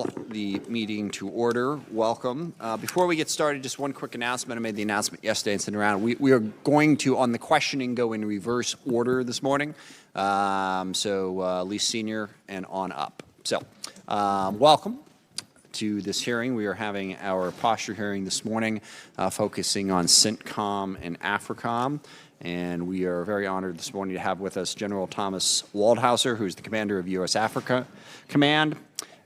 call the meeting to order. Welcome. Before we get started, just one quick announcement. I made the announcement yesterday and sent it around. We are going to, on the questioning, go in reverse order this morning. Least senior and on up. So, welcome to this hearing. We are having our posture hearing this morning, focusing on CENTCOM and AFRICOM. And we are very honored this morning to have with us General Thomas Waldhauser, who is the commander of U.S. Africa Command,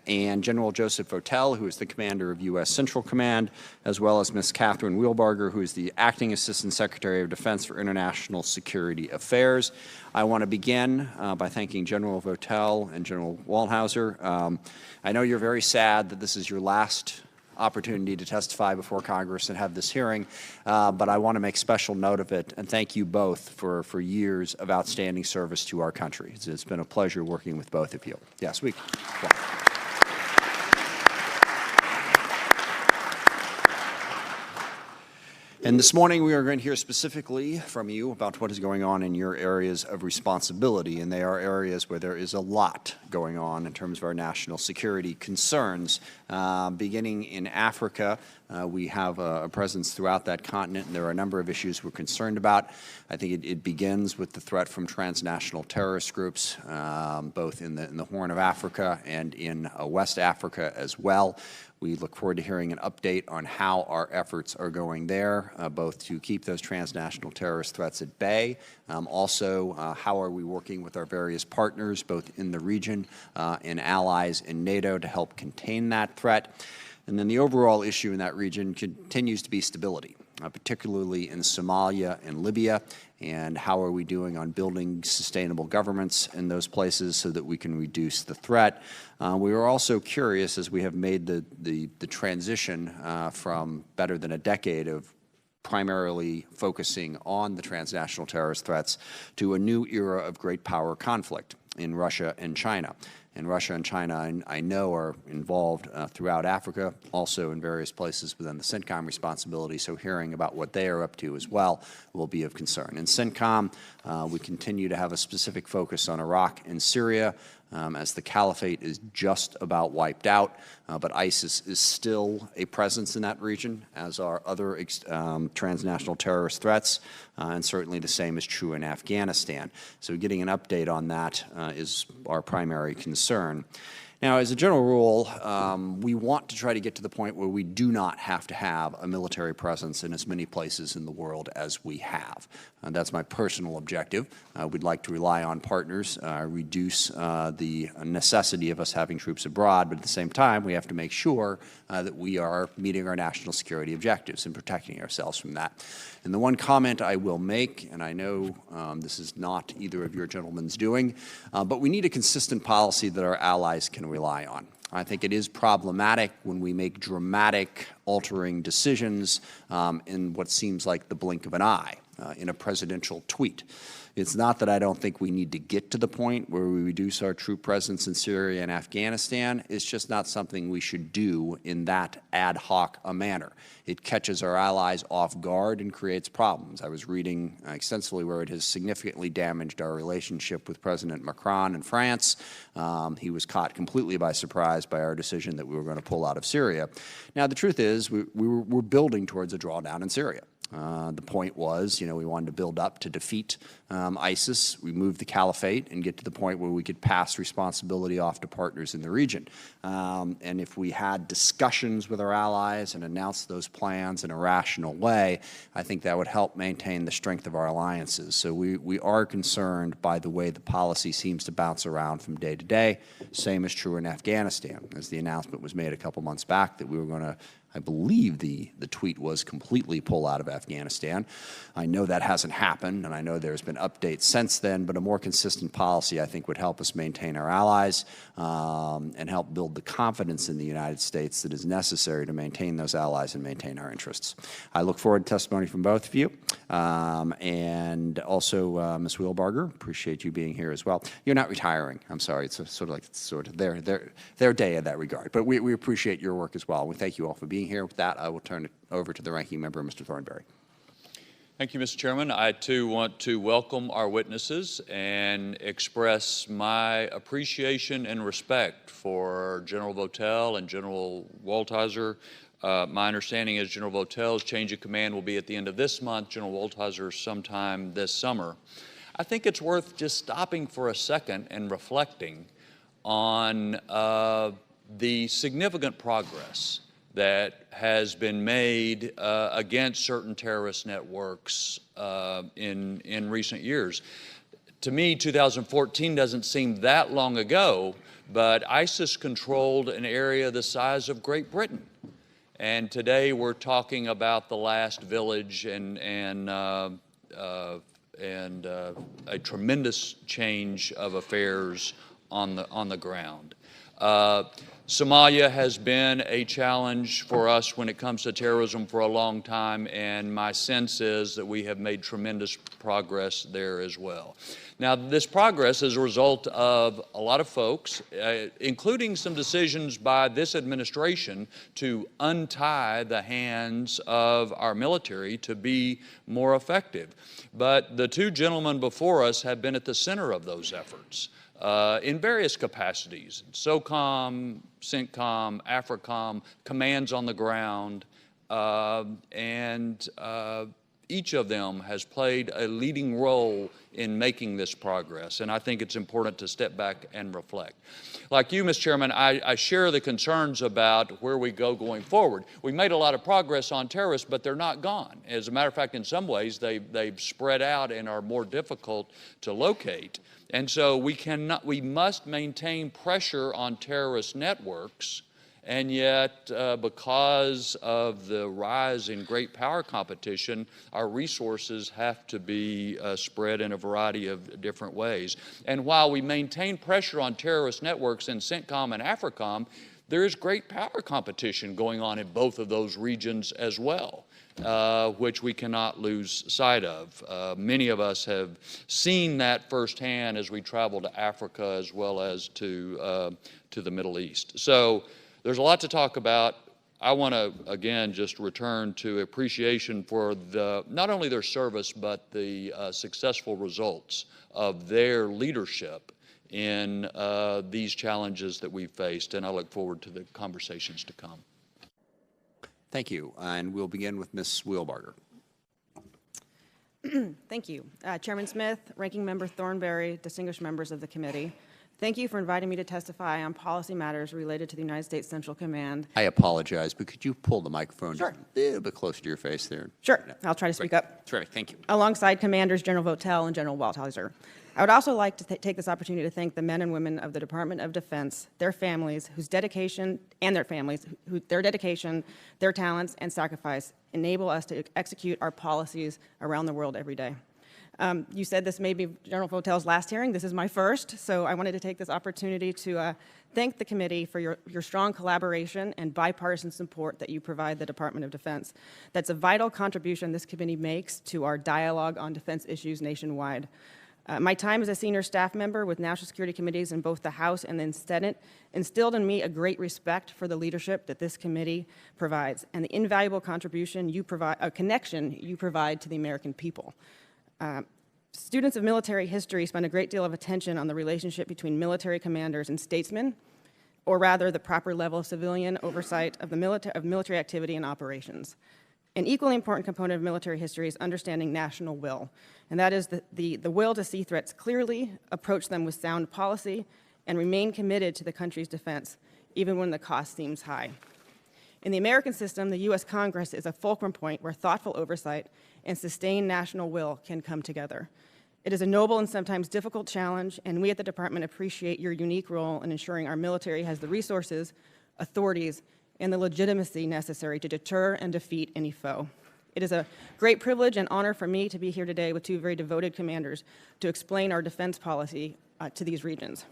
and General Joseph Votel, who is the commander of U.S. Central Command, as well as Ms. Kathryn Wheelbarger, who is the acting Assistant Secretary of Defense for International Security Affairs. I want to begin by thanking General Votel and General Waldhauser. I know you're very sad that this is your last opportunity to testify before Congress and have this hearing, but I want to make special note of it and thank you both for years of outstanding service to our country. It's been a pleasure working with both of you. Yes, we. Yeah. And this morning we are going to hear specifically from you about what is going on in your areas of responsibility, and they are areas where there is a lot going on in terms of our national security concerns. Beginning in Africa, we have a presence throughout that continent, and there are a number of issues we're concerned about. I think it begins with the threat from transnational terrorist groups, both in the Horn of Africa and in West Africa as well. We look forward to hearing an update on how our efforts are going there, both to keep those transnational terrorist threats at bay. Also, how are we working with our various partners, both in the region and allies in NATO, to help contain that threat. And then the overall issue in that region continues to be stability, particularly in Somalia and Libya, and how are we doing on building sustainable governments in those places so that we can reduce the threat. We are also curious, as we have made the transition from better than a decade of primarily focusing on the transnational terrorist threats to a new era of great power conflict in Russia and China. And Russia and China, I know, are involved throughout Africa, also in various places within the CENTCOM responsibility, so hearing about what they are up to as well will be of concern. In CENTCOM, we continue to have a specific focus on Iraq and Syria, as the caliphate is just about wiped out, but ISIS is still a presence in that region, as are other transnational terrorist threats, and certainly the same is true in Afghanistan. So getting an update on that is our primary concern. Now, as a general rule, we want to try to get to the point where we do not have to have a military presence in as many places in the world as we have. That's my personal objective. We'd like to rely on partners, reduce the necessity of us having troops abroad, but at the same time, we have to make sure that we are meeting our national security objectives and protecting ourselves from that. And the one comment I will make, and I know this is not either of your gentlemen's doing, but we need a consistent policy that our allies can rely on. I think it is problematic when we make dramatic, altering decisions in what seems like the blink of an eye in a presidential tweet. It's not that I don't think we need to get to the point where we reduce our troop presence in Syria and Afghanistan. It's just not something we should do in that ad hoc a manner. It catches our allies off guard and creates problems. I was reading extensively where it has significantly damaged our relationship with President Macron in France. He was caught completely by surprise by our decision that we were going to pull out of Syria. Now, the truth is we're building towards a drawdown in Syria. The point was, we wanted to build up to defeat ISIS, remove the caliphate, and get to the point where we could pass responsibility off to partners in the region. And if we had discussions with our allies and announced those plans in a rational way, I think that would help maintain the strength of our alliances. So we are concerned by the way the policy seems to bounce around from day to day. Same is true in Afghanistan, as the announcement was made a couple months back that we were going to, I believe the tweet was completely pull out of Afghanistan. I know that hasn't happened, and I know there's been updates since then, but a more consistent policy, I think, would help us maintain our allies and help build the confidence in the United States that is necessary to maintain those allies and maintain our interests. I look forward to testimony from both of you, and also Ms. Wheelbarger, appreciate you being here as well. You're not retiring, I'm sorry, it's sort of their day in that regard, but we appreciate your work as well. We thank you all for being here. With that, I will turn it over to the ranking member, Mr. Thornberry. Thank you, Mr. Chairman. I, too, want to welcome our witnesses and express my appreciation and respect for General Votel and General Waldhauser. My understanding is General Votel's change of command will be at the end of this month, General Waldhauser sometime this summer. I think it's worth just stopping for a second and reflecting on the significant progress that has been made against certain terrorist networks in recent years. To me, 2014 doesn't seem that long ago, but ISIS controlled an area the size of Great Britain. And today we're talking about the last village and a tremendous change of affairs on the ground. Somalia has been a challenge for us when it comes to terrorism for a long time, and my sense is that we have made tremendous progress there as well. Now, this progress is a result of a lot of folks, including some decisions by this administration to untie the hands of our military to be more effective. But the two gentlemen before us have been at the center of those efforts. In various capacities, SOCOM, CENTCOM, AFRICOM, commands on the ground, and each of them has played a leading role in making this progress, and I think it's important to step back and reflect. Like you, Mr. Chairman, I share the concerns about where we go going forward. We made a lot of progress on terrorists, but they're not gone. As a matter of fact, in some ways, they've spread out and are more difficult to locate. And so we must maintain pressure on terrorist networks, and yet because of the rise in great power competition, our resources have to be spread in a variety of different ways. And while we maintain pressure on terrorist networks in CENTCOM and AFRICOM, there is great power competition going on in both of those regions as well. Which we cannot lose sight of. Many of us have seen that firsthand as we travel to Africa as well as to the Middle East. So there's a lot to talk about. I want to, again, just return to appreciation for not only their service, but the successful results of their leadership in these challenges that we've faced, and I look forward to the conversations to come. Thank you. And we'll begin with Ms. Wheelbarger. Thank you. Chairman Smith, Ranking Member Thornberry, distinguished members of the committee, thank you for inviting me to testify on policy matters related to the United States Central Command. I apologize, but could you pull the microphone Sure. just a little bit closer to your face there? Sure. I'll try to speak up. Terrific. Thank you. Alongside Commanders General Votel and General Waldhauser. I would also like to take this opportunity to thank the men and women of the Department of Defense, their families, whose dedication, and their families, their dedication, their talents, and sacrifice enable us to execute our policies around the world every day. You said this may be General Votel's last hearing. This is my first, so I wanted to take this opportunity to thank the committee for your strong collaboration and bipartisan support that you provide the Department of Defense. That's a vital contribution this committee makes to our dialogue on defense issues nationwide. My time as a senior staff member with national security committees in both the House and the Senate instilled in me a great respect for the leadership that this committee provides and the invaluable contribution you provide, a connection you provide to the American people. Students of military history spend a great deal of attention on the relationship between military commanders and statesmen, or rather the proper level of civilian oversight of military activity and operations. An equally important component of military history is understanding national will, and that is the will to see threats clearly, approach them with sound policy, and remain committed to the country's defense, even when the cost seems high. In the American system, the U.S. Congress is a fulcrum point where thoughtful oversight and sustained national will can come together. It is a noble and sometimes difficult challenge, and we at the Department appreciate your unique role in ensuring our military has the resources, authorities, and the legitimacy necessary to deter and defeat any foe. It is a great privilege and honor for me to be here today with two very devoted commanders to explain our defense policy to these regions.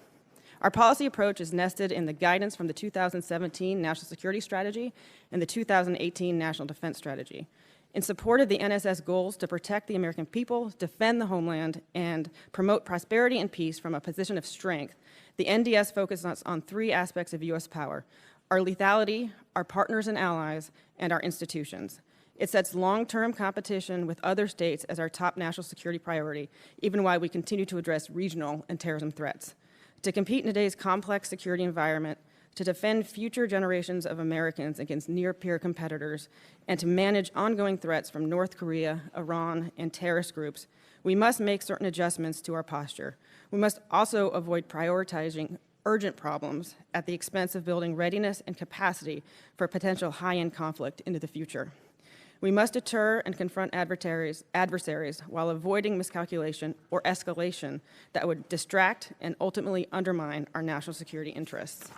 Our policy approach is nested in the guidance from the 2017 National Security Strategy and the 2018 National Defense Strategy. In support of the NSS goals to protect the American people, defend the homeland, and promote prosperity and peace from a position of strength, the NDS focuses on three aspects of U.S. power: our lethality, our partners and allies, and our institutions. It sets long-term competition with other states as our top national security priority, even while we continue to address regional and terrorism threats. To compete in today's complex security environment, to defend future generations of Americans against near-peer competitors, and to manage ongoing threats from North Korea, Iran, and terrorist groups, we must make certain adjustments to our posture. We must also avoid prioritizing urgent problems at the expense of building readiness and capacity for potential high-end conflict into the future. We must deter and confront adversaries while avoiding miscalculation or escalation that would distract and ultimately undermine our national security interests.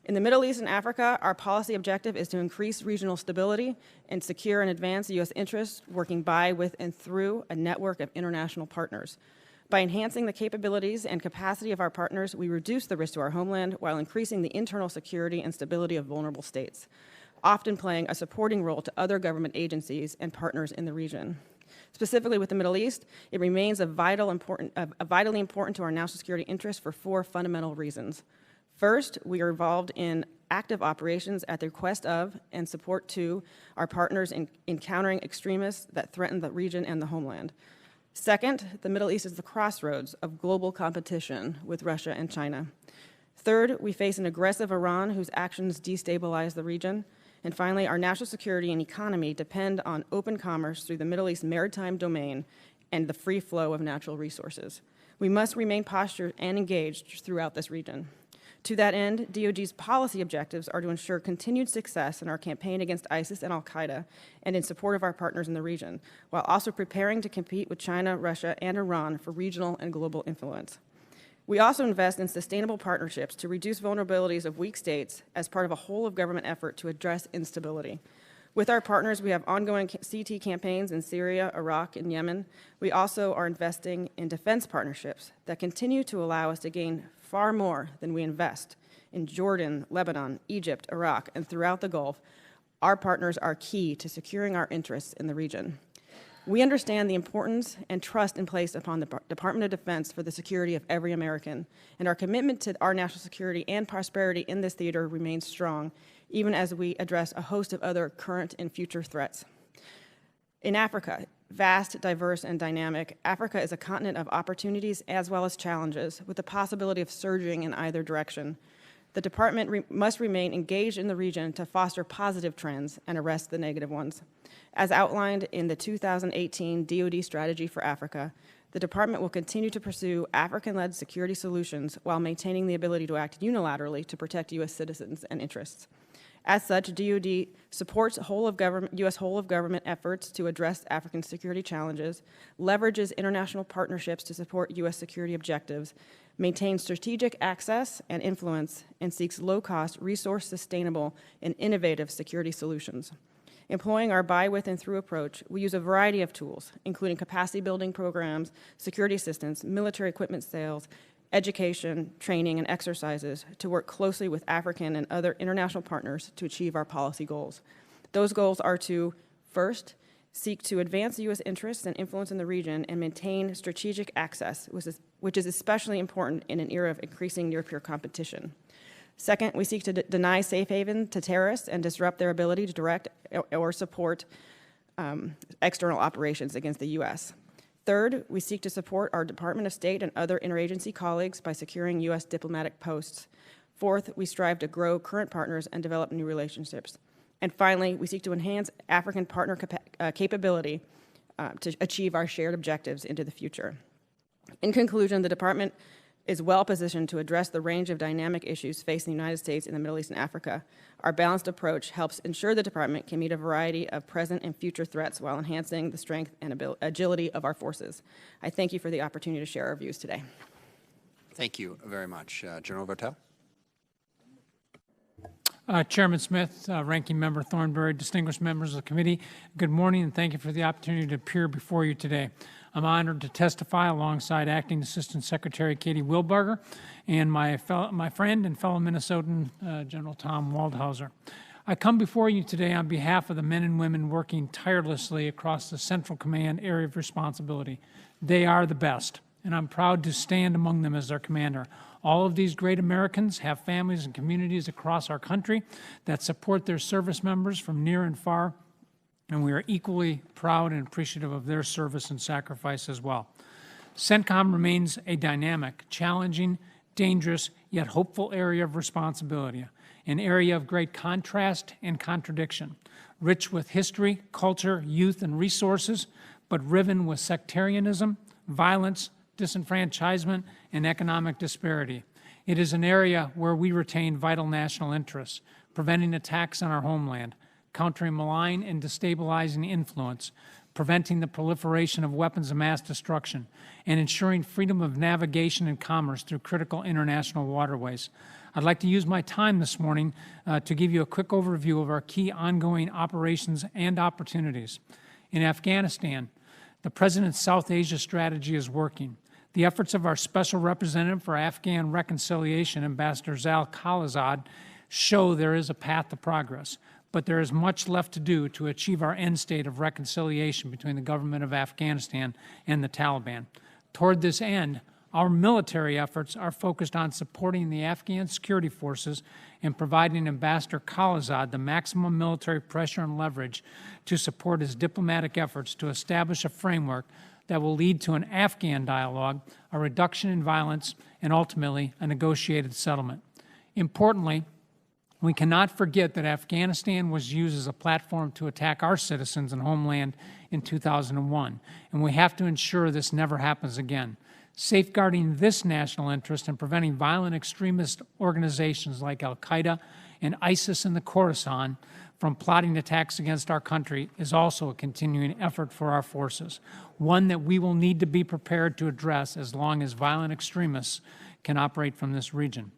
In the Middle East and Africa, our policy objective is to increase regional stability and secure and advance U.S. interests, working by, with, and through a network of international partners. By enhancing the capabilities and capacity of our partners, we reduce the risk to our homeland while increasing the internal security and stability of vulnerable states, often playing a supporting role to other government agencies and partners in the region. Specifically with the Middle East, it remains vitally important to our national security interests for 4 fundamental reasons. First, we are involved in active operations at the request of and support to our partners in countering extremists that threaten the region and the homeland. Second, the Middle East is the crossroads of global competition with Russia and China. Third, we face an aggressive Iran whose actions destabilize the region. And finally, our national security and economy depend on open commerce through the Middle East maritime domain and the free flow of natural resources. We must remain postured and engaged throughout this region. To that end, DOD's policy objectives are to ensure continued success in our campaign against ISIS and al-Qaeda and in support of our partners in the region, while also preparing to compete with China, Russia, and Iran for regional and global influence. We also invest in sustainable partnerships to reduce vulnerabilities of weak states as part of a whole-of-government effort to address instability. With our partners, we have ongoing CT campaigns in Syria, Iraq, and Yemen. We also are investing in defense partnerships that continue to allow us to gain far more than we invest in Jordan, Lebanon, Egypt, Iraq, and throughout the Gulf. Our partners are key to securing our interests in the region. We understand the importance and trust in place upon the Department of Defense for the security of every American, and our commitment to our national security and prosperity in this theater remains strong, even as we address a host of other current and future threats. In Africa, vast, diverse, and dynamic, Africa is a continent of opportunities as well as challenges, with the possibility of surging in either direction. The department must remain engaged in the region to foster positive trends and arrest the negative ones. As outlined in the 2018 DOD Strategy for Africa, the department will continue to pursue African-led security solutions while maintaining the ability to act unilaterally to protect U.S. citizens and interests. As such, DOD supports U.S. whole-of-government efforts to address African security challenges, leverages international partnerships to support U.S. security objectives, maintains strategic access and influence, and seeks low-cost, resource-sustainable, and innovative security solutions. Employing our by, with, and through approach, we use a variety of tools, including capacity-building programs, security assistance, military equipment sales, education, training, and exercises to work closely with African and other international partners to achieve our policy goals. Those goals are to, first, seek to advance U.S. interests and influence in the region and maintain strategic access, which is especially important in an era of increasing near-peer competition. Second, we seek to deny safe haven to terrorists and disrupt their ability to direct or support external operations against the U.S. Third, we seek to support our Department of State and other interagency colleagues by securing U.S. diplomatic posts. Fourth, we strive to grow current partners and develop new relationships. And finally, we seek to enhance African partner capability to achieve our shared objectives into the future. In conclusion, the department is well positioned to address the range of dynamic issues facing the United States in the Middle East and Africa. Our balanced approach helps ensure the department can meet a variety of present and future threats while enhancing the strength and agility of our forces. I thank you for the opportunity to share our views today. Thank you very much. General Votel? Chairman Smith, Ranking Member Thornberry, distinguished members of the committee, good morning and thank you for the opportunity to appear before you today. I'm honored to testify alongside Acting Assistant Secretary Kathryn Wheelbarger and my friend and fellow Minnesotan, General Tom Waldhauser. I come before you today on behalf of the men and women working tirelessly across the Central Command area of responsibility. They are the best, and I'm proud to stand among them as their commander. All of these great Americans have families and communities across our country that support their service members from near and far, and we are equally proud and appreciative of their service and sacrifice as well. CENTCOM remains a dynamic, challenging, dangerous, yet hopeful area of responsibility, an area of great contrast and contradiction, rich with history, culture, youth, and resources, but riven with sectarianism, violence, disenfranchisement, and economic disparity. It is an area where we retain vital national interests, preventing attacks on our homeland, countering malign and destabilizing influence, preventing the proliferation of weapons of mass destruction, and ensuring freedom of navigation and commerce through critical international waterways. I'd like to use my time this morning to give you a quick overview of our key ongoing operations and opportunities. In Afghanistan, the President's South Asia strategy is working. The efforts of our Special Representative for Afghan Reconciliation, Ambassador Zal Khalilzad, show there is a path to progress, but there is much left to do to achieve our end state of reconciliation between the government of Afghanistan and the Taliban. Toward this end, our military efforts are focused on supporting the Afghan security forces and providing Ambassador Khalilzad the maximum military pressure and leverage to support his diplomatic efforts to establish a framework that will lead to an Afghan dialogue, a reduction in violence, and ultimately a negotiated settlement. Importantly, we cannot forget that Afghanistan was used as a platform to attack our citizens and homeland in 2001, and we have to ensure this never happens again. Safeguarding this national interest and preventing violent extremist organizations like al-Qaeda and ISIS in the Khorasan from plotting attacks against our country is also a continuing effort for our forces, one that we will need to be prepared to address as long as violent extremists can operate from this region.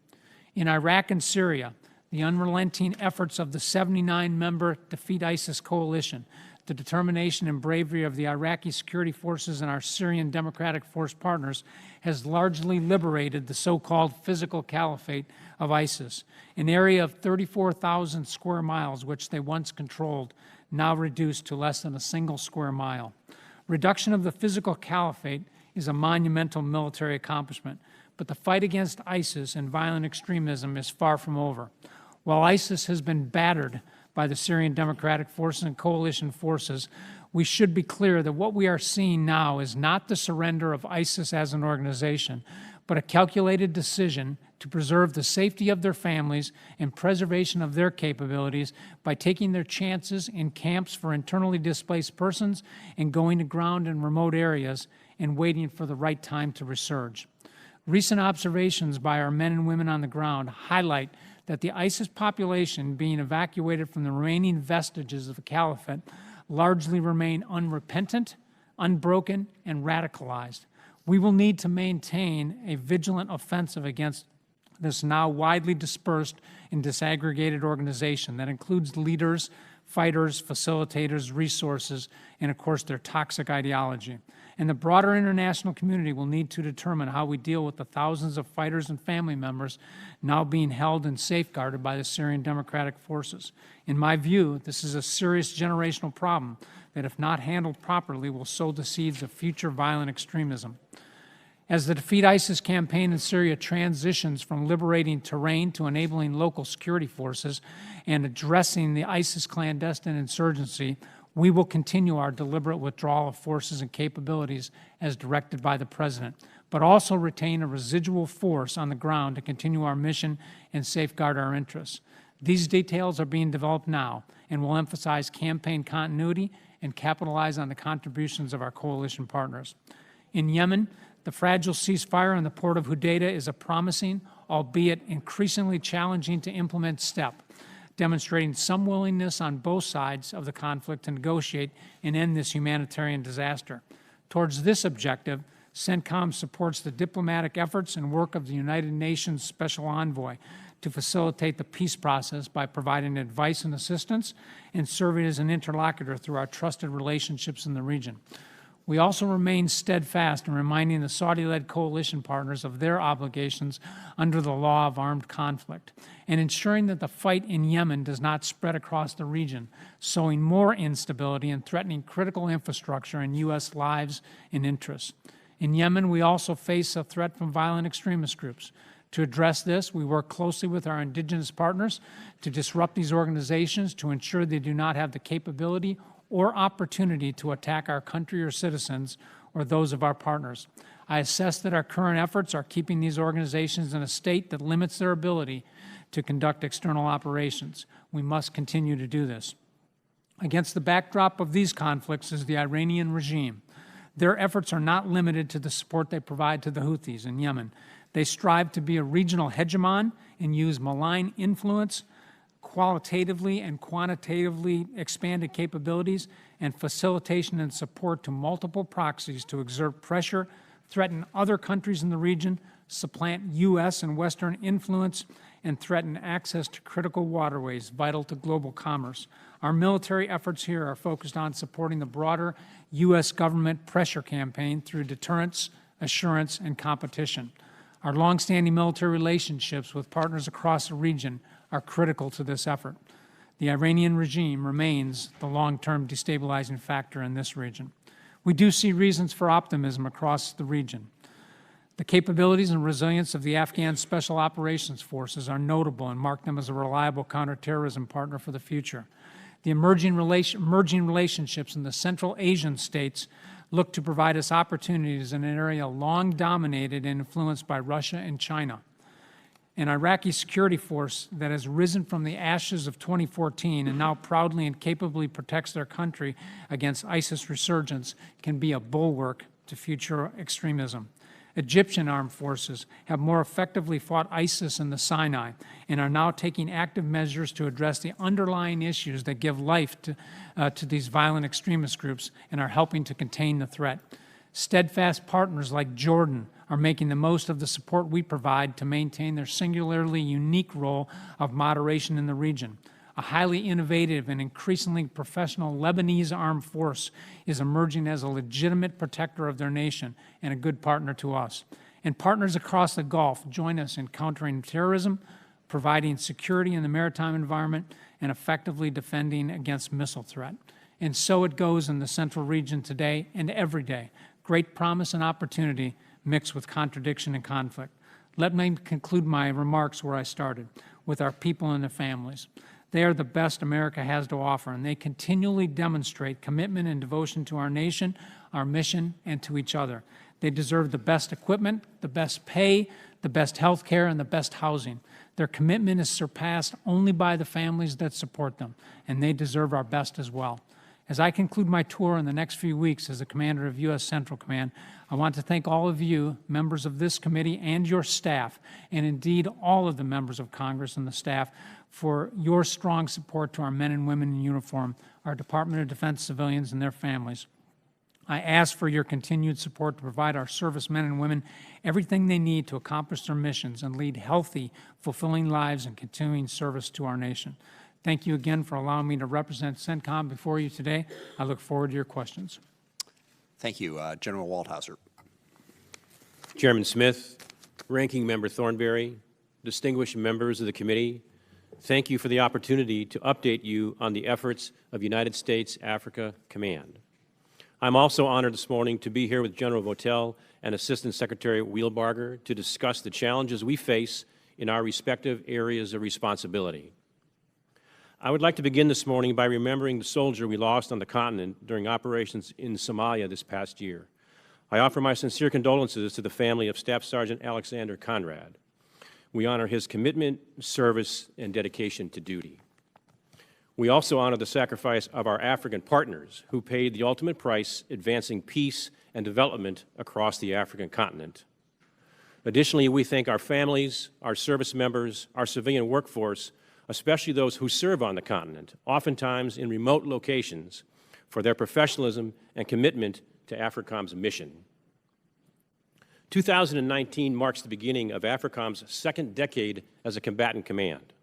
In Iraq and Syria, the unrelenting efforts of the 79-member Defeat ISIS coalition, the determination and bravery of the Iraqi security forces and our Syrian Democratic Force partners has largely liberated the so-called physical caliphate of ISIS, an area of 34,000 square miles which they once controlled, now reduced to less than a single square mile. Reduction of the physical caliphate is a monumental military accomplishment, but the fight against ISIS and violent extremism is far from over. While ISIS has been battered by the Syrian Democratic Forces and coalition forces, we should be clear that what we are seeing now is not the surrender of ISIS as an organization, but a calculated decision to preserve the safety of their families and preservation of their capabilities by taking their chances in camps for internally displaced persons and going to ground in remote areas and waiting for the right time to resurge. Recent observations by our men and women on the ground highlight that the ISIS population being evacuated from the remaining vestiges of the caliphate largely remain unrepentant, unbroken, and radicalized. We will need to maintain a vigilant offensive against this now widely dispersed and disaggregated organization that includes leaders, fighters, facilitators, resources, and of course their toxic ideology. And the broader international community will need to determine how we deal with the thousands of fighters and family members now being held and safeguarded by the Syrian Democratic Forces. In my view, this is a serious generational problem that, if not handled properly, will sow the seeds of future violent extremism. As the Defeat ISIS campaign in Syria transitions from liberating terrain to enabling local security forces and addressing the ISIS clandestine insurgency, we will continue our deliberate withdrawal of forces and capabilities as directed by the President, but also retain a residual force on the ground to continue our mission and safeguard our interests. These details are being developed now and will emphasize campaign continuity and capitalize on the contributions of our coalition partners. In Yemen, the fragile ceasefire in the port of Hodeidah is a promising, albeit increasingly challenging to implement step, demonstrating some willingness on both sides of the conflict to negotiate and end this humanitarian disaster. Towards this objective, CENTCOM supports the diplomatic efforts and work of the United Nations Special Envoy to facilitate the peace process by providing advice and assistance and serving as an interlocutor through our trusted relationships in the region. We also remain steadfast in reminding the Saudi-led coalition partners of their obligations under the law of armed conflict and ensuring that the fight in Yemen does not spread across the region, sowing more instability and threatening critical infrastructure and U.S. lives and interests. In Yemen, we also face a threat from violent extremist groups. To address this, we work closely with our indigenous partners to disrupt these organizations to ensure they do not have the capability or opportunity to attack our country or citizens or those of our partners. I assess that our current efforts are keeping these organizations in a state that limits their ability to conduct external operations. We must continue to do this. Against the backdrop of these conflicts is the Iranian regime. Their efforts are not limited to the support they provide to the Houthis in Yemen. They strive to be a regional hegemon and use malign influence, qualitatively and quantitatively expanded capabilities, and facilitation and support to multiple proxies to exert pressure, threaten other countries in the region, supplant U.S. and Western influence, and threaten access to critical waterways vital to global commerce. Our military efforts here are focused on supporting the broader U.S. government pressure campaign through deterrence, assurance, and competition. Our longstanding military relationships with partners across the region are critical to this effort. The Iranian regime remains the long-term destabilizing factor in this region. We do see reasons for optimism across the region. The capabilities and resilience of the Afghan Special Operations Forces are notable and mark them as a reliable counterterrorism partner for the future. The emerging relationships in the Central Asian states look to provide us opportunities in an area long dominated and influenced by Russia and China. An Iraqi security force that has risen from the ashes of 2014 and now proudly and capably protects their country against ISIS resurgence can be a bulwark to future extremism. Egyptian armed forces have more effectively fought ISIS in the Sinai and are now taking active measures to address the underlying issues that give life to these violent extremist groups and are helping to contain the threat. Steadfast partners like Jordan are making the most of the support we provide to maintain their singularly unique role of moderation in the region. A highly innovative and increasingly professional Lebanese armed force is emerging as a legitimate protector of their nation and a good partner to us. And partners across the Gulf join us in countering terrorism, providing security in the maritime environment, and effectively defending against missile threat. And so it goes in the central region today and every day. Great promise and opportunity mixed with contradiction and conflict. Let me conclude my remarks where I started, with our people and their families. They are the best America has to offer, and they continually demonstrate commitment and devotion to our nation, our mission, and to each other. They deserve the best equipment, the best pay, the best health care, and the best housing. Their commitment is surpassed only by the families that support them, and they deserve our best as well. As I conclude my tour in the next few weeks as the commander of U.S. Central Command, I want to thank all of you, members of this committee and your staff, and indeed all of the members of Congress and the staff, for your strong support to our men and women in uniform, our Department of Defense civilians and their families. I ask for your continued support to provide our servicemen and women everything they need to accomplish their missions and lead healthy, fulfilling lives and continuing service to our nation. Thank you again for allowing me to represent CENTCOM before you today. I look forward to your questions. Thank you. General Waldhauser. Chairman Smith, Ranking Member Thornberry, distinguished members of the committee, thank you for the opportunity to update you on the efforts of United States Africa Command. I'm also honored this morning to be here with General Votel and Assistant Secretary Wheelbarger to discuss the challenges we face in our respective areas of responsibility. I would like to begin this morning by remembering the soldier we lost on the continent during operations in Somalia this past year. I offer my sincere condolences to the family of Staff Sergeant Alexander Conrad. We honor his commitment, service, and dedication to duty. We also honor the sacrifice of our African partners who paid the ultimate price advancing peace and development across the African continent. Additionally, we thank our families, our service members, our civilian workforce, especially those who serve on the continent, oftentimes in remote locations, for their professionalism and commitment to AFRICOM's mission. 2019 marks the beginning of AFRICOM's second decade as a combatant command.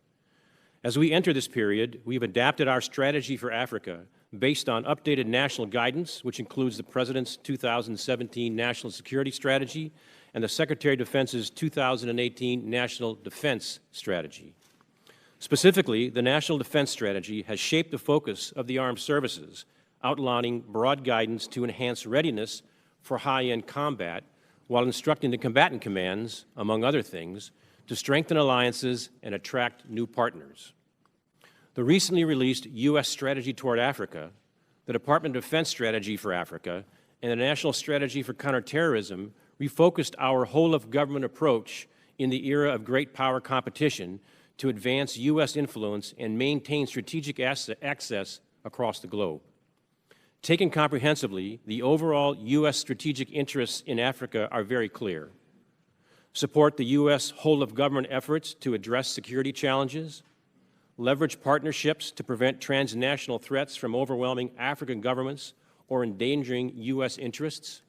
As we enter this period, we've adapted our strategy for Africa based on updated national guidance, which includes the President's 2017 National Security Strategy and the Secretary of Defense's 2018 National Defense Strategy. Specifically, the National Defense Strategy has shaped the focus of the armed services, outlining broad guidance to enhance readiness for high-end combat while instructing the combatant commands, among other things, to strengthen alliances and attract new partners. The recently released U.S. Strategy Toward Africa, the Department of Defense strategy for Africa and the National Strategy for Counterterrorism refocused our whole-of-government approach in the era of great power competition to advance U.S. influence and maintain strategic access across the globe. Taken comprehensively, the overall U.S. strategic interests in Africa are very clear. Support the U.S. whole-of-government efforts to address security challenges, leverage partnerships to prevent transnational threats from overwhelming African governments or endangering U.S. interests,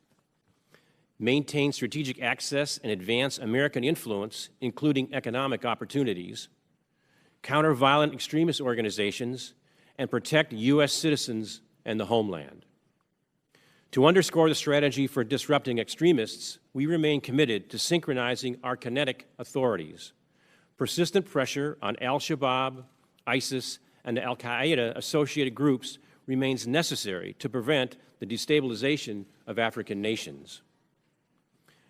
maintain strategic access and advance American influence, including economic opportunities, counter violent extremist organizations, and protect U.S. citizens and the homeland. To underscore the strategy for disrupting extremists, we remain committed to synchronizing our kinetic authorities. Persistent pressure on al-Shabaab, ISIS, and the al-Qaeda-associated groups remains necessary to prevent the destabilization of African nations.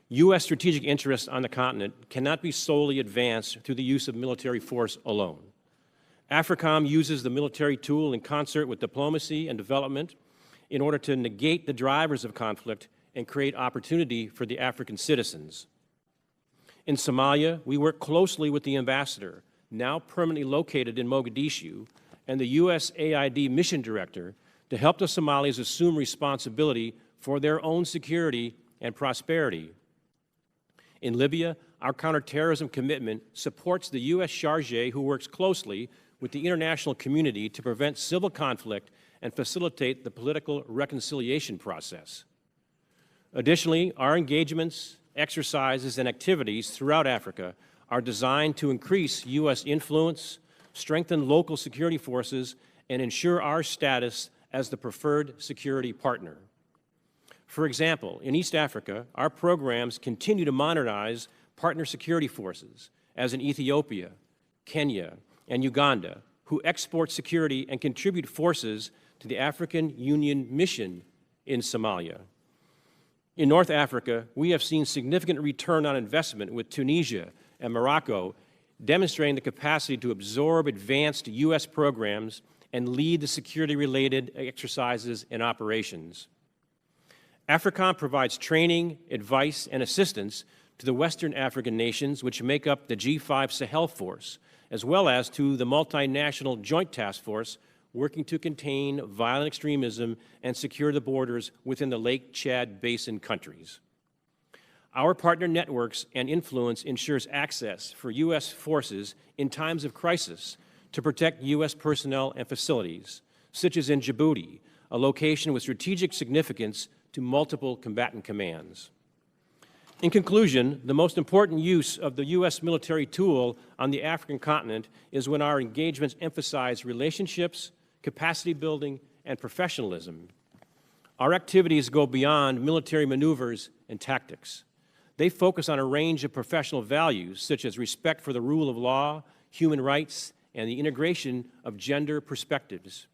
U.S. strategic interests on the continent cannot be solely advanced through the use of military force alone. AFRICOM uses the military tool in concert with diplomacy and development in order to negate the drivers of conflict and create opportunity for the African citizens. In Somalia, we work closely with the ambassador, now permanently located in Mogadishu, and the USAID mission director to help the Somalis assume responsibility for their own security and prosperity. In Libya, our counterterrorism commitment supports the U.S. Chargé, who works closely with the international community to prevent civil conflict and facilitate the political reconciliation process. Additionally, our engagements, exercises, and activities throughout Africa are designed to increase U.S. influence, strengthen local security forces, and ensure our status as the preferred security partner. For example, in East Africa, our programs continue to modernize partner security forces, as in Ethiopia, Kenya, and Uganda, who export security and contribute forces to the African Union mission in Somalia. In North Africa, we have seen significant return on investment with Tunisia and Morocco, demonstrating the capacity to absorb advanced U.S. programs and lead the security-related exercises and operations. AFRICOM provides training, advice, and assistance to the Western African nations, which make up the G5 Sahel Force, as well as to the multinational Joint Task Force working to contain violent extremism and secure the borders within the Lake Chad Basin countries. Our partner networks and influence ensures access for U.S. forces in times of crisis to protect U.S. personnel and facilities, such as in Djibouti, a location with strategic significance to multiple combatant commands. In conclusion, the most important use of the U.S. military tool on the African continent is when our engagements emphasize relationships, capacity building, and professionalism. Our activities go beyond military maneuvers and tactics. They focus on a range of professional values, such as respect for the rule of law, human rights, and the integration of gender perspectives.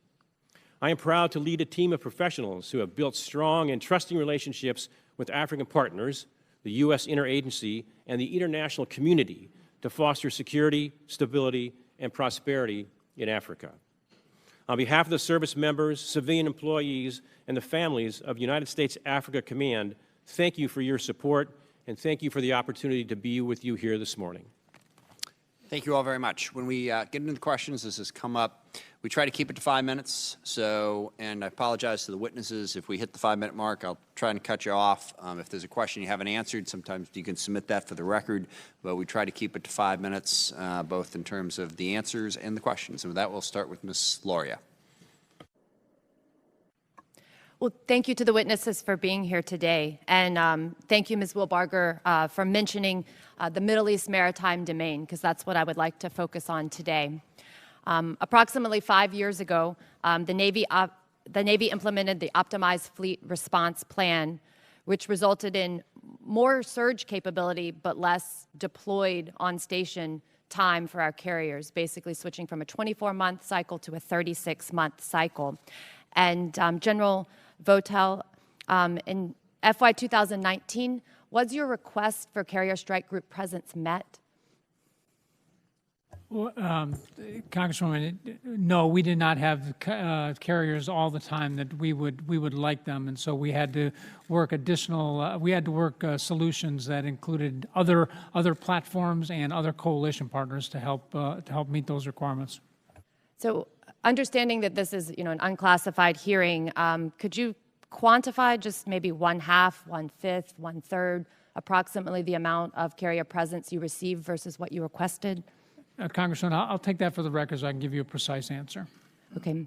I am proud to lead a team of professionals who have built strong and trusting relationships with African partners, the U.S. interagency, and the international community to foster security, stability, and prosperity in Africa. On behalf of the service members, civilian employees, and the families of United States Africa Command, thank you for your support, and thank you for the opportunity to be with you here this morning. Thank you all very much. When we get into the questions, this has come up. We try to keep it to 5 minutes. And I apologize to the witnesses. If we hit the 5-minute mark, I'll try and cut you off. If there's a question you haven't answered, sometimes you can submit that for the record. But we try to keep it to 5 minutes, both in terms of the answers and the questions. And with that, we'll start with Ms. Loria. Well, thank you to the witnesses for being here today. And thank you, Ms. Wheelbarger, for mentioning the Middle East maritime domain, because that's what I would like to focus on today. Approximately 5 years ago, the Navy implemented the Optimized Fleet Response Plan, which resulted in more surge capability but less deployed on-station time for our carriers, basically switching from a 24-month cycle to a 36-month cycle. And General Votel, in FY 2019, was your request for carrier strike group presence met? Well, Congresswoman, no, we did not have carriers all the time that we would like them, and so we had to work solutions that included other platforms and other coalition partners to help meet those requirements. So, understanding that this is, an unclassified hearing, could you quantify just maybe 1/2, 1/5, 1/3, approximately the amount of carrier presence you received versus what you requested? Congressman, I'll take that for the record so I can give you a precise answer. Okay.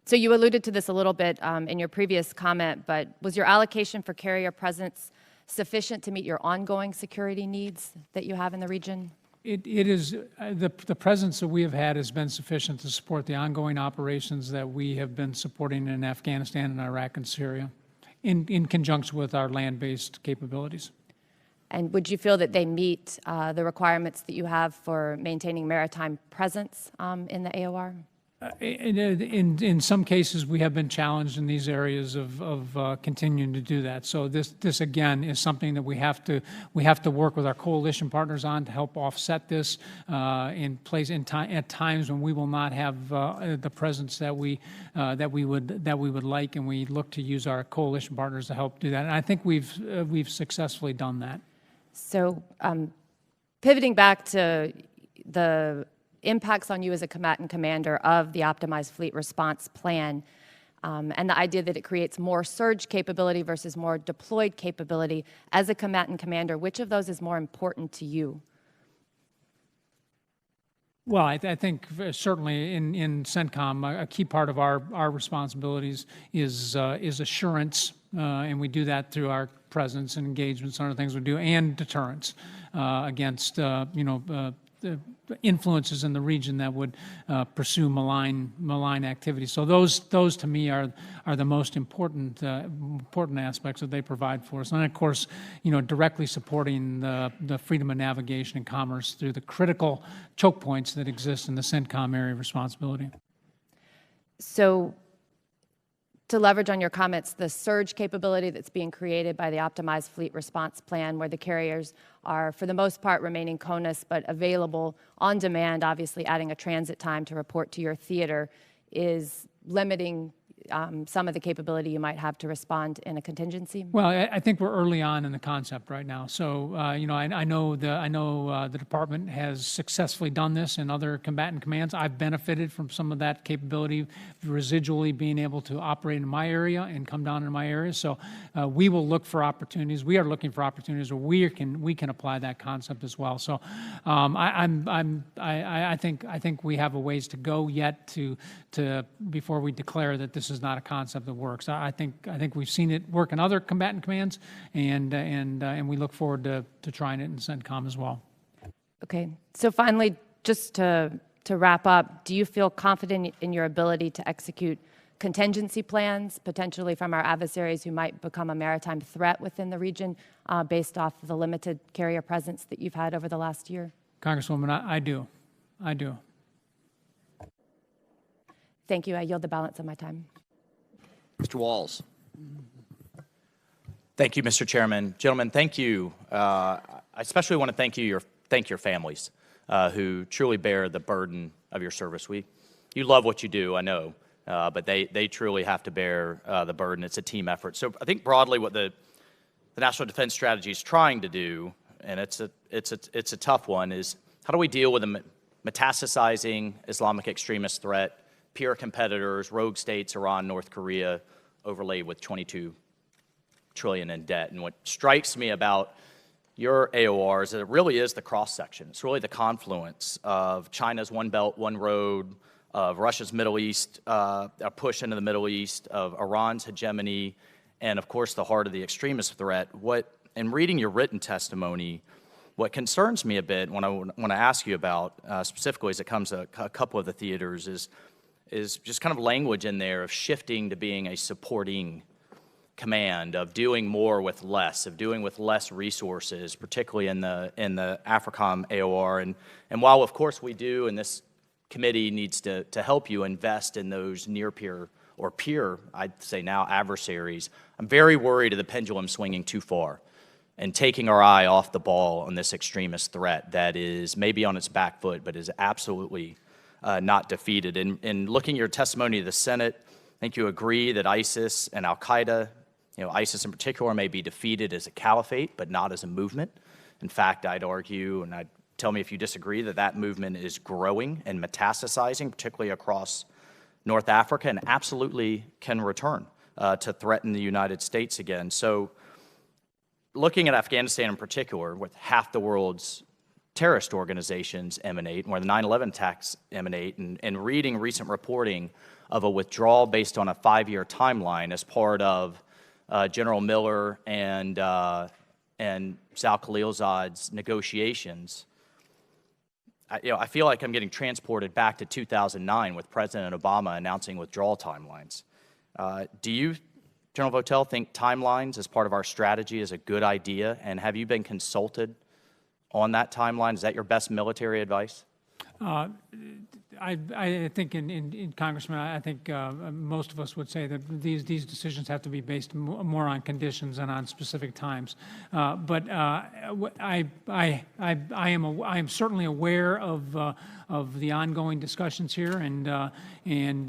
So you alluded to this a little bit in your previous comment, but was your allocation for carrier presence sufficient to meet your ongoing security needs that you have in the region? It is, the presence that we have had has been sufficient to support the ongoing operations that we have been supporting in Afghanistan and Iraq and Syria in conjunction with our land-based capabilities. And would you feel that they meet the requirements that you have for maintaining maritime presence in the AOR? In some cases, we have been challenged in these areas of continuing to do that. So this again is something that we have to work with our coalition partners on to help offset this at times when we will not have the presence that we would like, and we look to use our coalition partners to help do that. And I think we've successfully done that. So pivoting back to the impacts on you as a combatant commander of the optimized fleet response plan and the idea that it creates more surge capability versus more deployed capability, as a combatant commander, which of those is more important to you? Well, I think certainly in CENTCOM, a key part of our responsibilities is assurance, and we do that through our presence and engagements and other things we do, and deterrence against influences in the region that would pursue malign activity. So those to me are the most important aspects that they provide for us. And of course, directly supporting the freedom of navigation and commerce through the critical choke points that exist in the CENTCOM area of responsibility. So, to leverage on your comments, the surge capability that's being created by the optimized fleet response plan, where the carriers are, for the most part, remaining CONUS, but available on demand, obviously adding a transit time to report to your theater, is limiting some of the capability you might have to respond in a contingency? Well, I think we're early on in the concept right now. So, I know the department has successfully done this in other combatant commands. I've benefited from some of that capability, residually being able to operate in my area and come down in my area. So, we will look for opportunities. We are looking for opportunities where we can apply that concept as well. So, I think we have a ways to go yet to before we declare that this is not a concept that works. I think we've seen it work in other combatant commands, and we look forward to trying it in CENTCOM as well. Okay. So finally, just to wrap up, do you feel confident in your ability to execute contingency plans, potentially from our adversaries who might become a maritime threat within the region, based off of the limited carrier presence that you've had over the last year? Congresswoman, I do. Thank you. I yield the balance of my time. Mr. Walls. Thank you, Mr. Chairman. Gentlemen, thank you. I especially want to thank your families who truly bear the burden of your service. You love what you do, I know, but they truly have to bear the burden. It's a team effort. So I think broadly what the National Defense Strategy is trying to do, and it's a tough one, is how do we deal with a metastasizing Islamic extremist threat, peer competitors, rogue states, Iran, North Korea, overlaid with $22 trillion in debt. And what strikes me about your AOR is that it really is the cross-section. It's really the confluence of China's One Belt, One Road, of Russia's Middle East, a push into the Middle East, of Iran's hegemony, and of course the heart of the extremist threat. In reading your written testimony, what concerns me a bit, when I want to ask you about specifically as it comes to a couple of the theaters, is just kind of language in there of shifting to being a supporting command, of doing more with less, of doing with less resources, particularly in the AFRICOM AOR. And while of course we do, and this committee needs to help you invest in those near peer or peer, I'd say now, adversaries, I'm very worried of the pendulum swinging too far. and taking our eye off the ball on this extremist threat that is maybe on its back foot, but is absolutely not defeated. In looking at your testimony to the Senate, I think you agree that ISIS and Al-Qaeda, ISIS in particular, may be defeated as a caliphate, but not as a movement. In fact, I'd argue, and tell me if you disagree, that that movement is growing and metastasizing, particularly across North Africa, and absolutely can return to threaten the United States again. So looking at Afghanistan in particular, with half the world's terrorist organizations emanate, and where the 9/11 attacks emanate, and reading recent reporting of a withdrawal based on a 5-year timeline as part of General Miller and Sal Khalilzad's negotiations, I feel like I'm getting transported back to 2009 with President Obama announcing withdrawal timelines. Do you, General Votel, think timelines as part of our strategy is a good idea? And have you been consulted on that timeline? Is that your best military advice? I think, in Congressman, I think most of us would say that these decisions have to be based more on conditions and on specific times. But I am certainly aware of the ongoing discussions here, and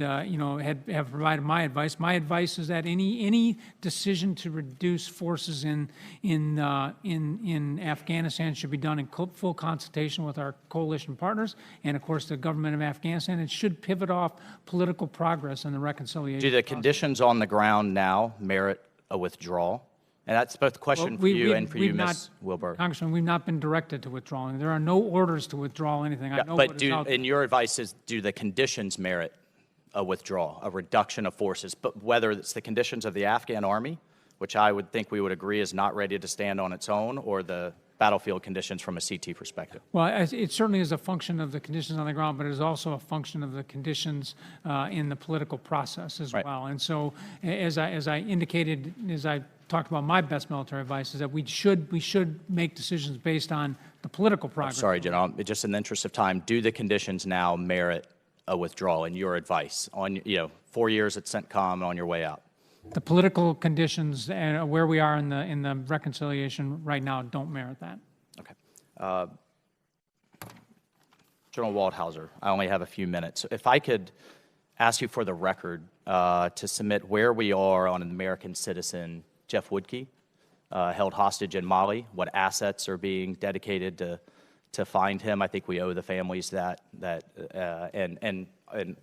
have provided my advice. My advice is that any decision to reduce forces in Afghanistan should be done in full consultation with our coalition partners and, of course, the government of Afghanistan. It should pivot off political progress and the reconciliation Do the process. conditions on the ground now merit a withdrawal? And that's both a question for you and for you, Ms. Wheelbarger. Congressman, we've not been directed to withdrawing. There are no orders to withdraw anything. I know But in your advice is, do the conditions merit a withdrawal, a reduction of forces? But whether it's the conditions of the Afghan army, which I would think we would agree is not ready to stand on its own, or the battlefield conditions from a CT perspective? Well, it certainly is a function of the conditions on the ground, but it is also a function of the conditions in the political process as well. And so, as I indicated, as I talked about, my best military advice is that we should make decisions based on the political progress. Sorry, General, just in the interest of time, do the conditions now merit a withdrawal in your advice on 4 years at CENTCOM and on your way out? The political conditions and where we are in the reconciliation right now don't merit that. Okay. General Waldhauser, I only have a few minutes. If I could ask you for the record to submit where we are on an American citizen, Jeff Woodkey, held hostage in Mali, what assets are being dedicated to find him. I think we owe the families that and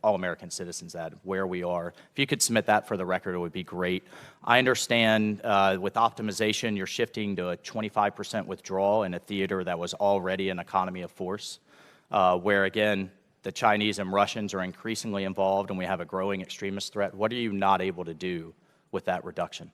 all American citizens that, where we are. If you could submit that for the record, it would be great. I understand with optimization, you're shifting to a 25% withdrawal in a theater that was already an economy of force, where, again, the Chinese and Russians are increasingly involved and we have a growing extremist threat. What are you not able to do with that reduction?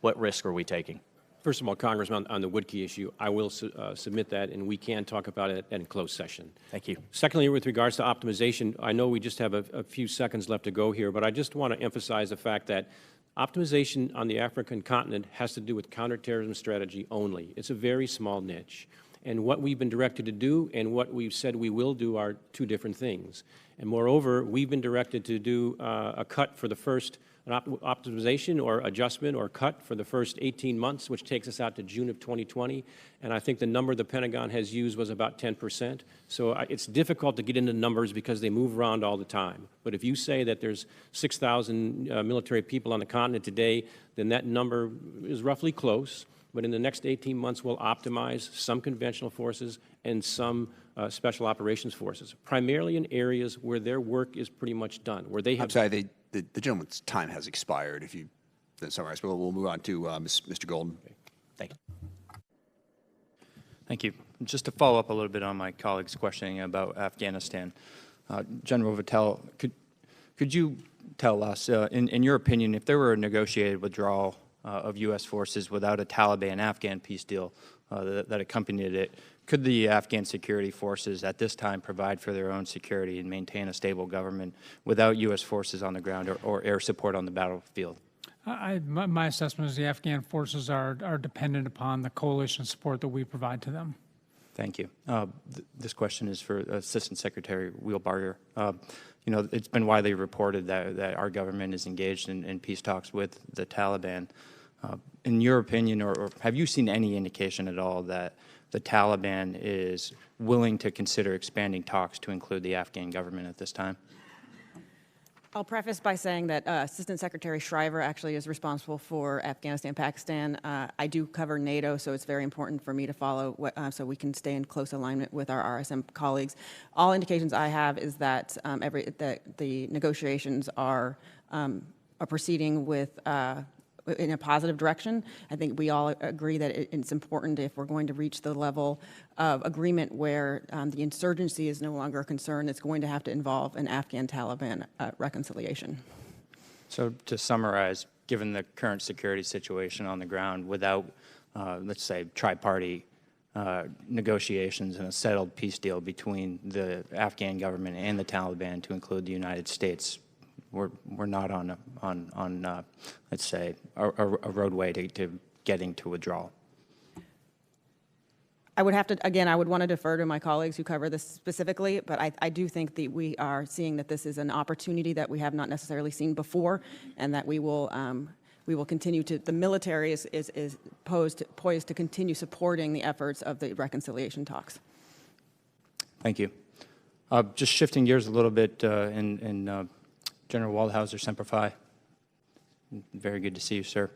What risk are we taking? First of all, Congressman, on the Woodkey issue, I will submit that, and we can talk about it in closed session. Thank you. Secondly, with regards to optimization, I know we just have a few seconds left to go here, but I just want to emphasize the fact that optimization on the African continent has to do with counterterrorism strategy only. It's a very small niche. And what we've been directed to do and what we've said we will do are two different things. And moreover, we've been directed to do a cut for the first optimization or adjustment or cut for the first 18 months, which takes us out to June of 2020. And I think the number the Pentagon has used was about 10%. So it's difficult to get into numbers because they move around all the time. But if you say that there's 6,000 military people on the continent today, then that number is roughly close. But in the next 18 months, we'll optimize some conventional forces and some special operations forces, primarily in areas where their work is pretty much done, where they have... I'm sorry, the gentleman's time has expired. If you then summarize, we'll move on to Mr. Golden. Thank you. Thank you. Just to follow up a little bit on my colleague's questioning about Afghanistan, General Votel, could you tell us, in your opinion, if there were a negotiated withdrawal of U.S. forces without a Taliban-Afghan peace deal that accompanied it, could the Afghan security forces at this time provide for their own security and maintain a stable government without U.S. forces on the ground or air support on the battlefield? My assessment is the Afghan forces are dependent upon the coalition support that we provide to them. Thank you. This question is for Assistant Secretary Wheelbarger. It's been widely reported that our government is engaged in peace talks with the Taliban. In your opinion, or have you seen any indication at all that the Taliban is willing to consider expanding talks to include the Afghan government at this time? I'll preface by saying that Assistant Secretary Shriver actually is responsible for Afghanistan, Pakistan. I do cover NATO, so it's very important for me to follow so we can stay in close alignment with our RSM colleagues. All indications I have is that the negotiations are proceeding with in a positive direction. I think we all agree that it's important if we're going to reach the level of agreement where the insurgency is no longer a concern, it's going to have to involve an Afghan-Taliban reconciliation. So to summarize, given the current security situation on the ground, without, let's say, tri-party negotiations and a settled peace deal between the Afghan government and the Taliban to include the United States, we're not on let's say, a roadway to getting to withdrawal. I would have to, again, I would want to defer to my colleagues who cover this specifically, but I do think that we are seeing that this is an opportunity that we have not necessarily seen before, and that we will continue to, the military is poised to continue supporting the efforts of the reconciliation talks. Thank you. Just shifting gears a little bit in General Waldhauser, Semper Fi. Very good to see you, sir.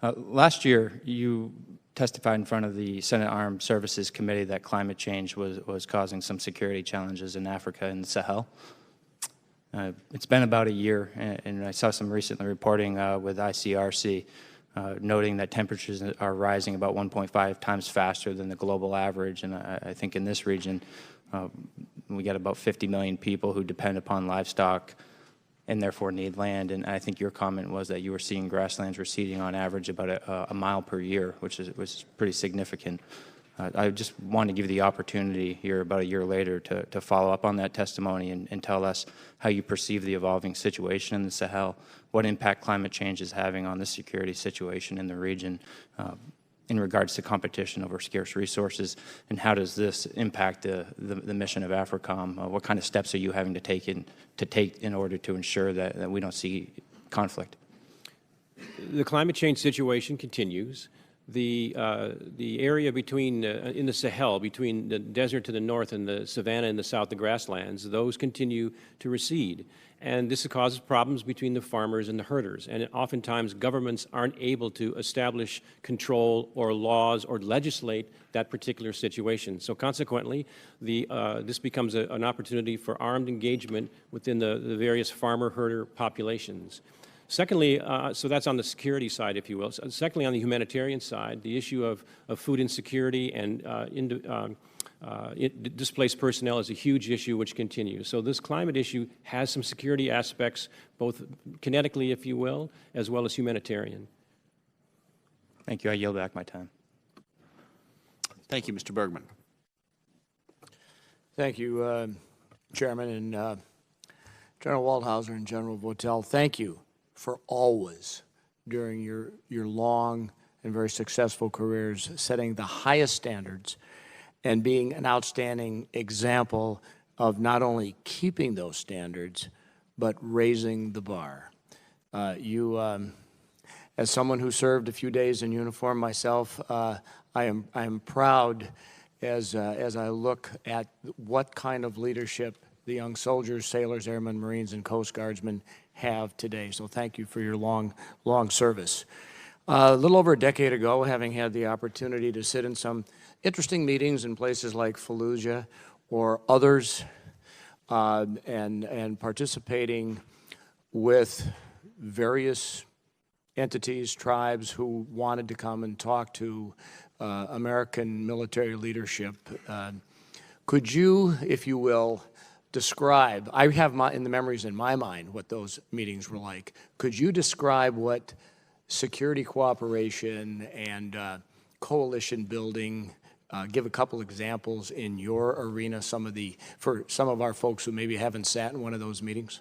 Last year, you testified in front of the Senate Armed Services Committee that climate change was causing some security challenges in Africa and the Sahel. It's been about a year, and I saw some recent reporting with ICRC noting that temperatures are rising about 1.5 times faster than the global average, and I think in this region, we got about 50 million people who depend upon livestock and therefore need land. And I think your comment was that you were seeing grasslands receding on average about a mile per year, which was pretty significant. I just want to give you the opportunity here about a year later to follow up on that testimony and tell us how you perceive the evolving situation in the Sahel, what impact climate change is having on the security situation in the region in regards to competition over scarce resources, and how does this impact the mission of AFRICOM? What kind of steps are you having to take in order to ensure that we don't see conflict? The climate change situation continues. The area between, in the Sahel, between the desert to the north and the savanna in the south, the grasslands, those continue to recede. And this causes problems between the farmers and the herders. And oftentimes governments aren't able to establish control or laws or legislate that particular situation. So consequently, this becomes an opportunity for armed engagement within the various farmer-herder populations. Secondly, so that's on the security side, if you will. Secondly, on the humanitarian side, the issue of food insecurity and displaced personnel is a huge issue which continues. So this climate issue has some security aspects, both kinetically, if you will, as well as humanitarian. Thank you. I yield back my time. Thank you, Mr. Bergman. Thank you, Chairman, and General Waldhauser and General Votel. Thank you for always, during your long and very successful careers, setting the highest standards and being an outstanding example of not only keeping those standards, but raising the bar. As someone who served a few days in uniform myself, I am proud as I look at what kind of leadership the young soldiers, sailors, airmen, Marines, and Coast Guardsmen have today. So thank you for your long service. A little over a decade ago, having had the opportunity to sit in some interesting meetings in places like Fallujah or others, and participating with various entities, tribes who wanted to come and talk to American military leadership. Could you, if you will, describe, I have in the memories in my mind what those meetings were like. Could you describe what security cooperation and coalition building, give a couple examples in your arena, for some of our folks who maybe haven't sat in one of those meetings?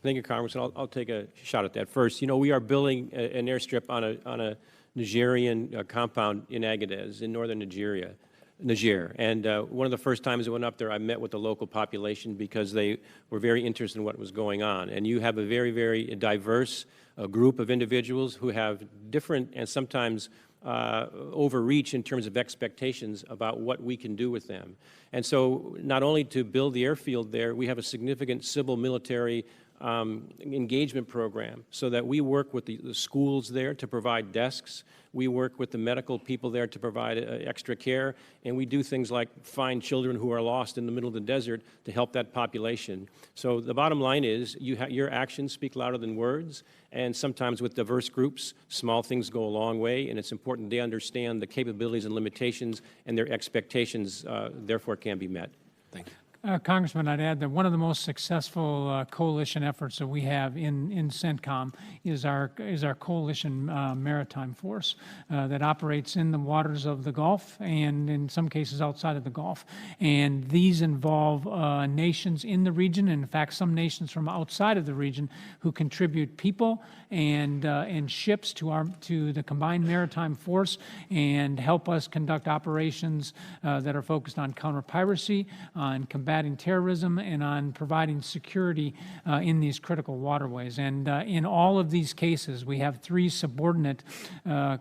Thank you, Congressman. I'll take a shot at that first. You know, we are building an airstrip on a Nigerian compound in Agadez in northern Nigeria. Niger. And one of the first times I went up there, I met with the local population because they were very interested in what was going on. And you have a very, very diverse group of individuals who have different and sometimes overreach in terms of expectations about what we can do with them. And so not only to build the airfield there, we have a significant civil military engagement program so that we work with the schools there to provide desks. We work with the medical people there to provide extra care, and we do things like find children who are lost in the middle of the desert to help that population. So the bottom line is your actions speak louder than words, and sometimes with diverse groups, small things go a long way, and it's important they understand the capabilities and limitations, and their expectations therefore can be met. Thank you. Congressman, I'd add that one of the most successful coalition efforts that we have in CENTCOM is our coalition maritime force that operates in the waters of the Gulf and in some cases outside of the Gulf. And these involve nations in the region, and in fact some nations from outside of the region who contribute people and ships to the combined maritime force and help us conduct operations that are focused on counter-piracy, on combating terrorism, and on providing security in these critical waterways. And in all of these cases, we have 3 subordinate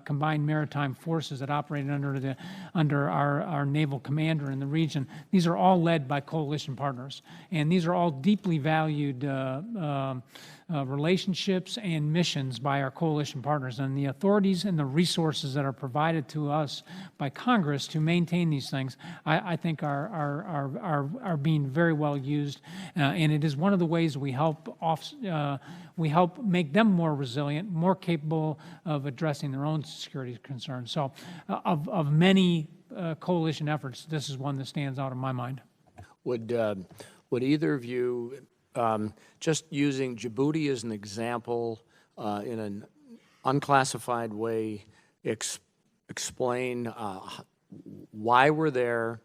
combined maritime forces that operate under our naval commander in the region. These are all led by coalition partners, and these are all deeply valued relationships and missions by our coalition partners, and the authorities and the resources that are provided to us by Congress to maintain these things, I think are being very well used, and it is one of the ways we help make them more resilient, more capable of addressing their own security concerns. So, of many coalition efforts, this is one that stands out in my mind. Would either of you, just using Djibouti as an example, in an unclassified way, explain why we're there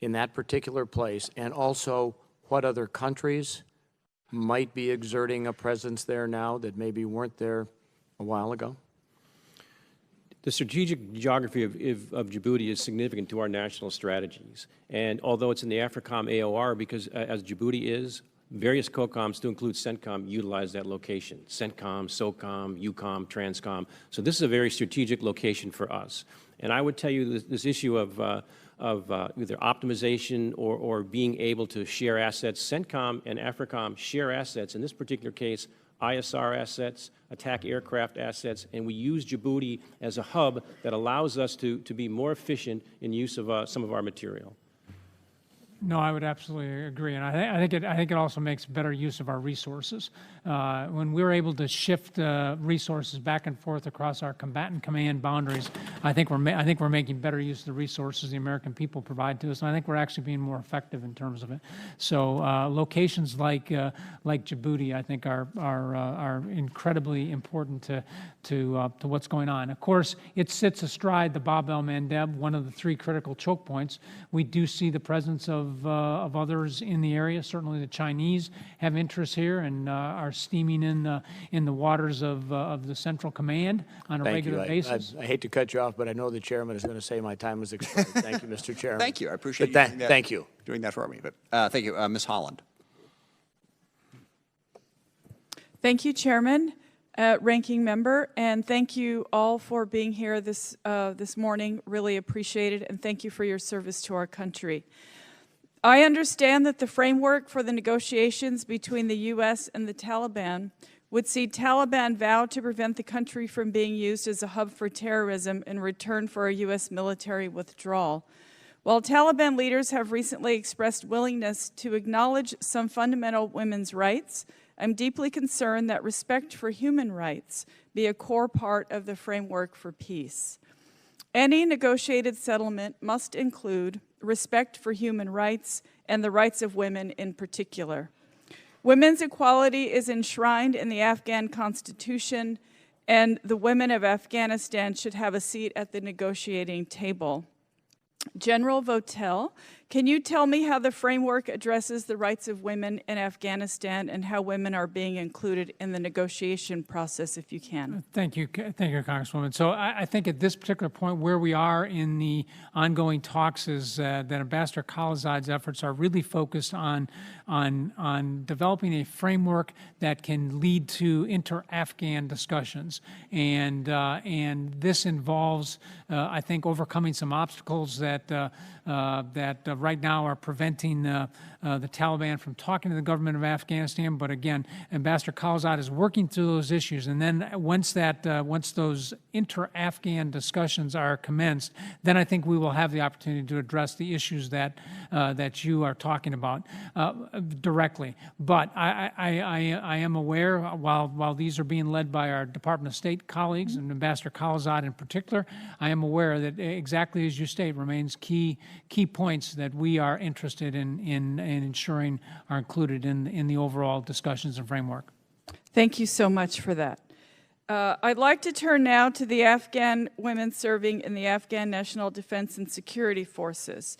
in that particular place, and also what other countries might be exerting a presence there now that maybe weren't there a while ago? The strategic geography of Djibouti is significant to our national strategies. And although it's in the AFRICOM AOR, because as Djibouti is, various COCOMs, to include CENTCOM, utilize that location. CENTCOM, SOCOM, EUCOM, TRANSCOM. So this is a very strategic location for us. And I would tell you this issue of either optimization or being able to share assets. CENTCOM and AFRICOM share assets. In this particular case, ISR assets, attack aircraft assets, and we use Djibouti as a hub that allows us to be more efficient in use of some of our material. No, I would absolutely agree, and I think it also makes better use of our resources. When we're able to shift resources back and forth across our combatant command boundaries, I think we're making better use of the resources the American people provide to us, and I think we're actually being more effective in terms of it. So locations like Djibouti, I think, are incredibly important to what's going on. Of course, it sits astride the Bab el-Mandeb, one of the 3 critical choke points. We do see the presence of others in the area. Certainly the Chinese have interests here and are steaming in the waters of the Central Command on a regular basis. I hate to cut you off, but I know the chairman is going to say my time has expired. Thank you, Mr. Chairman. Thank you. I appreciate you doing that for me. But thank you, Ms. Holland. Thank you, Chairman, Ranking Member, and thank you all for being here this morning. Really appreciate it, and thank you for your service to our country. I understand that the framework for the negotiations between the U.S. and the Taliban would see Taliban vow to prevent the country from being used as a hub for terrorism in return for a U.S. military withdrawal. While Taliban leaders have recently expressed willingness to acknowledge some fundamental women's rights, I'm deeply concerned that respect for human rights be a core part of the framework for peace. Any negotiated settlement must include respect for human rights and the rights of women in particular. Women's equality is enshrined in the Afghan Constitution, and the women of Afghanistan should have a seat at the negotiating table. General Votel Can you tell me how the framework addresses the rights of women in Afghanistan and how women are being included in the negotiation process, if you can? Thank you, Congresswoman. So I think at this particular point where we are in the ongoing talks is that Ambassador Khalilzad's efforts are really focused on developing a framework that can lead to inter-Afghan discussions. And this involves, I think, overcoming some obstacles that right now are preventing the Taliban from talking to the government of Afghanistan. But again, Ambassador Khalilzad is working through those issues. And then once those inter-Afghan discussions are commenced, then I think we will have the opportunity to address the issues that you are talking about directly. But I am aware, while these are being led by our Department of State colleagues and Ambassador Khalilzad in particular, I am aware that exactly as you state remains key points that we are interested in ensuring are included in the overall discussions and framework. Thank you so much for that. I'd like to turn now to the Afghan women serving in the Afghan National Defense and Security Forces.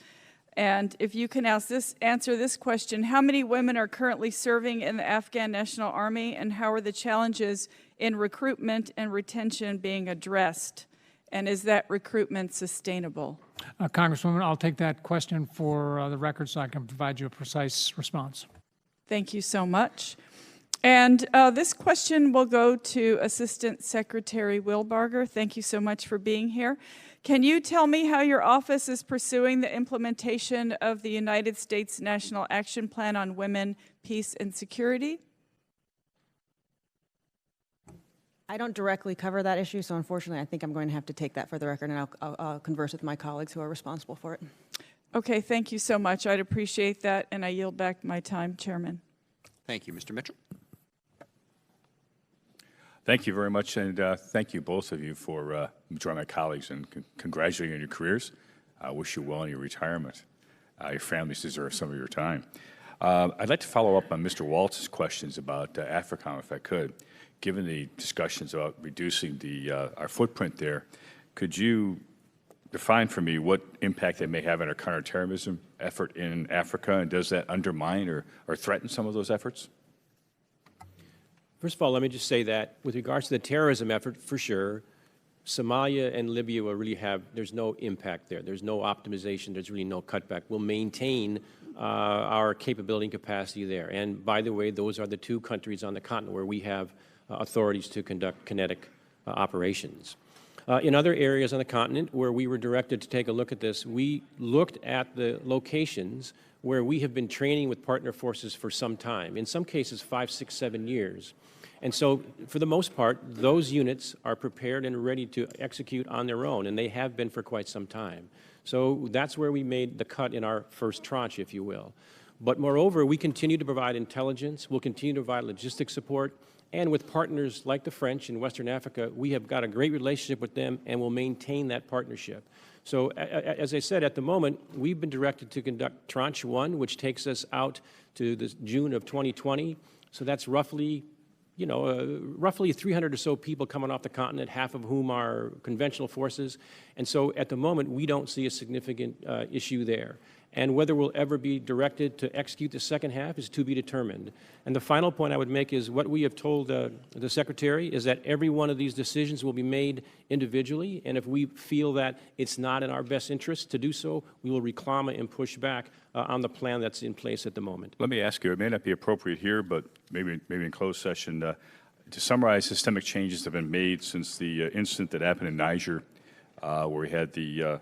And if you can answer this question, how many women are currently serving in the Afghan National Army, and how are the challenges in recruitment and retention being addressed? And is that recruitment sustainable? Congresswoman, I'll take that question for the record so I can provide you a precise response. Thank you so much. And this question will go to Assistant Secretary Wheelbarger. Thank you so much for being here. Can you tell me how your office is pursuing the implementation of the United States National Action Plan on Women, Peace, and Security? I don't directly cover that issue, so unfortunately I think I'm going to have to take that for the record, and I'll converse with my colleagues who are responsible for it. Okay, thank you so much. I'd appreciate that, and I yield back my time, Chairman. Thank you, Mr. Mitchell. Thank you very much, and thank you, both of you, for joining my colleagues and congratulating you on your careers. I wish you well in your retirement. Your families deserve some of your time. I'd like to follow up on Mr. Waltz's questions about AFRICOM, if I could. Given the discussions about reducing our footprint there, could you define for me what impact that may have on our counterterrorism effort in Africa, and does that undermine or threaten some of those efforts? First of all, let me just say that with regards to the terrorism effort, for sure, Somalia and Libya will really there's no impact there. There's no optimization. There's really no cutback. We'll maintain our capability and capacity there. And by the way, those are the two countries on the continent where we have authorities to conduct kinetic operations. In other areas on the continent where we were directed to take a look at this, we looked at the locations where we have been training with partner forces for some time, in some cases 5, 6, 7 years. And so, for the most part, those units are prepared and ready to execute on their own, and they have been for quite some time. So that's where we made the cut in our first tranche, if you will. But moreover, we continue to provide intelligence, we'll continue to provide logistics support, and with partners like the French in Western Africa, we have got a great relationship with them and will maintain that partnership. So, as I said, at the moment, we've been directed to conduct Tranche 1, which takes us out to June of 2020. So that's roughly 300 or so people coming off the continent, half of whom are conventional forces. And so at the moment, we don't see a significant issue there. And whether we'll ever be directed to execute the second half is to be determined. And the final point I would make is what we have told the Secretary is that every one of these decisions will be made individually, and if we feel that it's not in our best interest to do so, we will reclame and push back on the plan that's in place at the moment. Let me ask you, it may not be appropriate here, but maybe in closed session, to summarize systemic changes that have been made since the incident that happened in Niger, where we had the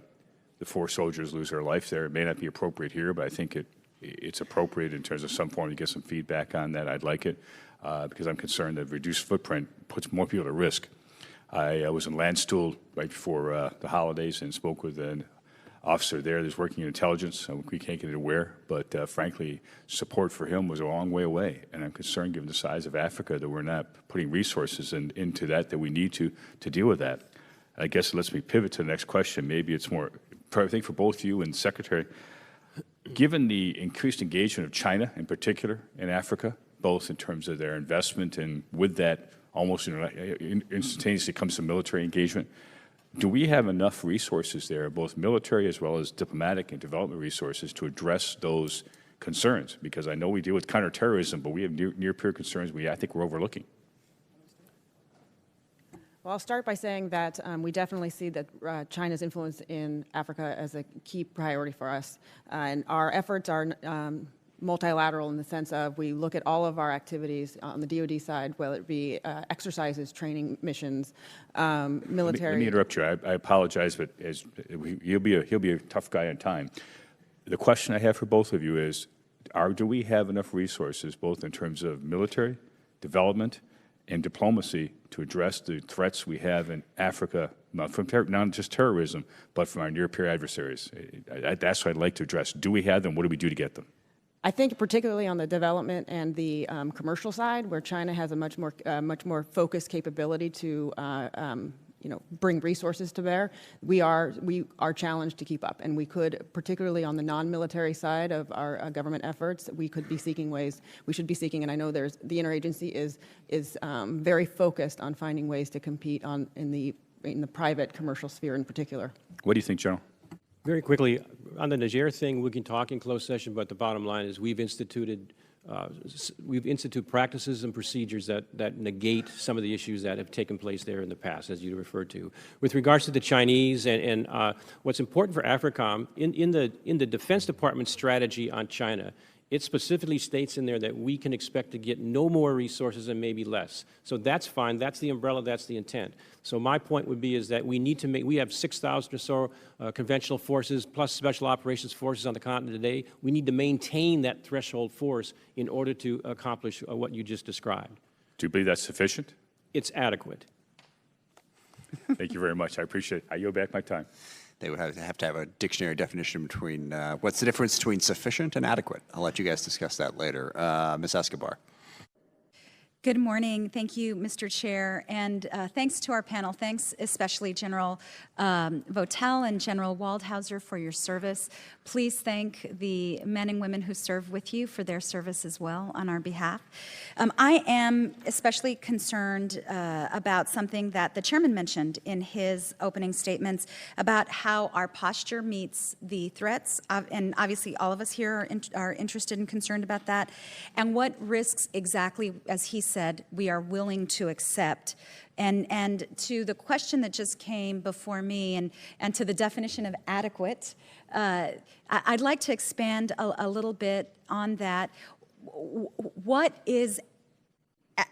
4 soldiers lose their life there. It may not be appropriate here, but I think it's appropriate in terms of some form to get some feedback on that. I'd like it because I'm concerned that reduced footprint puts more people at risk. I was in Landstuhl right before the holidays and spoke with an officer there that's working in intelligence. We can't get it where, but frankly, support for him was a long way away. And I'm concerned, given the size of Africa, that we're not putting resources into that we need to deal with that. I guess it lets me pivot to the next question. Maybe it's more, I think for both you and the Secretary, given the increased engagement of China in particular in Africa, both in terms of their investment and with that almost instantaneously comes to military engagement, do we have enough resources there, both military as well as diplomatic and development resources, to address those concerns? Because I know we deal with counterterrorism, but we have near-peer concerns I think we're overlooking. Well, I'll start by saying that we definitely see that China's influence in Africa as a key priority for us. And our efforts are multilateral in the sense of we look at all of our activities on the DOD side, whether it be exercises, training missions, military. Let me interrupt you. I apologize, but he'll be a tough guy on time. The question I have for both of you is, do we have enough resources, both in terms of military, development, and diplomacy, to address the threats we have in Africa, from not just terrorism, but from our near-peer adversaries? That's what I'd like to address. Do we have them? What do we do to get them? I think particularly on the development and the commercial side, where China has a much more focused capability to bring resources to bear, we are challenged to keep up. And we could, particularly on the non-military side of our government efforts, we should be seeking, and I know the interagency is very focused on finding ways to compete in the private commercial sphere in particular. What do you think, General? Very quickly, on the Niger thing, we can talk in closed session, but the bottom line is we've instituted practices and procedures that negate some of the issues that have taken place there in the past, as you referred to. With regards to the Chinese and what's important for AFRICOM, in the Defense Department's strategy on China, it specifically states in there that we can expect to get no more resources and maybe less. So that's fine. That's the umbrella. That's the intent. So my point would be is that we have 6,000 or so conventional forces plus special operations forces on the continent today. We need to maintain that threshold force in order to accomplish what you just described. Do you believe that's sufficient? It's adequate. Thank you very much. I appreciate it. I yield back my time. They would have to have a dictionary definition between what's the difference between sufficient and adequate. I'll let you guys discuss that later. Ms. Escobar. Good morning. Thank you, Mr. Chair, and thanks to our panel. Thanks especially General Votel and General Waldhauser for your service. Please thank the men and women who serve with you for their service as well on our behalf. I am especially concerned about something that the chairman mentioned in his opening statements about how our posture meets the threats, and obviously all of us here are interested and concerned about that, and what risks exactly, as he said, we are willing to accept. And to the question that just came before me and to the definition of adequate, I'd like to expand a little bit on that.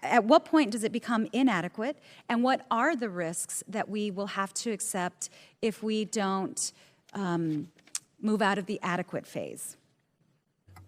At what point does it become inadequate, and what are the risks that we will have to accept if we don't move out of the adequate phase?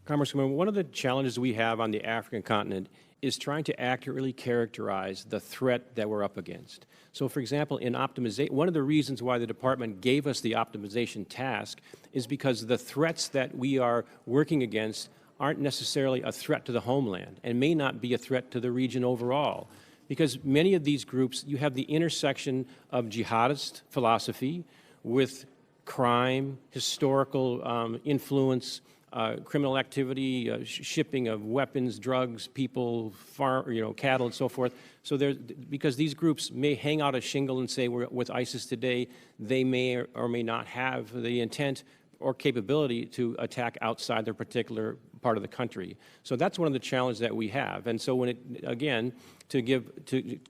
Congresswoman, one of the challenges we have on the African continent is trying to accurately characterize the threat that we're up against. So, for example, in optimization, one of the reasons why the department gave us the optimization task is because the threats that we are working against aren't necessarily a threat to the homeland and may not be a threat to the region overall. Because many of these groups, you have the intersection of jihadist philosophy with crime, historical influence, criminal activity, shipping of weapons, drugs, people, cattle, and so forth. So because these groups may hang out a shingle and say we're with ISIS today, they may or may not have the intent or capability to attack outside their particular part of the country. So that's one of the challenges that we have. And so to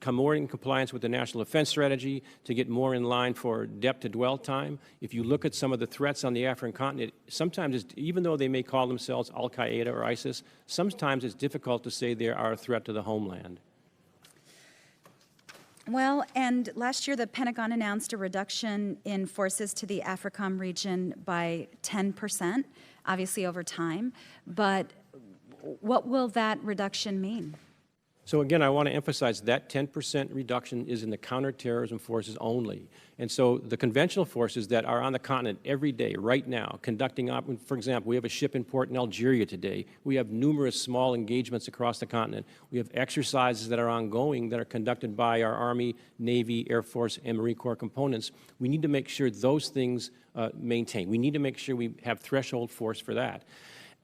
come more in compliance with the National Defense Strategy, to get more in line for depth to dwell time, if you look at some of the threats on the African continent, sometimes, even though they may call themselves Al-Qaeda or ISIS, sometimes it's difficult to say they are a threat to the homeland. Well, and last year the Pentagon announced a reduction in forces to the AFRICOM region by 10%, obviously over time. But what will that reduction mean? So again, I want to emphasize that 10% reduction is in the counterterrorism forces only. And so the conventional forces that are on the continent every day, right now, conducting, for example, we have a ship in port in Algeria today. We have numerous small engagements across the continent. We have exercises that are ongoing that are conducted by our Army, Navy, Air Force, and Marine Corps components. We need to make sure those things maintain. We need to make sure we have threshold force for that.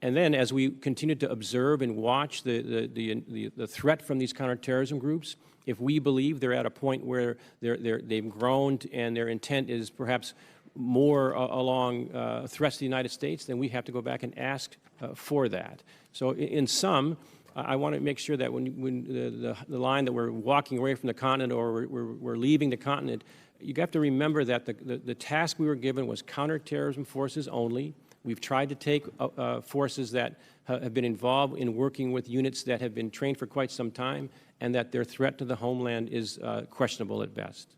And then as we continue to observe and watch the threat from these counterterrorism groups, if we believe they're at a point where they've grown and their intent is perhaps more along threats to the United States, then we have to go back and ask for that. So in sum, I want to make sure that when the line that we're walking away from the continent or we're leaving the continent, you have to remember that the task we were given was counterterrorism forces only. We've tried to take forces that have been involved in working with units that have been trained for quite some time, and that their threat to the homeland is questionable at best.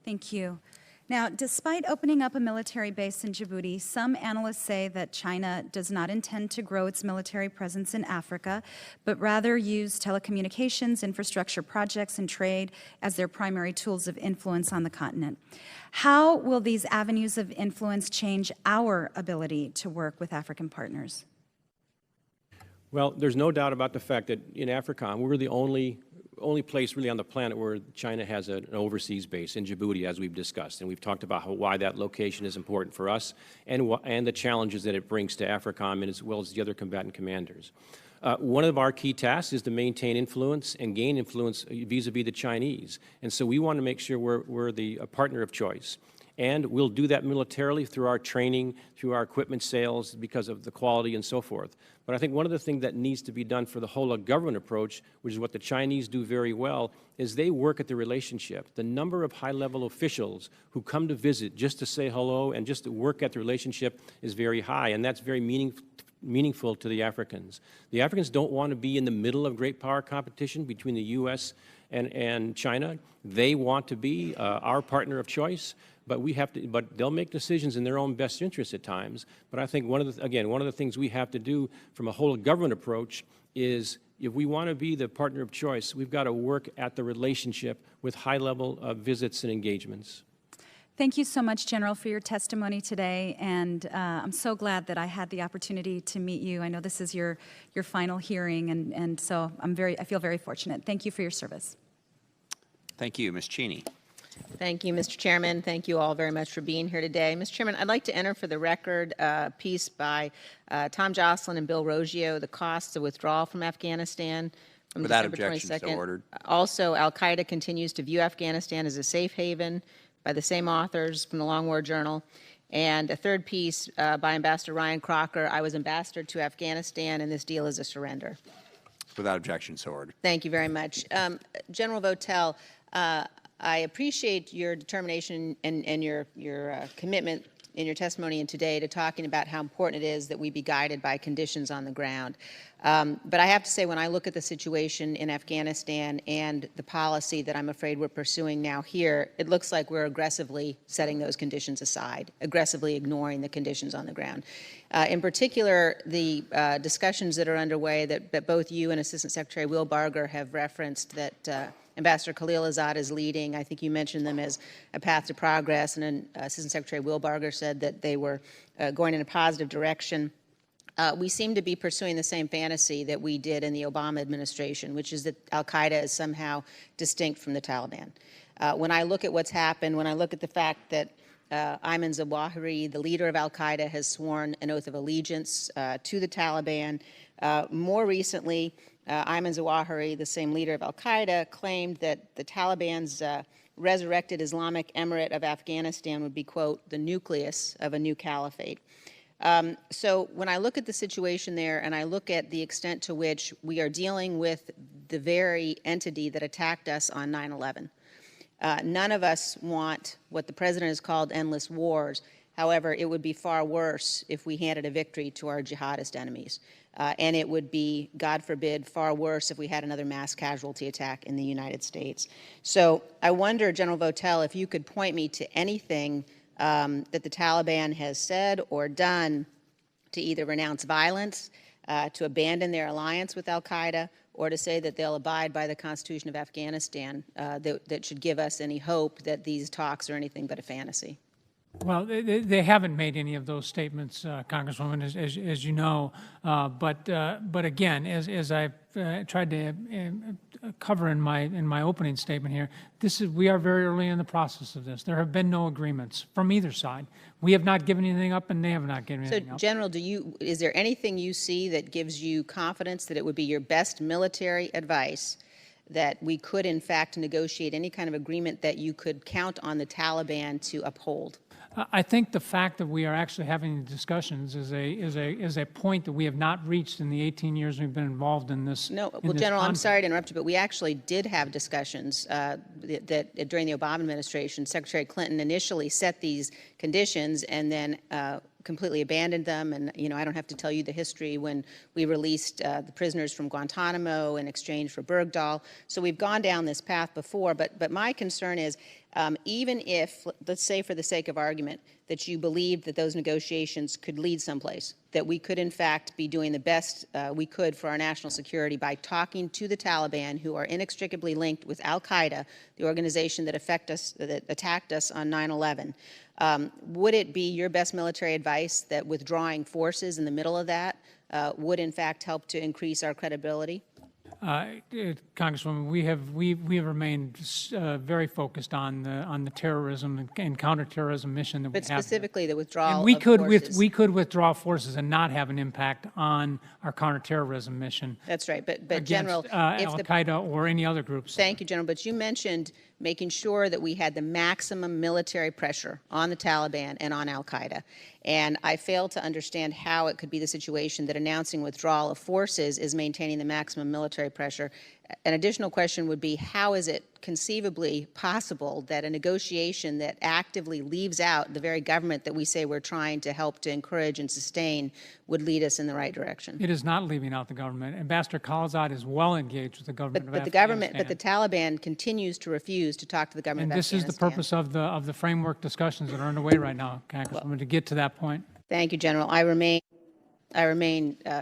Thank you. Now, despite opening up a military base in Djibouti, some analysts say that China does not intend to grow its military presence in Africa, but rather use telecommunications, infrastructure projects, and trade as their primary tools of influence on the continent. How will these avenues of influence change our ability to work with African partners? Well, there's no doubt about the fact that in AFRICOM, we're the only place really on the planet where China has an overseas base, in Djibouti, as we've discussed. And we've talked about why that location is important for us and the challenges that it brings to AFRICOM, and as well as the other combatant commanders. One of our key tasks is to maintain influence and gain influence vis-a-vis the Chinese. And so we want to make sure we're the partner of choice. And we'll do that militarily through our training, through our equipment sales, because of the quality and so forth. But I think one of the things that needs to be done for the whole of government approach, which is what the Chinese do very well, is they work at the relationship. The number of high-level officials who come to visit just to say hello and just to work at the relationship is very high, and that's very meaningful to the Africans. The Africans don't want to be in the middle of great power competition between the U.S. and China. They want to be our partner of choice. But but they'll make decisions in their own best interest at times. But I think one of the things we have to do from a whole of government approach is, if we want to be the partner of choice, we've got to work at the relationship with high-level visits and engagements. Thank you so much, General, for your testimony today, and I'm so glad that I had the opportunity to meet you. I know this is your final hearing, and so I feel very fortunate. Thank you for your service. Thank you. Ms. Cheney. Thank you, Mr. Chairman. Thank you all very much for being here today. Mr. Chairman, I'd like to enter for the record a piece by Tom Jocelyn and Bill Roggio, The Costs of Withdrawal from Afghanistan, from Without December objection, 22nd. so ordered. Also, Al-Qaeda continues to view Afghanistan as a safe haven, by the same authors from the Long War Journal. And a third piece by Ambassador Ryan Crocker, I was ambassador to Afghanistan, and this deal is a surrender. Without objection, so ordered. Thank you very much. General Votel, I appreciate your determination and your commitment in your testimony and today to talking about how important it is that we be guided by conditions on the ground. But I have to say, when I look at the situation in Afghanistan and the policy that I'm afraid we're pursuing now here, it looks like we're aggressively setting those conditions aside, aggressively ignoring the conditions on the ground. In particular, the discussions that are underway that both you and Assistant Secretary Wheelbarger have referenced that Ambassador Khalilzad is leading. I think you mentioned them as a path to progress, and then Assistant Secretary Wheelbarger said that they were going in a positive direction. We seem to be pursuing the same fantasy that we did in the Obama administration, which is that al-Qaeda is somehow distinct from the Taliban. When I look at what's happened, when I look at the fact that Ayman Zawahiri, the leader of al-Qaeda, has sworn an oath of allegiance to the Taliban. More recently, Ayman Zawahiri, the same leader of al-Qaeda, claimed that the Taliban's resurrected Islamic Emirate of Afghanistan would be, quote, the nucleus of a new caliphate. So when I look at the situation there and I look at the extent to which we are dealing with the very entity that attacked us on 9/11, none of us want what the president has called endless wars. However, it would be far worse if we handed a victory to our jihadist enemies. And it would be, God forbid, far worse if we had another mass casualty attack in the United States. So I wonder, General Votel, if you could point me to anything that the Taliban has said or done to either renounce violence, to abandon their alliance with al-Qaeda, or to say that they'll abide by the Constitution of Afghanistan, that should give us any hope that these talks are anything but a fantasy. Well, they haven't made any of those statements, Congresswoman, as you know. But again, as I've tried to cover in my opening statement here, we are very early in the process of this. There have been no agreements from either side. We have not given anything up, and they have not given anything up. So, General, is there anything you see that gives you confidence that it would be your best military advice that we could, in fact, negotiate any kind of agreement that you could count on the Taliban to uphold? I think the fact that we are actually having discussions is a point that we have not reached in the 18 years we've been involved in this. No, well, General, I'm sorry to interrupt you, but we actually did have discussions that during the Obama administration, Secretary Clinton initially set these conditions and then completely abandoned them. And, you know, I don't have to tell you the history when we released the prisoners from Guantanamo in exchange for Bergdahl. So we've gone down this path before, but my concern is even if, let's say for the sake of argument, that you believed that those negotiations could lead someplace, that we could in fact be doing the best we could for our national security by talking to the Taliban, who are inextricably linked with al-Qaeda, the organization that attacked us on 9/11. Would it be your best military advice that withdrawing forces in the middle of that would in fact help to increase our credibility? Congresswoman, we have remained very focused on the terrorism and counterterrorism mission that we have. But specifically the withdrawal and we of could forces. we could withdraw forces and not have an impact on our counterterrorism mission. That's right, but against, General, if Al-Qaeda or any other groups. Thank you, General. But you mentioned making sure that we had the maximum military pressure on the Taliban and on al-Qaeda. And I fail to understand how it could be the situation that announcing withdrawal of forces is maintaining the maximum military pressure. An additional question would be, how is it conceivably possible that a negotiation that actively leaves out the very government that we say we're trying to help to encourage and sustain would lead us in the right direction? It is not leaving out the government. Ambassador Khalilzad is well engaged with the government of Afghanistan. But the Taliban continues to refuse to talk to the government of Afghanistan. And this is the purpose of the framework discussions that are underway right now, Congresswoman, to get to that point. Thank you, General. I remain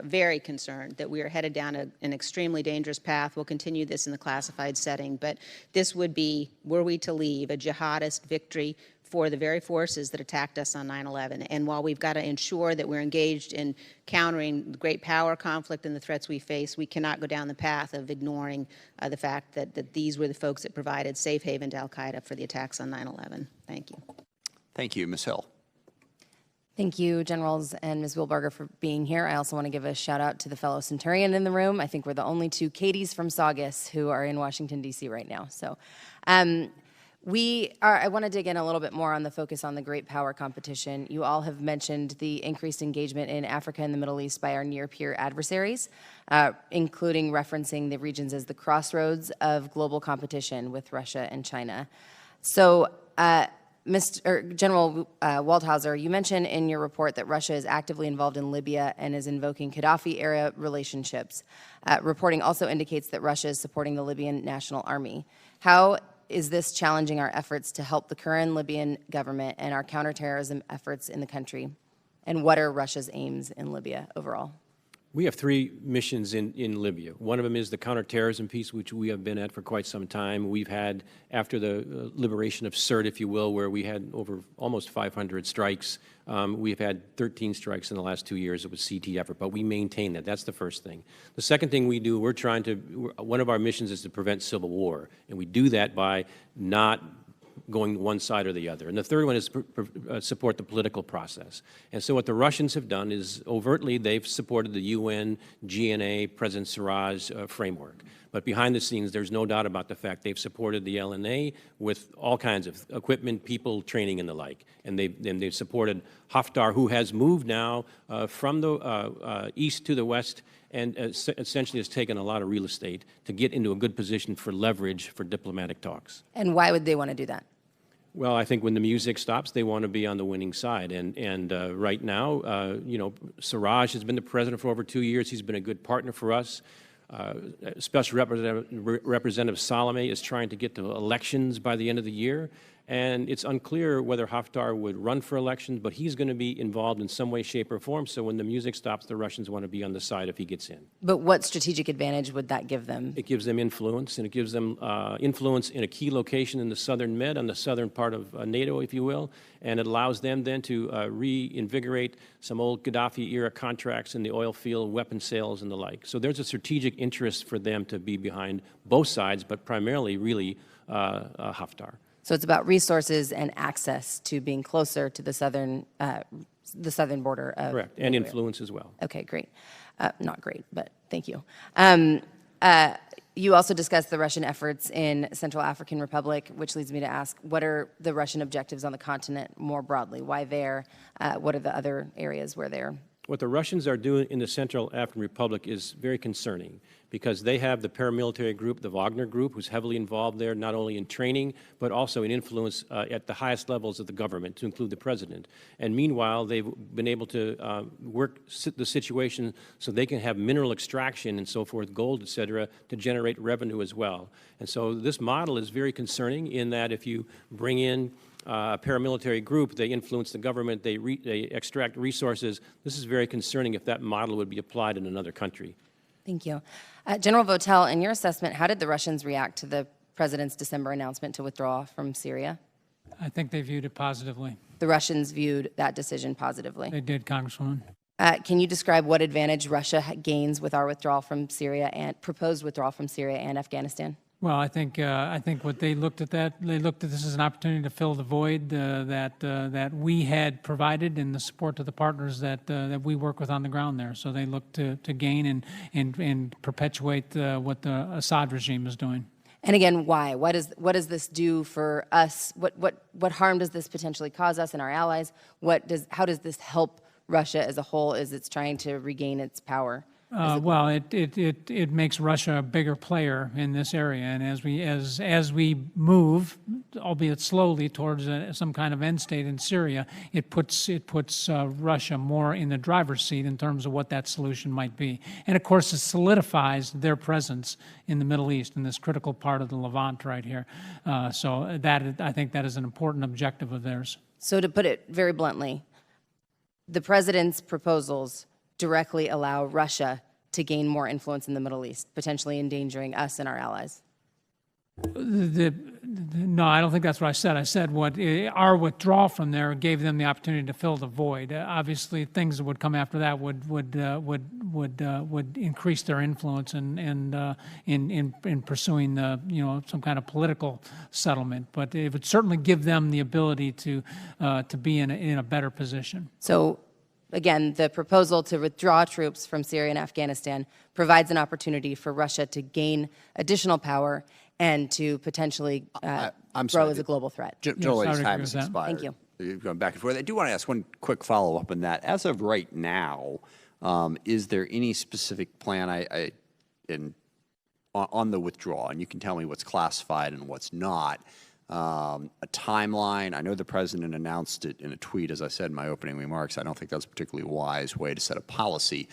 very concerned that we are headed down an extremely dangerous path. We'll continue this in the classified setting, but this would be, were we to leave, a jihadist victory for the very forces that attacked us on 9/11. And while we've got to ensure that we're engaged in countering the great power conflict and the threats we face, we cannot go down the path of ignoring the fact that these were the folks that provided safe haven to al-Qaeda for the attacks on 9/11. Thank you. Thank you. Ms. Hill. Thank you, Generals and Ms. Wheelbarger, for being here. I also want to give a shout out to the fellow Centurion in the room. I think we're the only two Katies from Saugus who are in Washington, D.C. right now. So I want to dig in a little bit more on the focus on the great power competition. You all have mentioned the increased engagement in Africa and the Middle East by our near-peer adversaries, including referencing the regions as the crossroads of global competition with Russia and China. So, General Waldhauser, you mentioned in your report that Russia is actively involved in Libya and is invoking Gaddafi-era relationships. Reporting also indicates that Russia is supporting the Libyan National Army. How is this challenging our efforts to help the current Libyan government and our counterterrorism efforts in the country? And what are Russia's aims in Libya overall? We have three missions in Libya. One of them is the counterterrorism piece, which we have been at for quite some time. We've had, after the liberation of Sirte, if you will, where we had over almost 500 strikes, we've had 13 strikes in the last 2 years. It was CT effort, but we maintain that. That's the first thing. The second thing we do, one of our missions is to prevent civil war, and we do that by not going one side or the other. And the third one is support the political process. And so what the Russians have done is overtly they've supported the UN, GNA, President Siraj framework. But behind the scenes, there's no doubt about the fact they've supported the LNA with all kinds of equipment, people, training, and the like. And they've supported Haftar, who has moved now from the east to the west and essentially has taken a lot of real estate to get into a good position for leverage for diplomatic talks. And why would they want to do that? Well, I think when the music stops, they want to be on the winning side. And right now, you know, Siraj has been the president for over 2 years. He's been a good partner for us. Special Representative Salome is trying to get to elections by the end of the year. And it's unclear whether Haftar would run for elections, but he's going to be involved in some way, shape, or form. So when the music stops, the Russians want to be on the side if he gets in. But what strategic advantage would that give them? It gives them influence, and it gives them influence in a key location in the southern Med, on the southern part of NATO, if you will, and it allows them then to reinvigorate some old Gaddafi-era contracts in the oil field, weapon sales, and the like. So there's a strategic interest for them to be behind both sides, but primarily, really, Haftar. So it's about resources and access to being closer to the southern border of Correct, and influence as well. Okay, great. Not great, but thank you. You also discussed the Russian efforts in Central African Republic, which leads me to ask, what are the Russian objectives on the continent more broadly? Why there? What are the other areas where they're? What the Russians are doing in the Central African Republic is very concerning because they have the paramilitary group, the Wagner Group, who's heavily involved there, not only in training, but also in influence at the highest levels of the government, to include the president. And meanwhile, they've been able to work the situation so they can have mineral extraction and so forth, gold, et cetera, to generate revenue as well. And so this model is very concerning in that if you bring in a paramilitary group, they influence the government, they extract resources. This is very concerning if that model would be applied in another country. Thank you. General Votel, in your assessment, how did the Russians react to the president's December announcement to withdraw from Syria? I think they viewed it positively. The Russians viewed that decision positively. They did, Congresswoman. Can you describe what advantage Russia gains with our withdrawal from Syria and proposed withdrawal from Syria and Afghanistan? Well, I think what they looked at this as an opportunity to fill the void that we had provided in the support to the partners that we work with on the ground there. So they looked to gain and perpetuate what the Assad regime is doing. And again, why? What does this do for us? What harm does this potentially cause us and our allies? How does this help Russia as a whole as it's trying to regain its power? Well, it makes Russia a bigger player in this area, and as we move, albeit slowly, towards some kind of end state in Syria, it puts Russia more in the driver's seat in terms of what that solution might be, and of course it solidifies their presence in the Middle East in this critical part of the Levant right here. So I think that is an important objective of theirs. So to put it very bluntly, the president's proposals directly allow Russia to gain more influence in the Middle East, potentially endangering us and our allies? No, I don't think that's what I said. I said our withdrawal from there gave them the opportunity to fill the void. Obviously, things that would come after that would increase their influence in pursuing some kind of political settlement. But it would certainly give them the ability to be in a better position. So, again, the proposal to withdraw troops from Syria and Afghanistan provides an opportunity for Russia to gain additional power and to potentially grow as a global threat. General, time has expired. Thank you. You're going back and forth. I do want to ask one quick follow-up on that. As of right now, is there any specific plan on the withdrawal? And you can tell me what's classified and what's not. A timeline. I know the president announced it in a tweet, as I said in my opening remarks. I don't think that's a particularly wise way to set a policy.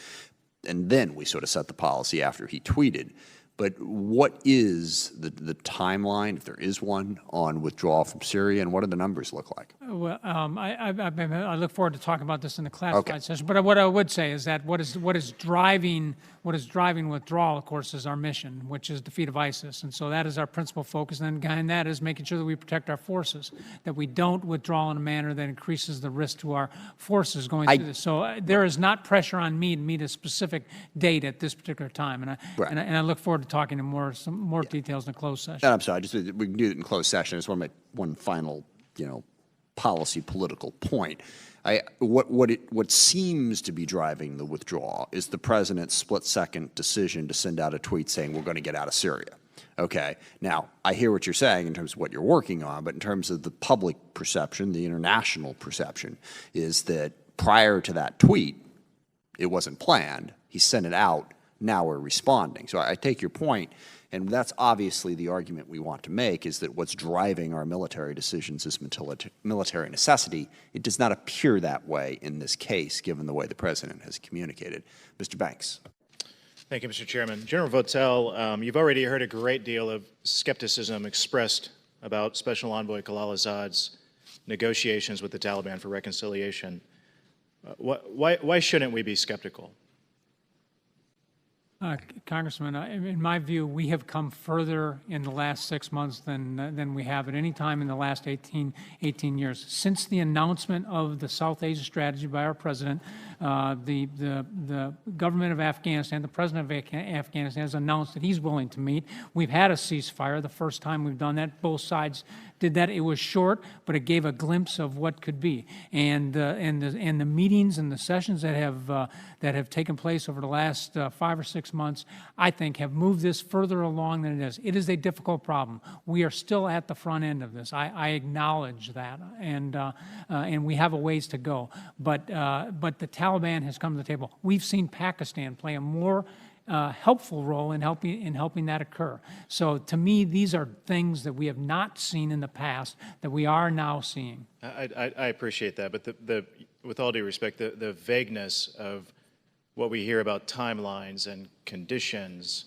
And then we sort of set the policy after he tweeted. But what is the timeline, if there is one, on withdrawal from Syria, and what do the numbers look like? Well, I look forward to talking about this in the classified session. But what I would say is that what is driving withdrawal, of course, is our mission, which is defeat of ISIS. And so that is our principal focus. And then behind that is making sure that we protect our forces, that we don't withdraw in a manner that increases the risk to our forces going through this. So there is not pressure on me to meet a specific date at this particular time. And I look forward to talking in some more details in the closed session. I'm sorry, we can do it in closed session. I just want to make one final, policy political point. What seems to be driving the withdrawal is the president's split-second decision to send out a tweet saying we're going to get out of Syria. Okay. Now, I hear what you're saying in terms of what you're working on, but in terms of the public perception, the international perception, is that prior to that tweet, it wasn't planned. He sent it out. Now we're responding. So I take your point, and that's obviously the argument we want to make, is that what's driving our military decisions is military necessity. It does not appear that way in this case, given the way the president has communicated. Mr. Banks. Thank you, Mr. Chairman. General Votel, you've already heard a great deal of skepticism expressed about Special Envoy Khalilzad's negotiations with the Taliban for reconciliation. Why shouldn't we be skeptical? Congressman, in my view, we have come further in the last 6 months than we have at any time in the last 18 years. Since the announcement of the South Asia strategy by our president, the government of Afghanistan, the president of Afghanistan has announced that he's willing to meet. We've had a ceasefire. The first time we've done that, both sides did that. It was short, but it gave a glimpse of what could be. And the meetings and the sessions that have taken place over the last 5 or 6 months, I think, have moved this further along than it is. It is a difficult problem. We are still at the front end of this. I acknowledge that, and we have a ways to go. But the Taliban has come to the table. We've seen Pakistan play a more helpful role in helping that occur. So to me, these are things that we have not seen in the past that we are now seeing. I appreciate that, but with all due respect, the vagueness of what we hear about timelines and conditions,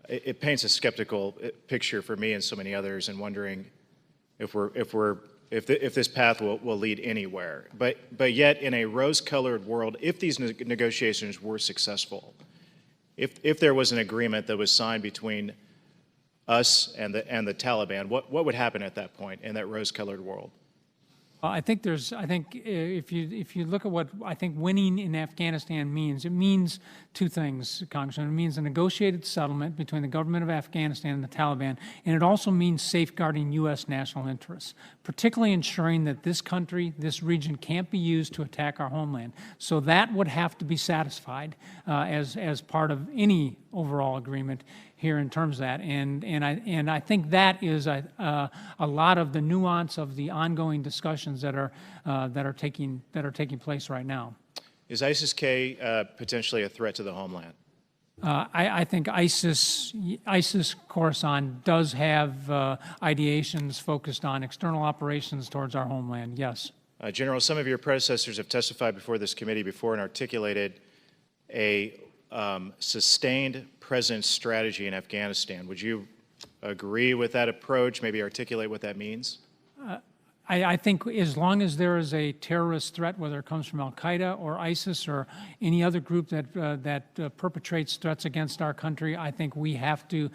it paints a skeptical picture for me and so many others, and wondering if this path will lead anywhere. But yet, in a rose-colored world, if these negotiations were successful, if there was an agreement that was signed between us and the Taliban, what would happen at that point in that rose-colored world? I think if you look at what I think winning in Afghanistan means, it means two things, Congressman. It means a negotiated settlement between the government of Afghanistan and the Taliban, and it also means safeguarding U.S. national interests, particularly ensuring that this country, this region, can't be used to attack our homeland. So that would have to be satisfied as part of any overall agreement here in terms of that, and I think that is a lot of the nuance of the ongoing discussions that are taking place right now. Is ISIS-K potentially a threat to the homeland? I think ISIS Khorasan does have ideations focused on external operations towards our homeland. Yes. General, some of your predecessors have testified before this committee before and articulated a sustained presence strategy in Afghanistan. Would you agree with that approach? Maybe articulate what that means? I think as long as there is a terrorist threat, whether it comes from al-Qaeda or ISIS or any other group that perpetrates threats against our country, I think we have to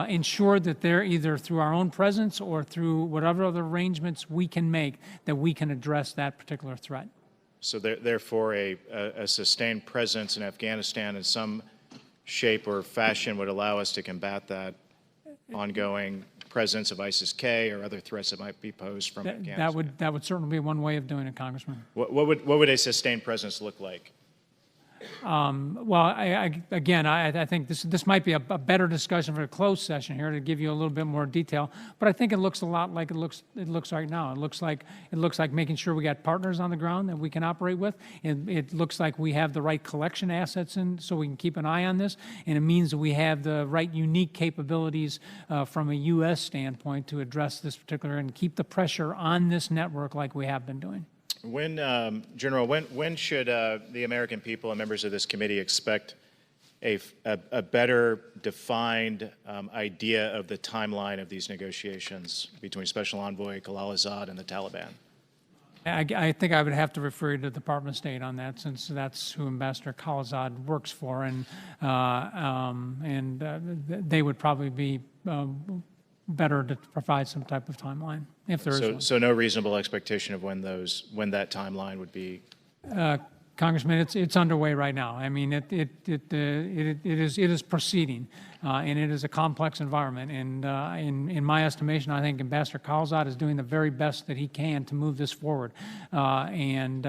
ensure that they're either through our own presence or through whatever other arrangements we can make, that we can address that particular threat. So therefore, a sustained presence in Afghanistan in some shape or fashion would allow us to combat that ongoing presence of ISIS-K or other threats that might be posed from Afghanistan. That would certainly be one way of doing it, Congressman. What would a sustained presence look like? Well, I think this might be a better discussion for a closed session here to give you a little bit more detail. But I think it looks a lot like it looks right now. It looks like making sure we got partners on the ground that we can operate with. It looks like we have the right collection assets in, so we can keep an eye on this. And it means that we have the right unique capabilities from a U.S. standpoint to address this particular and keep the pressure on this network like we have been doing. General, when should the American people and members of this committee expect a better defined idea of the timeline of these negotiations between Special Envoy Khalilzad and the Taliban? I think I would have to refer you to the Department of State on that, since that's who Ambassador Khalilzad works for, and they would probably be better to provide some type of timeline, if there is one. So no reasonable expectation of when that timeline would be? Congressman, it's underway right now. I mean, it is proceeding, and it is a complex environment. And in my estimation, I think Ambassador Khalilzad is doing the very best that he can to move this forward. And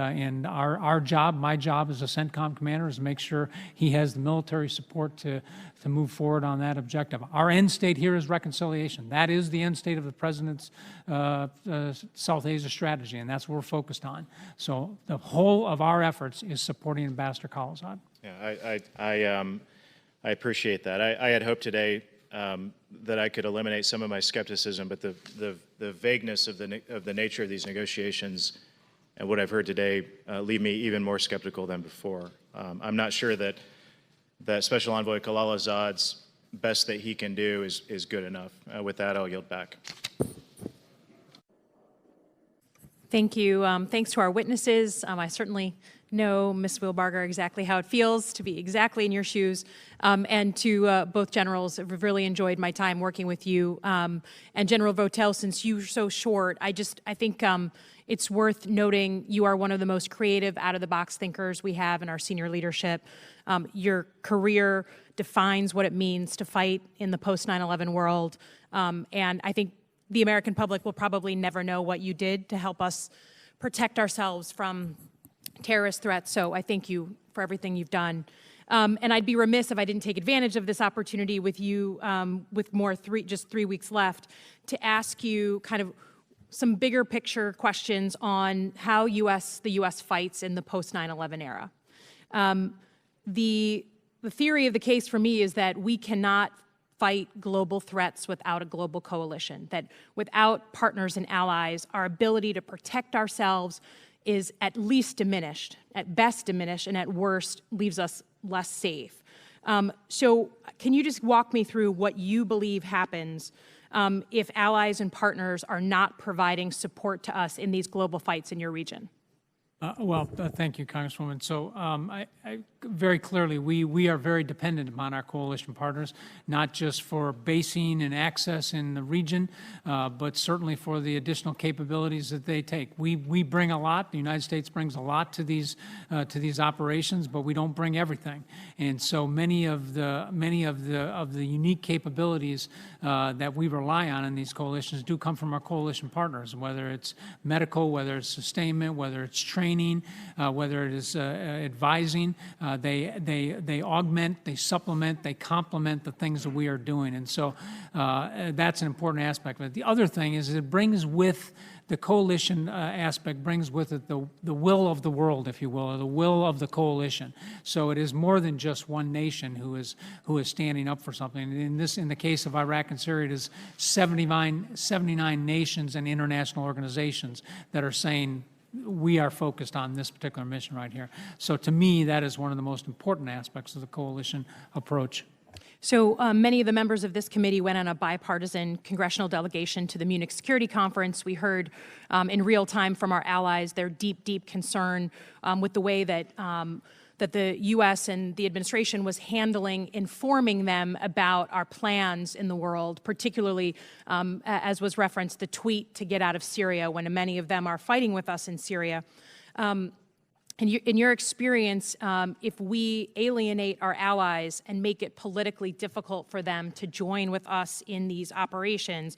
our job, my job as a CENTCOM commander, is to make sure he has the military support to move forward on that objective. Our end state here is reconciliation. That is the end state of the President's South Asia strategy, and that's what we're focused on. So the whole of our efforts is supporting Ambassador Khalilzad. Yeah, I appreciate that. I had hoped today that I could eliminate some of my skepticism, but the vagueness of the nature of these negotiations and what I've heard today leave me even more skeptical than before. I'm not sure that Special Envoy Khalilzad's best that he can do is good enough. With that, I'll yield back. Thank you. Thanks to our witnesses. I certainly know, Ms. Wheelbarger, exactly how it feels to be exactly in your shoes. And to both generals, I've really enjoyed my time working with you. And General Votel, since you're so short, I think it's worth noting you are one of the most creative, out-of-the-box thinkers we have in our senior leadership. Your career defines what it means to fight in the post-9/11 world. And I think the American public will probably never know what you did to help us protect ourselves from terrorist threats. So I thank you for everything you've done. And I'd be remiss if I didn't take advantage of this opportunity with you, with just 3 weeks left, to ask you kind of some bigger picture questions on how the U.S. fights in the post-9/11 era. The theory of the case for me is that we cannot fight global threats without a global coalition, that without partners and allies, our ability to protect ourselves is at least diminished, at best diminished, and at worst leaves us less safe. So can you just walk me through what you believe happens if allies and partners are not providing support to us in these global fights in your region? Thank you, Congresswoman. So very clearly, we are very dependent upon our coalition partners, not just for basing and access in the region, but certainly for the additional capabilities that they take. We bring a lot. The United States brings a lot to these operations, but we don't bring everything. And so many of the unique capabilities that we rely on in these coalitions do come from our coalition partners, whether it's medical, whether it's sustainment, whether it's training, whether it is advising. They augment, they supplement, they complement the things that we are doing. And so that's an important aspect of it. The other thing is it brings with the coalition aspect brings with it the will of the world, if you will, or the will of the coalition. So it is more than just one nation who is standing up for something. In the case of Iraq and Syria, it is 79 nations and international organizations that are saying, we are focused on this particular mission right here. So to me, that is one of the most important aspects of the coalition approach. So many of the members of this committee went on a bipartisan congressional delegation to the Munich Security Conference. We heard in real time from our allies their deep, deep concern with the way that the U.S. and the administration was handling informing them about our plans in the world, particularly, as was referenced, the tweet to get out of Syria when many of them are fighting with us in Syria. In your experience, if we alienate our allies and make it politically difficult for them to join with us in these operations,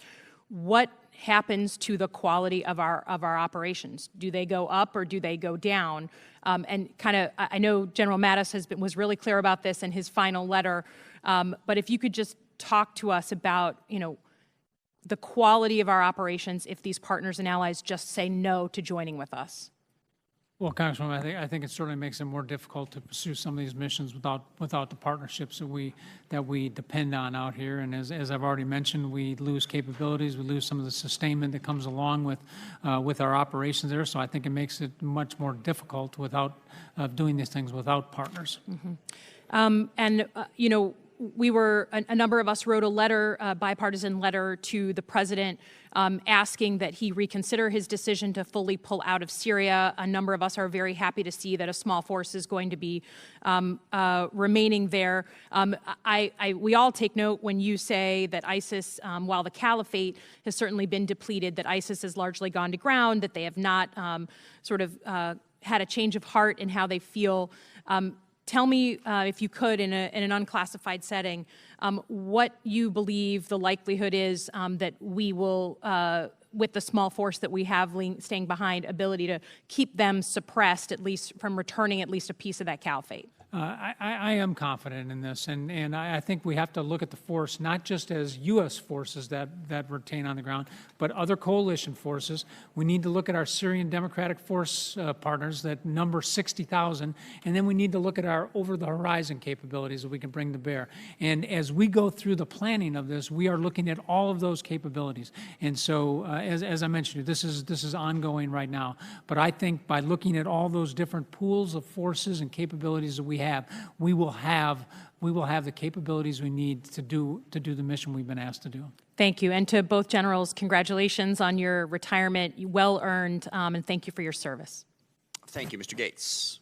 what happens to the quality of our operations? Do they go up or do they go down? And kind of, I know General Mattis was really clear about this in his final letter, but if you could just talk to us about, the quality of our operations if these partners and allies just say no to joining with us. Well, Congresswoman, I think it certainly makes it more difficult to pursue some of these missions without the partnerships that we depend on out here. And as I've already mentioned, we lose capabilities, we lose some of the sustainment that comes along with our operations there. So I think it makes it much more difficult doing these things without partners. Mm-hmm. We were, a number of us wrote a letter, a bipartisan letter to the president asking that he reconsider his decision to fully pull out of Syria. A number of us are very happy to see that a small force is going to be remaining there. We all take note when you say that ISIS, while the caliphate has certainly been depleted, that ISIS has largely gone to ground, that they have not had a change of heart in how they feel. Tell me, if you could, in an unclassified setting, what you believe the likelihood is that we will, with the small force that we have staying behind, ability to keep them suppressed, at least from returning at least a piece of that caliphate. I am confident in this, and I think we have to look at the force not just as U.S. forces that retain on the ground, but other coalition forces. We need to look at our Syrian Democratic Force partners that number 60,000, and then we need to look at our over-the-horizon capabilities that we can bring to bear. And as we go through the planning of this, we are looking at all of those capabilities. And so, as I mentioned, this is ongoing right now. But I think by looking at all those different pools of forces and capabilities that we will have we will have the capabilities we need to do the mission we've been asked to do. Thank you. And to both generals, congratulations on your retirement. Well earned, and thank you for your service. Thank you, Mr. Gates.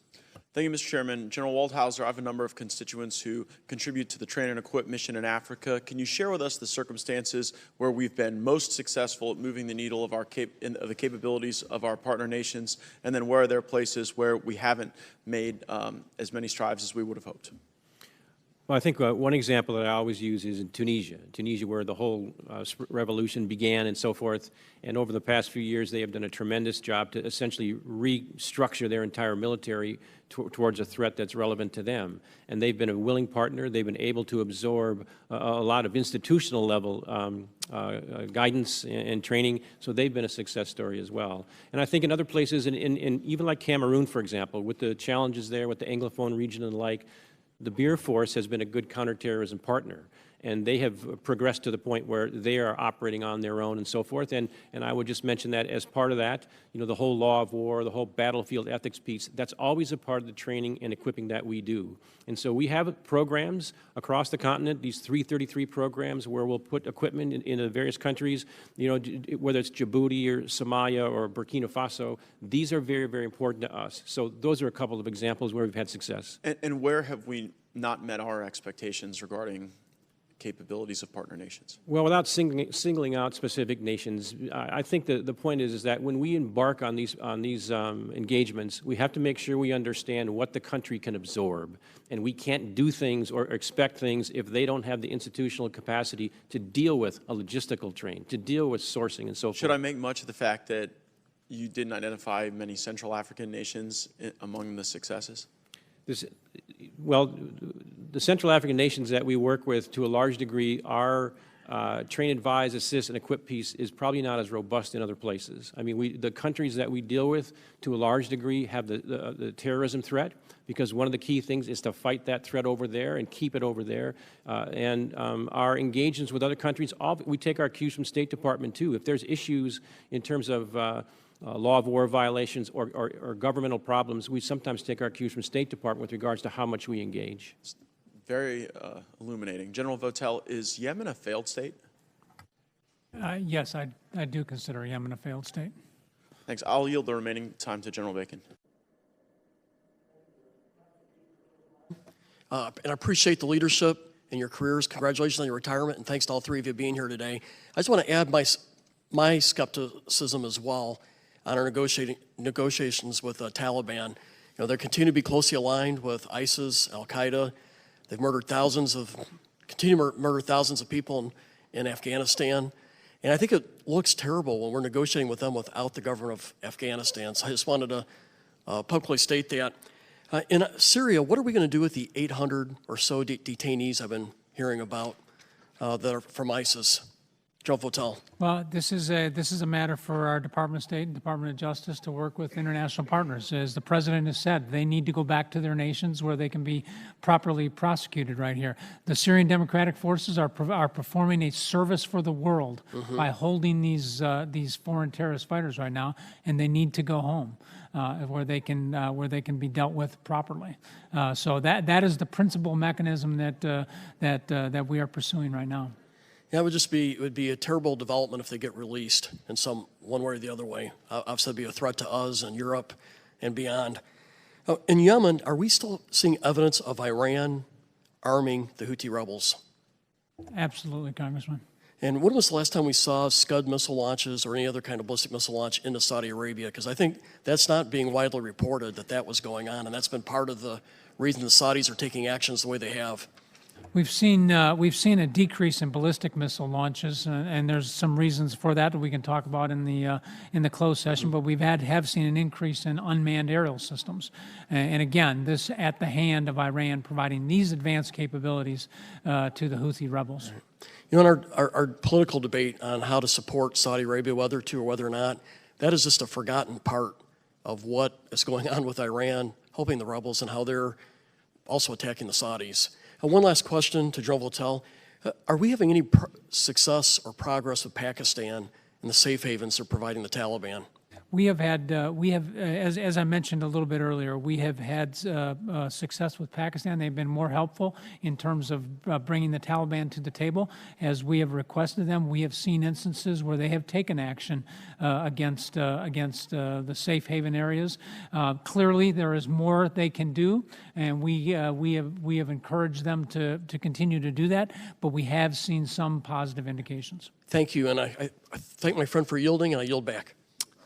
Thank you, Mr. Chairman. General Waldhauser, I have a number of constituents who contribute to the Train and Equip mission in Africa. Can you share with us the circumstances where we've been most successful at moving the needle of the capabilities of our partner nations, and then where are there places where we haven't made as many strides as we would have hoped? Well, I think one example that I always use is in Tunisia, where the whole revolution began and so forth. And over the past few years, they have done a tremendous job to essentially restructure their entire military towards a threat that's relevant to them. And they've been a willing partner. They've been able to absorb a lot of institutional level guidance and training. So they've been a success story as well. And I think in other places, in even like Cameroon, for example, with the challenges there with the Anglophone region and the like, the Beer Force has been a good counterterrorism partner, and they have progressed to the point where they are operating on their own and so forth. And I would just mention that as part of that, you know, the whole law of war, the whole battlefield ethics piece, that's always a part of the training and equipping that we do. And so we have programs across the continent, these 333 programs where we'll put equipment in the various countries, you know, whether it's Djibouti or Somalia or Burkina Faso. These are very, very important to us. So those are a couple of examples where we've had success. And where have we not met our expectations regarding capabilities of partner nations? Well, without singling out specific nations, I think the point is that when we embark on these engagements, we have to make sure we understand what the country can absorb, and we can't do things or expect things if they don't have the institutional capacity to deal with a logistical train, to deal with sourcing and so forth. Should I make much of the fact that you didn't identify many Central African nations among the successes? Well, the Central African nations that we work with, to a large degree, our train, advise, assist, and equip piece is probably not as robust in other places. I mean, the countries that we deal with, to a large degree, have the terrorism threat, because one of the key things is to fight that threat over there and keep it over there. And our engagements with other countries, we take our cues from State Department, too. If there's issues in terms of law of war violations or governmental problems, we sometimes take our cues from State Department with regards to how much we engage. It's very illuminating. General Votel, is Yemen a failed state? Yes, I do consider Yemen a failed state. Thanks. I'll yield the remaining time to General Bacon. And I appreciate the leadership in your careers. Congratulations on your retirement, and thanks to all three of you being here today. I just want to add my skepticism as well on our negotiations with the Taliban. You know, they continue to be closely aligned with ISIS, Al-Qaeda. They've continue to murder thousands of people in Afghanistan. And I think it looks terrible when we're negotiating with them without the government of Afghanistan. So I just wanted to publicly state that. In Syria, what are we going to do with the 800 or so detainees I've been hearing about that are from ISIS? General Votel. Well, this is a matter for our Department of State and Department of Justice to work with international partners. As the President has said, they need to go back to their nations where they can be properly prosecuted right here. The Syrian Democratic Forces are performing a service for the world by holding these foreign terrorist fighters right now, and they need to go home. Where they can be dealt with properly. So that is the principal mechanism that we are pursuing right now. Yeah, it would be a terrible development if they get released in one way or the other way. Obviously, it'd be a threat to us and Europe and beyond. In Yemen, are we still seeing evidence of Iran arming the Houthi rebels? Absolutely, Congressman. And when was the last time we saw Scud missile launches or any other kind of ballistic missile launch into Saudi Arabia? Because I think that's not being widely reported that was going on, and that's been part of the reason the Saudis are taking actions the way they have. We've seen a decrease in ballistic missile launches, and there's some reasons for that we can talk about in the closed session. But we've have seen an increase in unmanned aerial systems, and again, this at the hand of Iran providing these advanced capabilities to the Houthi rebels. You know, in our political debate on how to support Saudi Arabia, whether to or whether or not, that is just a forgotten part of what is going on with Iran, helping the rebels, and how they're also attacking the Saudis. And one last question to General Votel. Are we having any success or progress with Pakistan in the safe havens they're providing the Taliban? We have had, as I mentioned a little bit earlier, we have had success with Pakistan. They've been more helpful in terms of bringing the Taliban to the table. As we have requested them, we have seen instances where they have taken action against the safe haven areas. Clearly, there is more they can do, and we have encouraged them to continue to do that, but we have seen some positive indications. Thank you, and I thank my friend for yielding, and I yield back.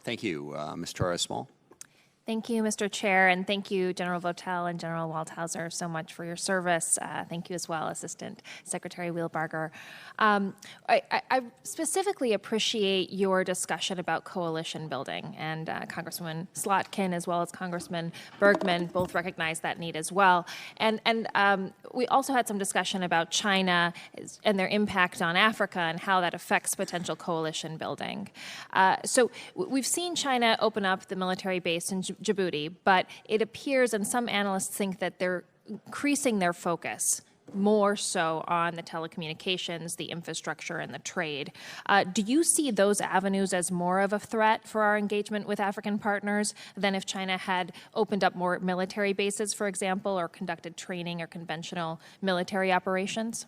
Thank you. Ms. Torres-Small. Thank you, Mr. Chair, and thank you, General Votel and General Waldhauser, so much for your service. Thank you as well, Assistant Secretary Wheelbarger. I specifically appreciate your discussion about coalition building, and Congresswoman Slotkin as well as Congressman Bergman both recognize that need as well. And we also had some discussion about China and their impact on Africa and how that affects potential coalition building. So we've seen China open up the military base in Djibouti, but it appears, and some analysts think, that they're increasing their focus more so on the telecommunications, the infrastructure, and the trade. Do you see those avenues as more of a threat for our engagement with African partners than if China had opened up more military bases, for example, or conducted training or conventional military operations?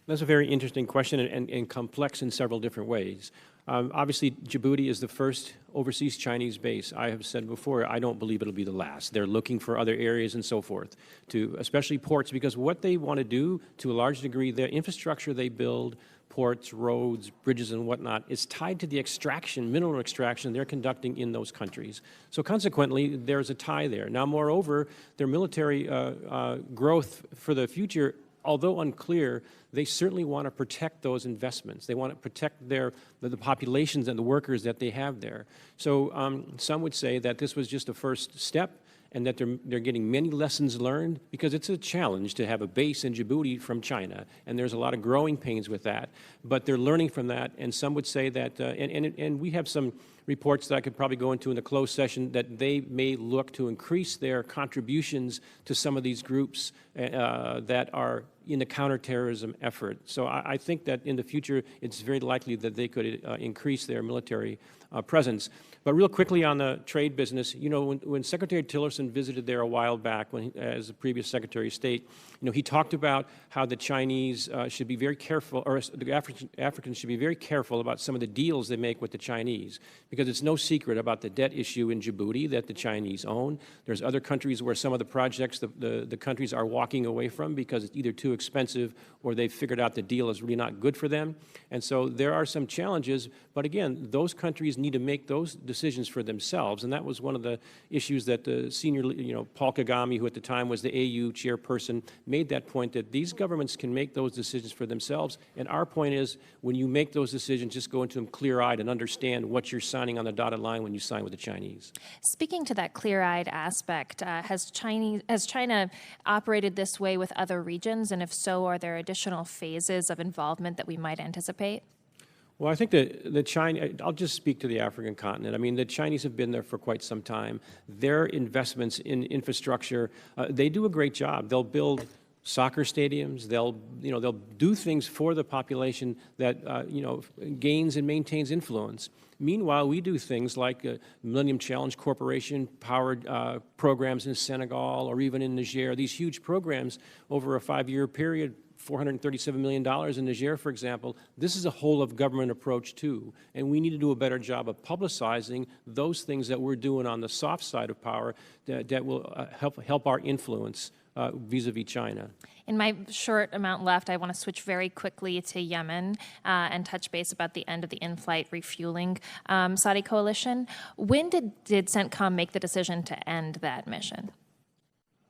That's a very interesting question and complex in several different ways. Obviously, Djibouti is the first overseas Chinese base. I have said before, I don't believe it'll be the last. They're looking for other areas and so forth, especially ports, because what they want to do, to a large degree, the infrastructure they build, ports, roads, bridges, and whatnot, is tied to the extraction, mineral extraction they're conducting in those countries. So consequently, there's a tie there. Now, moreover, their military growth for the future, although unclear, they certainly want to protect those investments. They want to protect the populations and the workers that they have there. So some would say that this was just a first step, and that they're getting many lessons learned, because it's a challenge to have a base in Djibouti from China, and there's a lot of growing pains with that. But they're learning from that, and some would say that, and we have some reports that I could probably go into in a closed session, that they may look to increase their contributions to some of these groups that are in the counterterrorism effort. So I think that in the future, it's very likely that they could increase their military presence. But real quickly on the trade business, you know, when Secretary Tillerson visited there a while back, as the previous Secretary of State, you know, he talked about how the Chinese should be very careful, or the Africans should be very careful about some of the deals they make with the Chinese, because it's no secret about the debt issue in Djibouti that the Chinese own. There's other countries where some of the projects the countries are walking away from because it's either too expensive or they've figured out the deal is really not good for them. And so there are some challenges, but again, those countries need to make those decisions for themselves, and that was one of the issues that the senior, Paul Kagame, who at the time was the AU chairperson, made that point, that these governments can make those decisions for themselves, and our point is, when you make those decisions, just go into them clear-eyed and understand what you're signing on the dotted line when you sign with the Chinese. Speaking to that clear-eyed aspect, has China operated this way with other regions, and if so, are there additional phases of involvement that we might anticipate? Well, I think the China, I'll just speak to the African continent. I mean, the Chinese have been there for quite some time. Their investments in infrastructure, they do a great job. They'll build soccer stadiums. They'll do things for the population that, gains and maintains influence. Meanwhile, we do things like Millennium Challenge Corporation powered programs in Senegal or even in Niger, these huge programs over a 5-year period, $437 million in Niger, for example. This is a whole-of-government approach, too, and we need to do a better job of publicizing those things that we're doing on the soft side of power that will help our influence vis-a-vis China. In my short amount left, I want to switch very quickly to Yemen and touch base about the end of the in-flight refueling Saudi coalition. When did CENTCOM make the decision to end that mission?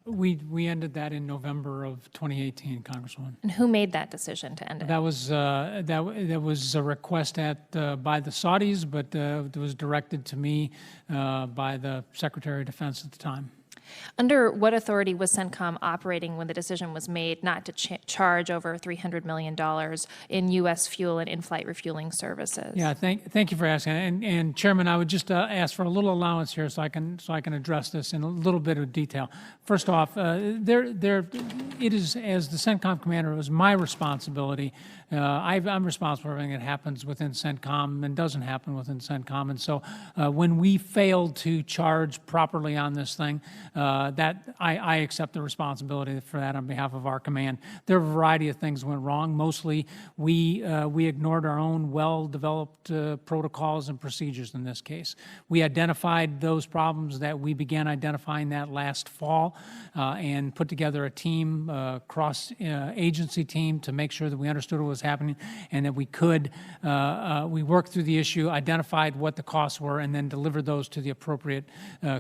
We ended that in November of 2018, Congresswoman. And who made that decision to end it? That was a request by the Saudis, but it was directed to me by the Secretary of Defense at the time. Under what authority was CENTCOM operating when the decision was made not to charge over $300 million in U.S. fuel and in-flight refueling services? Yeah, thank you for asking. And Chairman, I would just ask for a little allowance here so I can address this in a little bit of detail. First off, it is, as the CENTCOM commander, it was my responsibility. I'm responsible for everything that happens within CENTCOM and doesn't happen within CENTCOM. And so when we failed to charge properly on this thing, that I accept the responsibility for that on behalf of our command. There are a variety of things that went wrong. Mostly, we ignored our own well-developed protocols and procedures in this case. We identified those problems that we began identifying that last fall and put together a team, cross-agency team, to make sure that we understood what was happening and that we could, we worked through the issue, identified what the costs were, and then delivered those to the appropriate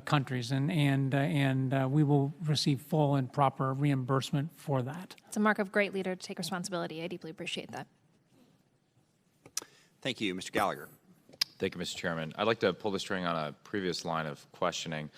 countries. And we will receive full and proper reimbursement for that. It's a mark of great leader to take responsibility. I deeply appreciate that. Thank you. Mr. Gallagher. Thank you, Mr. Chairman. I'd like to pull the string on a previous line of questioning.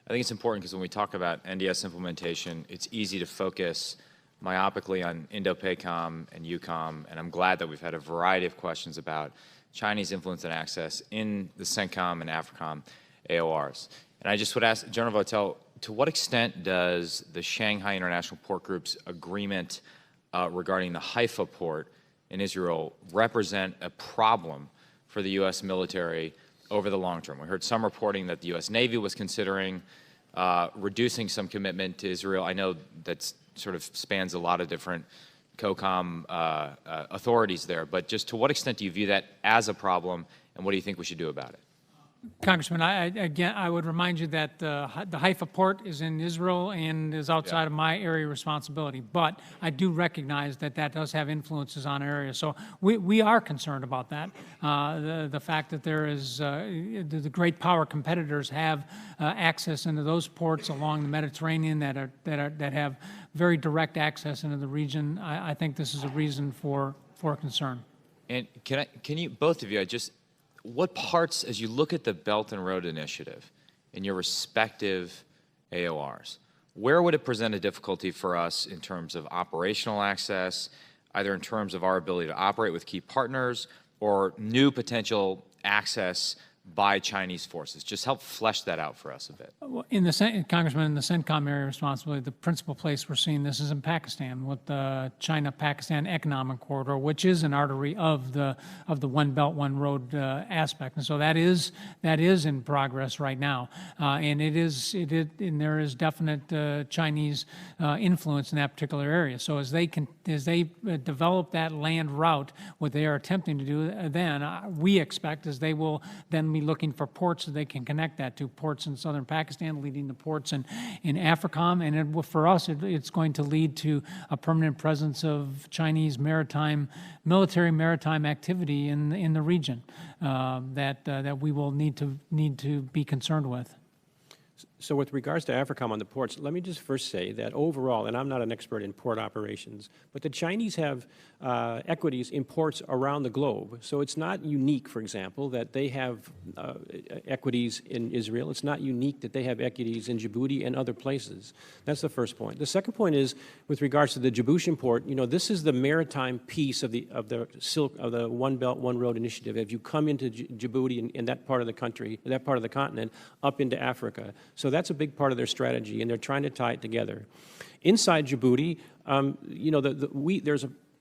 I think it's important because when we talk about NDS implementation, it's easy to focus myopically on Indo-PACOM and EUCOM, and I'm glad that we've had a variety of questions about Chinese influence and access in the CENTCOM and AFRICOM AORs. And I just would ask General Votel, to what extent does the Shanghai International Port Group's agreement regarding the Haifa port in Israel represent a problem for the U.S. military over the long term? We heard some reporting that the U.S. Navy was considering reducing some commitment to Israel. I know that sort of spans a lot of different COCOM authorities there, but just to what extent do you view that as a problem, and what do you think we should do about it? Congressman, I would remind you that the Haifa port is in Israel and is outside of my area of responsibility. But I do recognize that that does have influences on areas. So we are concerned about that. The fact that there is the great power competitors have access into those ports along the Mediterranean that have very direct access into the region. I think this is a reason for concern. And can you, both of you, what parts, as you look at the Belt and Road Initiative in your respective AORs, where would it present a difficulty for us in terms of operational access, either in terms of our ability to operate with key partners or new potential access by Chinese forces? Just help flesh that out for us a bit. Congressman, in the CENTCOM area of responsibility, the principal place we're seeing this is in Pakistan with the China-Pakistan Economic Corridor, which is an artery of the One Belt, One Road aspect. And so that is in progress right now. And there is definite Chinese influence in that particular area. So as they develop that land route, what they are attempting to do then, we expect is they will then be looking for ports that they can connect that to, ports in southern Pakistan, leading to ports in AFRICOM, and for us, it's going to lead to a permanent presence of Chinese military maritime activity in the region that we will need to be concerned with. So with regards to AFRICOM on the ports, let me just first say that overall, and I'm not an expert in port operations, but the Chinese have equities in ports around the globe. So it's not unique, for example, that they have equities in Israel. It's not unique that they have equities in Djibouti and other places. That's the first point. The second point is, with regards to the Djibouti port, this is the maritime piece of the One Belt, One Road initiative. If you come into Djibouti in that part of the country, that part of the continent, up into Africa. So that's a big part of their strategy, and they're trying to tie it together. Inside Djibouti,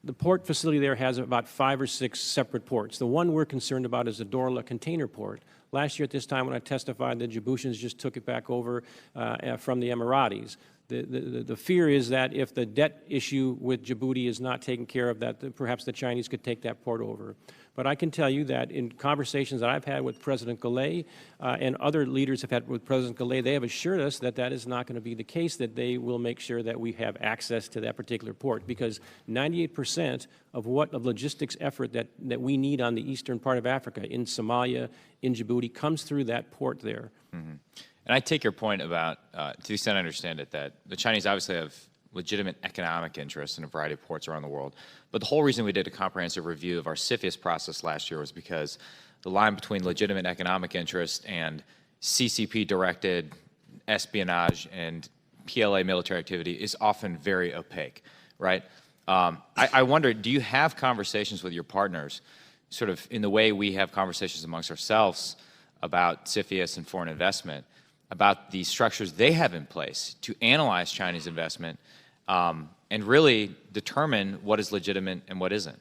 the port facility there has about 5 or 6 separate ports. The one we're concerned about is the Dorla container port. Last year at this time when I testified, the Djiboutians just took it back over from the Emiratis. The fear is that if the debt issue with Djibouti is not taken care of, that perhaps the Chinese could take that port over. But I can tell you that in conversations that I've had with President Goulet and other leaders have had with President Goulet, they have assured us that that is not going to be the case, that they will make sure that we have access to that particular port, because 98% of logistics effort that we need on the eastern part of Africa, in Somalia, in Djibouti, comes through that port there. Mm-hmm. And I take your point about, to the extent I understand it, that the Chinese obviously have legitimate economic interests in a variety of ports around the world. But the whole reason we did a comprehensive review of our CFIUS process last year was because the line between legitimate economic interest and CCP-directed espionage and PLA military activity is often very opaque, right? I wonder, do you have conversations with your partners, sort of in the way we have conversations amongst ourselves about CFIUS and foreign investment, about the structures they have in place to analyze Chinese investment and really determine what is legitimate and what isn't,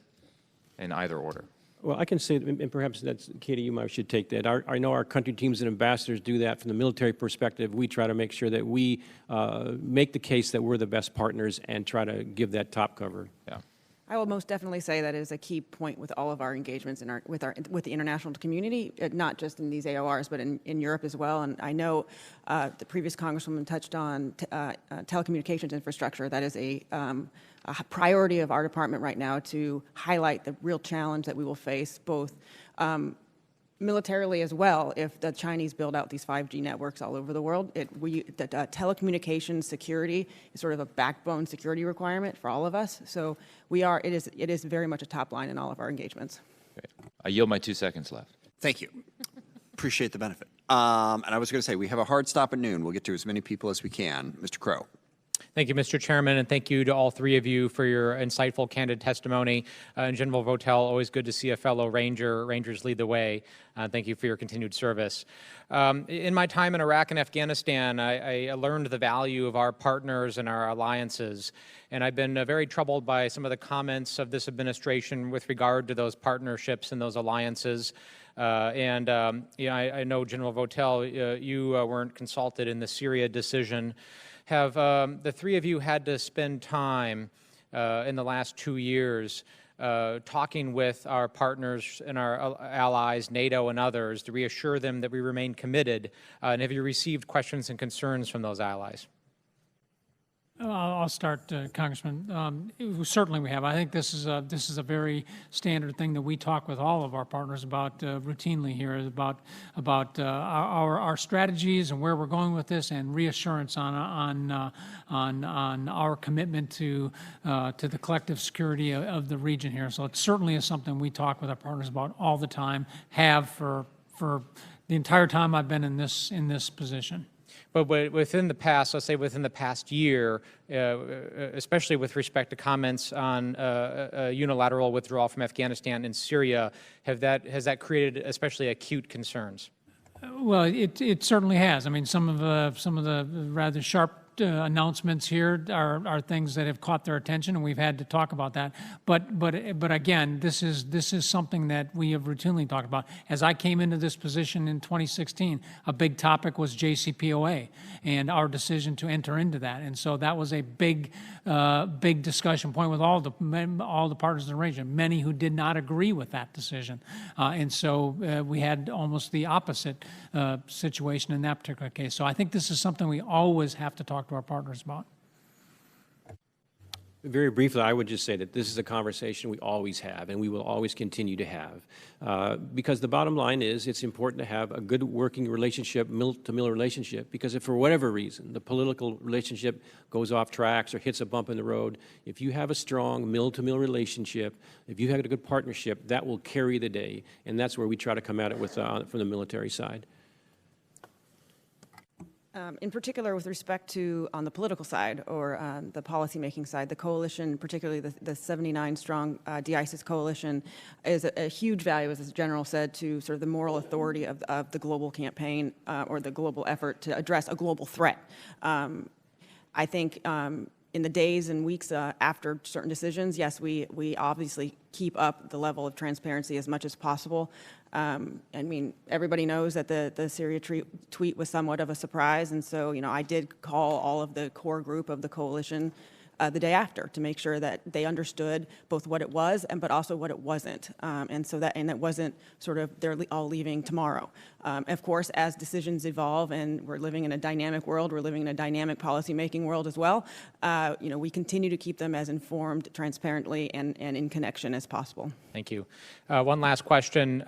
in either order? Well, I can say, and perhaps that's, Katie, you might should take that. I know our country teams and ambassadors do that from the military perspective. We try to make sure that we make the case that we're the best partners and try to give that top cover. Yeah. I will most definitely say that is a key point with all of our engagements with the international community, not just in these AORs, but in Europe as well. And I know the previous Congresswoman touched on telecommunications infrastructure. That is a priority of our department right now to highlight the real challenge that we will face both militarily as well if the Chinese build out these 5G networks all over the world. Telecommunications security is sort of a backbone security requirement for all of us. So it is very much a top line in all of our engagements. Great. I yield my 2 seconds left. Thank you. Appreciate the benefit. And I was going to say, we have a hard stop at noon. We'll get to as many people as we can. Mr. Crow. Thank you, Mr. Chairman, and thank you to all three of you for your insightful, candid testimony. General Votel, always good to see a fellow Ranger. Rangers lead the way. Thank you for your continued service. In my time in Iraq and Afghanistan, I learned the value of our partners and our alliances, and I've been very troubled by some of the comments of this administration with regard to those partnerships and those alliances. I know, General Votel, you weren't consulted in the Syria decision. Have the three of you had to spend time in the last 2 years talking with our partners and our allies, NATO and others, to reassure them that we remain committed? And have you received questions and concerns from those allies? I'll start, Congressman. Certainly we have. I think this is a very standard thing that we talk with all of our partners about routinely here, about our strategies and where we're going with this, and reassurance on our commitment to the collective security of the region here. So it certainly is something we talk with our partners about all the time. Have for the entire time I've been in this position. But within the past, let's say within the past year, especially with respect to comments on unilateral withdrawal from Afghanistan and Syria, has that created especially acute concerns? Well, it certainly has. I mean, some of the rather sharp announcements here are things that have caught their attention, and we've had to talk about that. But again, this is something that we have routinely talked about. As I came into this position in 2016, a big topic was JCPOA and our decision to enter into that, and so that was a big discussion point with all the partners in the region. Many who did not agree with that decision, and so we had almost the opposite situation in that particular case. So I think this is something we always have to talk to our partners about. Very briefly, I would just say that this is a conversation we always have and we will always continue to have, because the bottom line is it's important to have a good working relationship, mill-to-mill relationship, because if for whatever reason the political relationship goes off tracks or hits a bump in the road, if you have a strong mill-to-mill relationship, if you have a good partnership, that will carry the day, and that's where we try to come at it with from the military side. In particular, with respect to on the political side or the policymaking side, the coalition, particularly the 79-strong de-ISIS coalition, is a huge value, as the General said, to sort of the moral authority of the global campaign or the global effort to address a global threat. I think in the days and weeks after certain decisions, yes, we obviously keep up the level of transparency as much as possible. I mean, everybody knows that the Syria tweet was somewhat of a surprise, and so, you know, I did call all of the core group of the coalition the day after to make sure that they understood both what it was but also what it wasn't, and it wasn't sort of they're all leaving tomorrow. Of course, as decisions evolve, and we're living in a dynamic world, we're living in a dynamic policymaking world as well. You know, we continue to keep them as informed, transparently, and in connection as possible. Thank you. One last question.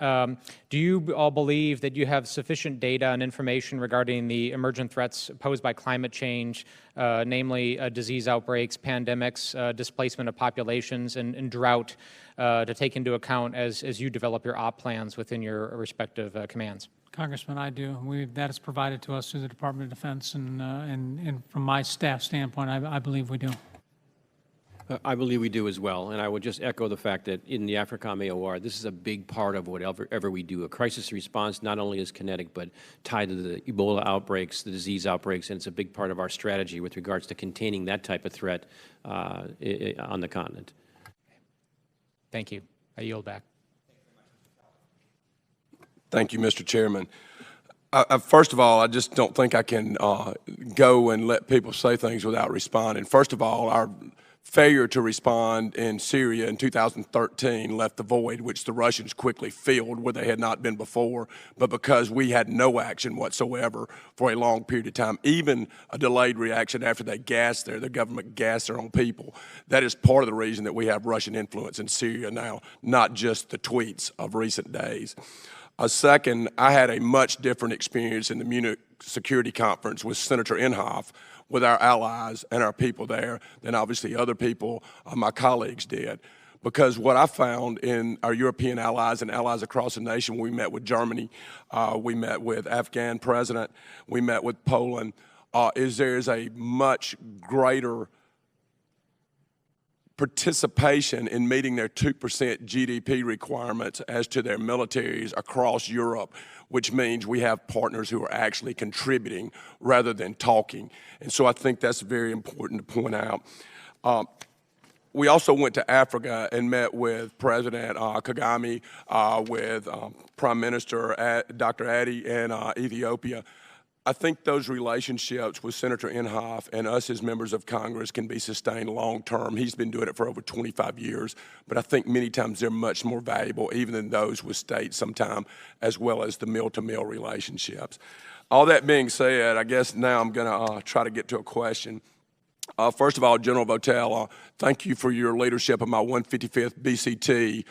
Do you all believe that you have sufficient data and information regarding the emergent threats posed by climate change, namely disease outbreaks, pandemics, displacement of populations, and drought, to take into account as you develop your op plans within your respective commands? Congressman, I do. That is provided to us through the Department of Defense, and from my staff standpoint, I believe we do. I believe we do as well, and I would just echo the fact that in the AFRICOM AOR, this is a big part of whatever we do. A crisis response not only is kinetic, but tied to the Ebola outbreaks, the disease outbreaks, and it's a big part of our strategy with regards to containing that type of threat on the continent. Thank you. I yield back. Thank you, Mr. Chairman. First of all, I just don't think I can go and let people say things without responding. First of all, our failure to respond in Syria in 2013 left the void, which the Russians quickly filled where they had not been before, but because we had no action whatsoever for a long period of time, even a delayed reaction after they gassed the government gassed their own people. That is part of the reason that we have Russian influence in Syria now, not just the tweets of recent days. Second, I had a much different experience in the Munich Security Conference with Senator Inhofe, with our allies and our people there, than obviously other people, my colleagues did. Because what I found in our European allies and allies across the nation, we met with Germany, we met with Afghan president, we met with Poland, is there's a much greater participation in meeting their 2% GDP requirements as to their militaries across Europe, which means we have partners who are actually contributing rather than talking. And so I think that's very important to point out. We also went to Africa and met with President Kagame, with Prime Minister Dr. Abiy in Ethiopia. I think those relationships with Senator Inhofe and us as members of Congress can be sustained long term. He's been doing it for over 25 years, but I think many times they're much more valuable even than those with states sometime, as well as the mill-to-mill relationships. All that being said, I guess now I'm going to try to get to a question. First of all, General Votel, thank you for your leadership of my 155th BCT,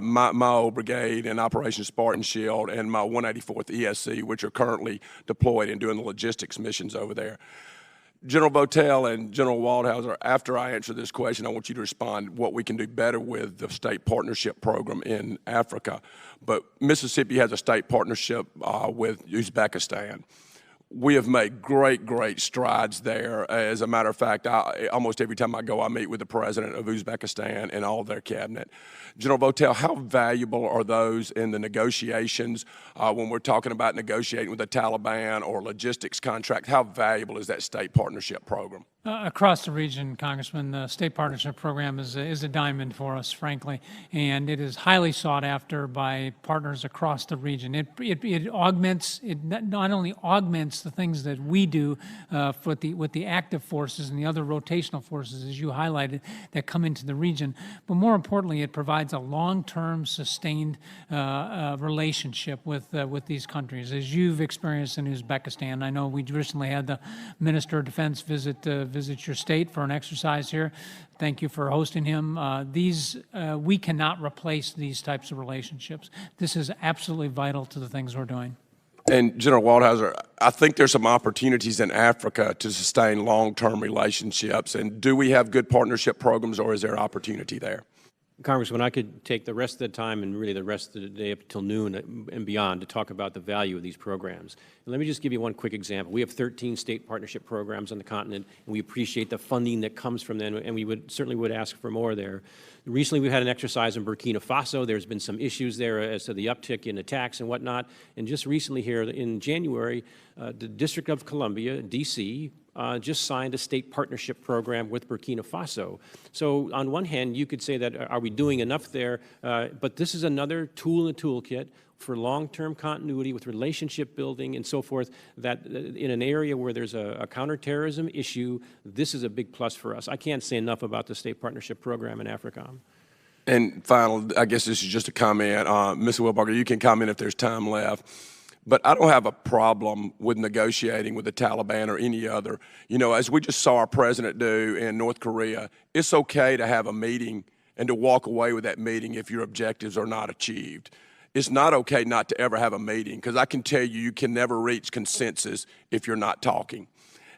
my old brigade in Operation Spartan Shield, and my 184th ESC, which are currently deployed and doing the logistics missions over there. General Votel and General Waldhauser, after I answer this question, I want you to respond what we can do better with the state partnership program in Africa. But Mississippi has a state partnership with Uzbekistan. We have made great strides there. As a matter of fact, almost every time I go, I meet with the president of Uzbekistan and all of their cabinet. General Votel, how valuable are those in the negotiations when we're talking about negotiating with the Taliban or logistics contract? How valuable is that state partnership program? Across the region, Congressman, the state partnership program is a diamond for us, frankly, and it is highly sought after by partners across the region. It augments, it not only augments the things that we do with the active forces and the other rotational forces, as you highlighted, that come into the region, but more importantly, it provides a long-term, sustained relationship with these countries. As you've experienced in Uzbekistan, I know we recently had the Minister of Defense visit your state for an exercise here. Thank you for hosting him. We cannot replace these types of relationships. This is absolutely vital to the things we're doing. And General Waldhauser, I think there's some opportunities in Africa to sustain long-term relationships. And do we have good partnership programs, or is there opportunity there? Congressman, I could take the rest of the time and really the rest of the day up until noon and beyond to talk about the value of these programs. And let me just give you one quick example. We have 13 state partnership programs on the continent, and we appreciate the funding that comes from them, and we certainly would ask for more there. Recently, we had an exercise in Burkina Faso. There's been some issues there as to the uptick in attacks and whatnot. And just recently here in January, the District of Columbia, D.C., just signed a state partnership program with Burkina Faso. So on one hand, you could say that, are we doing enough there? But this is another tool in the toolkit for long-term continuity with relationship building and so forth, that in an area where there's a counterterrorism issue, this is a big plus for us. I can't say enough about the state partnership program in AFRICOM. And final, I guess this is just a comment. Ms. Wheelbarger, you can comment if there's time left. But I don't have a problem with negotiating with the Taliban or any other. You know, as we just saw our president do in North Korea, it's okay to have a meeting and to walk away with that meeting if your objectives are not achieved. It's not okay not to ever have a meeting, because I can tell you, you can never reach consensus if you're not talking.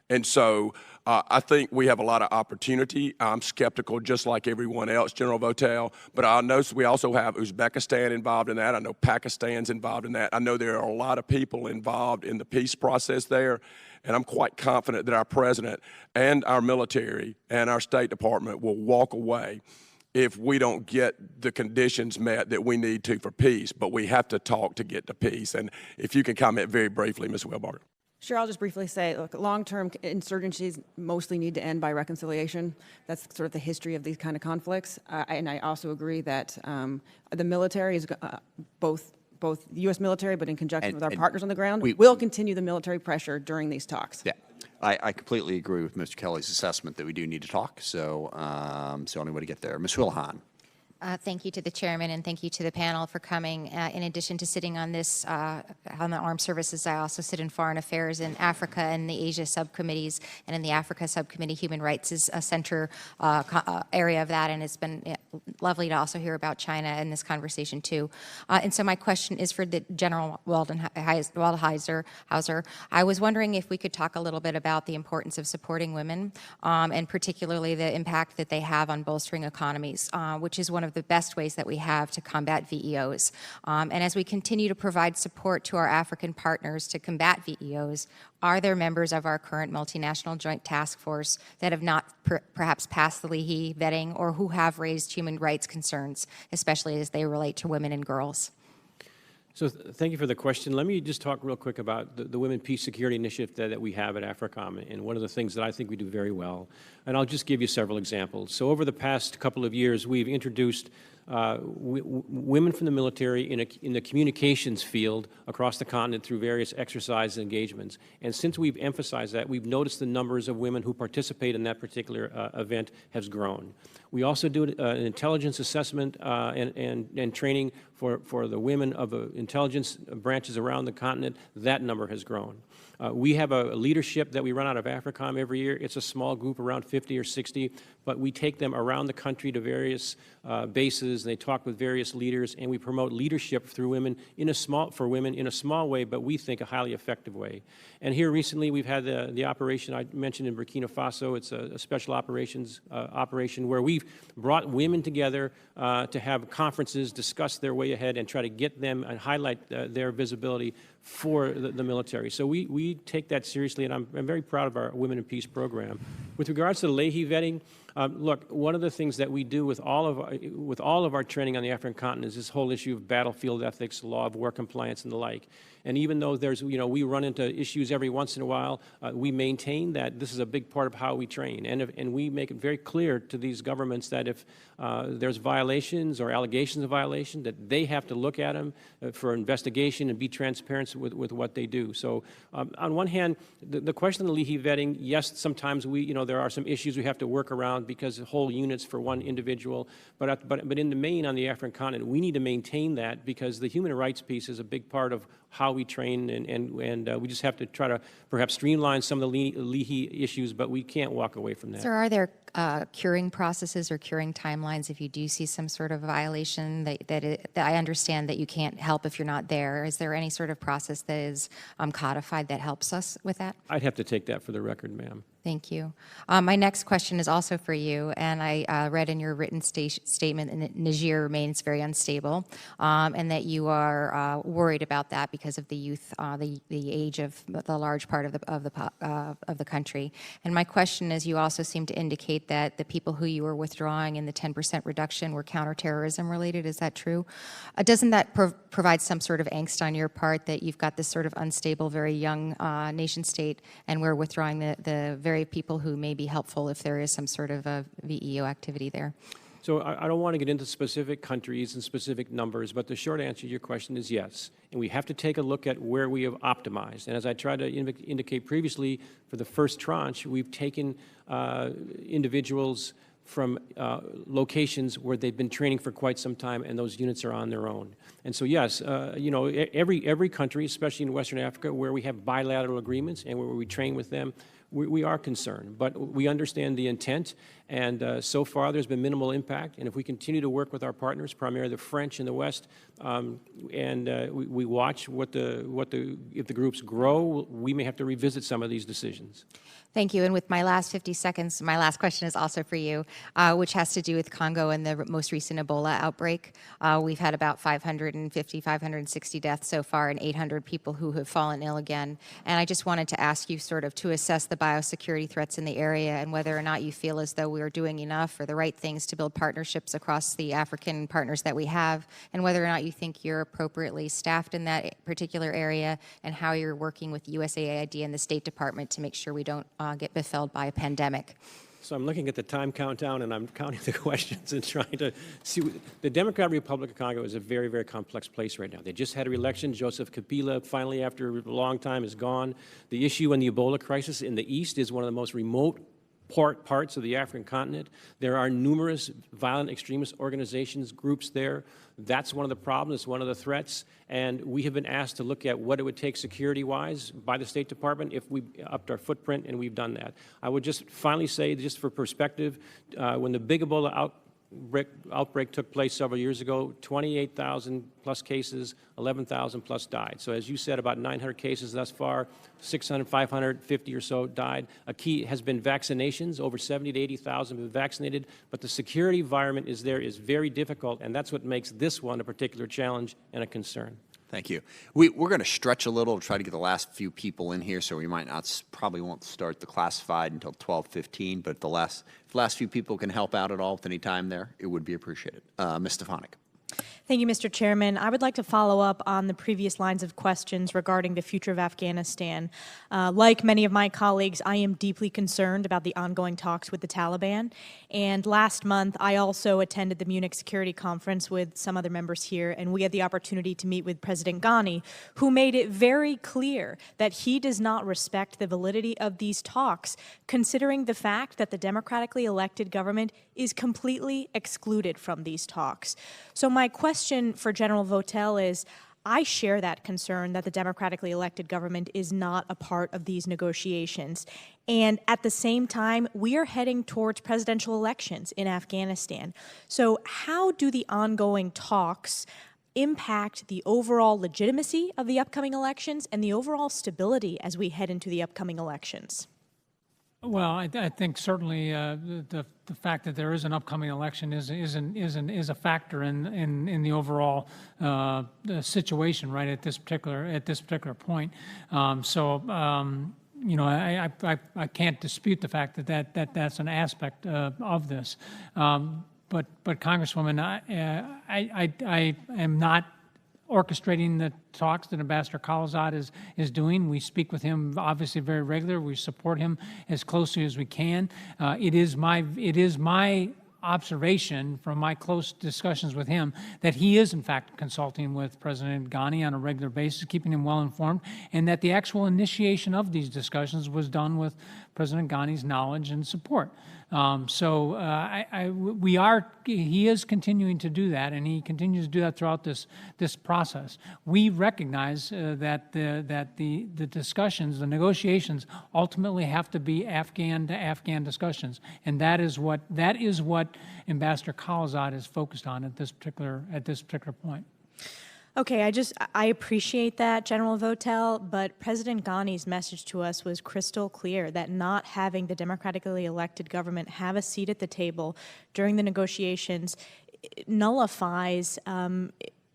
And so I think we have a lot of opportunity. I'm skeptical, just like everyone else, General Votel, but I know we also have Uzbekistan involved in that. I know Pakistan's involved in that. I know there are a lot of people involved in the peace process there, and I'm quite confident that our president and our military and our State Department will walk away if we don't get the conditions met that we need to for peace, but we have to talk to get to peace. And if you can comment very briefly, Ms. Wheelbarger. Sure, I'll just briefly say, look, long-term insurgencies mostly need to end by reconciliation. That's sort of the history of these kind of conflicts. And I also agree that the military is both the U.S. military, but in conjunction with our partners on the ground, will continue the military pressure during these talks. Yeah. I completely agree with Mr. Kelly's assessment that we do need to talk, so only way to get there. Ms. Houlihan. Thank you to the chairman and thank you to the panel for coming. In addition to sitting on this, on the armed services, I also sit in foreign affairs in Africa and the Asia subcommittees, and in the Africa subcommittee, human rights is a center area of that, and it's been lovely to also hear about China in this conversation too. And so my question is for the General Waldhauser. I was wondering if we could talk a little bit about the importance of supporting women, and particularly the impact that they have on bolstering economies, which is one of the best ways that we have to combat VEOs. And as we continue to provide support to our African partners to combat VEOs, are there members of our current multinational joint task force that have not perhaps passed the Leahy vetting or who have raised human rights concerns, especially as they relate to women and girls? So thank you for the question. Let me just talk real quick about the Women Peace Security Initiative that we have at AFRICOM, and one of the things that I think we do very well. And I'll just give you several examples. So over the past couple of years, we've introduced women from the military in the communications field across the continent through various exercises and engagements. And since we've emphasized that, we've noticed the numbers of women who participate in that particular event has grown. We also do an intelligence assessment and training for the women of the intelligence branches around the continent. That number has grown. We have a leadership that we run out of AFRICOM every year. It's a small group, around 50 or 60, but we take them around the country to various bases, and they talk with various leaders, and we promote leadership through women for women in a small way, but we think a highly effective way. And here recently, we've had the operation I mentioned in Burkina Faso. It's a special operations operation where we've brought women together to have conferences, discuss their way ahead, and try to get them and highlight their visibility for the military. So we take that seriously, and I'm very proud of our Women in Peace program. With regards to the Leahy vetting, look, one of the things that we do with all of our training on the African continent is this whole issue of battlefield ethics, law of war compliance, and the like. And even though there's, we run into issues every once in a while, we maintain that this is a big part of how we train. And we make it very clear to these governments that if there's violations or allegations of violation, that they have to look at them for investigation and be transparent with what they do. So on one hand, the question of the Leahy vetting, yes, sometimes there are some issues we have to work around because whole units for one individual. But in the main, on the African continent, we need to maintain that because the human rights piece is a big part of how we train, and we just have to try to perhaps streamline some of the Leahy issues, but we can't walk away from that. Sir, are there curing processes or curing timelines if you do see some sort of violation that I understand that you can't help if you're not there? Is there any sort of process that is codified that helps us with that? I'd have to take that for the record, ma'am. Thank you. My next question is also for you, and I read in your written statement that Niger remains very unstable, and that you are worried about that because of the youth, the age of the large part of the country. And my question is, you also seem to indicate that the people who you were withdrawing in the 10% reduction were counterterrorism related. Is that true? Doesn't that provide some sort of angst on your part that you've got this sort of unstable, very young nation state, and we're withdrawing the very people who may be helpful if there is some sort of a VEO activity there? So I don't want to get into specific countries and specific numbers, but the short answer to your question is yes. And we have to take a look at where we have optimized. And as I tried to indicate previously, for the first tranche, we've taken individuals from locations where they've been training for quite some time, and those units are on their own. And so, yes, every country, especially in Western Africa, where we have bilateral agreements and where we train with them, we are concerned, but we understand the intent, And so far, there's been minimal impact. And if we continue to work with our partners, primarily the French in the West, we watch if the groups grow, we may have to revisit some of these decisions. Thank you. And with my last 50 seconds, my last question is also for you, which has to do with Congo and the most recent Ebola outbreak. We've had about 550, 560 deaths so far and 800 people who have fallen ill again. And I just wanted to ask you sort of to assess the biosecurity threats in the area and whether or not you feel as though we are doing enough or the right things to build partnerships across the African partners that we have, and whether or not you think you're appropriately staffed in that particular area, and how you're working with USAID and the State Department to make sure we don't get befelled by a pandemic. So I'm looking at the time countdown, and I'm counting the questions and trying to see. The Democratic Republic of Congo is a very, very complex place right now. They just had a re-election. Joseph Kabila, finally, after a long time, is gone. The issue in the Ebola crisis in the East is one of the most remote parts of the African continent. There are numerous violent extremist organizations, groups there. That's one of the problems, one of the threats. And we have been asked to look at what it would take security-wise by the State Department if we upped our footprint, and we've done that. I would just finally say, just for perspective, when the big Ebola outbreak took place several years ago, 28,000 plus cases, 11,000 plus died. So as you said, about 900 cases thus far, 600, 550 or so died. A key has been vaccinations. Over 70 to 80,000 have been vaccinated, but the security environment is very difficult, and that's what makes this one a particular challenge and a concern. Thank you. We're going to stretch a little to try to get the last few people in here, so we might not, probably won't start the classified until 12:15, but if the last few people can help out at all with any time there, it would be appreciated. Ms. Stefanik. Thank you, Mr. Chairman. I would like to follow up on the previous lines of questions regarding the future of Afghanistan. Like many of my colleagues, I am deeply concerned about the ongoing talks with the Taliban. And last month, I also attended the Munich Security Conference with some other members here, and we had the opportunity to meet with President Ghani, who made it very clear that he does not respect the validity of these talks, considering the fact that the democratically elected government is completely excluded from these talks. So my question for General Votel is, I share that concern that the democratically elected government is not a part of these negotiations. And at the same time, we are heading towards presidential elections in Afghanistan. So how do the ongoing talks impact the overall legitimacy of the upcoming elections and the overall stability as we head into the upcoming elections? Well, I think certainly the fact that there is an upcoming election is a factor in the overall situation, right, at this particular point. You know, I can't dispute the fact that that's an aspect of this. But Congresswoman, I am not orchestrating the talks that Ambassador Khalilzad is doing. We speak with him obviously very regularly. We support him as closely as we can. It is my observation from my close discussions with him that he is in fact consulting with President Ghani on a regular basis, keeping him well informed, and that the actual initiation of these discussions was done with President Ghani's knowledge and support. He is continuing to do that, and he continues to do that throughout this process. We recognize that the discussions, the negotiations, ultimately have to be Afghan to Afghan discussions, and that is what Ambassador Khalilzad is focused on at this particular point. Okay, I appreciate that, General Votel, but President Ghani's message to us was crystal clear that not having the democratically elected government have a seat at the table during the negotiations nullifies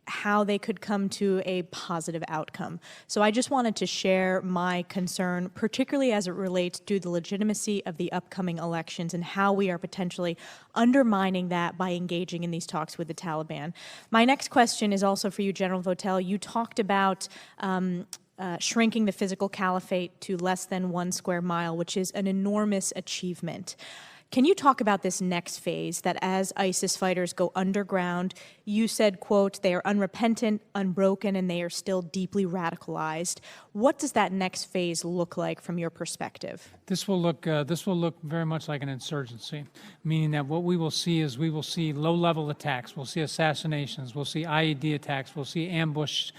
how they could come to a positive outcome. So I just wanted to share my concern, particularly as it relates to the legitimacy of the upcoming elections and how we are potentially undermining that by engaging in these talks with the Taliban. My next question is also for you, General Votel. You talked about shrinking the physical caliphate to less than 1 square mile, which is an enormous achievement. Can you talk about this next phase, that as ISIS fighters go underground, You said, quote, "They are unrepentant, unbroken, and they are still deeply radicalized." What does that next phase look like from your perspective? This will look very much like an insurgency, meaning that what we will see is we will see low-level attacks, we'll see assassinations, we'll see IED attacks, we'll see ambush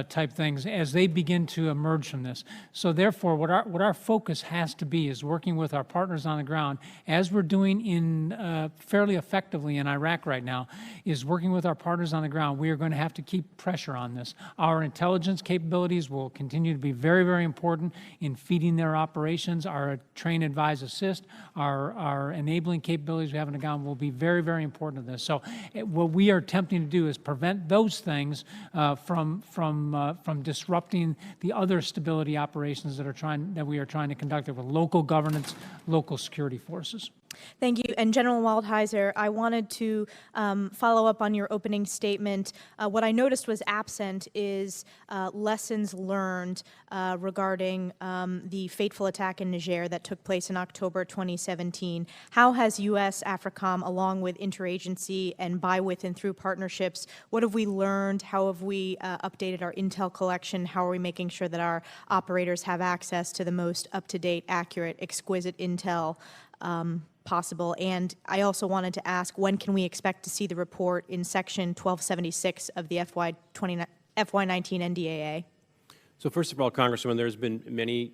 type things as they begin to emerge from this. So therefore, what our focus has to be is working with our partners on the ground, as we're doing in fairly effectively in Iraq right now, is working with our partners on the ground. We are going to have to keep pressure on this. Our intelligence capabilities will continue to be very, very important in feeding their operations. Our train, advise, assist, our enabling capabilities we have on the ground will be very, very important to this. So what we are attempting to do is prevent those things from disrupting the other stability operations that we are trying to conduct with local governance, local security forces. Thank you. And General Waldhauser, I wanted to follow up on your opening statement. What I noticed was absent is lessons learned regarding the fateful attack in Niger that took place in October 2017. How has U.S. AFRICOM, along with interagency and by, with, and through partnerships, what have we learned? How have we updated our intel collection? How are we making sure that our operators have access to the most up-to-date, accurate, exquisite intel possible? And I also wanted to ask, when can we expect to see the report in Section 1276 of the FY19 NDAA? So first of all, Congresswoman, there's been many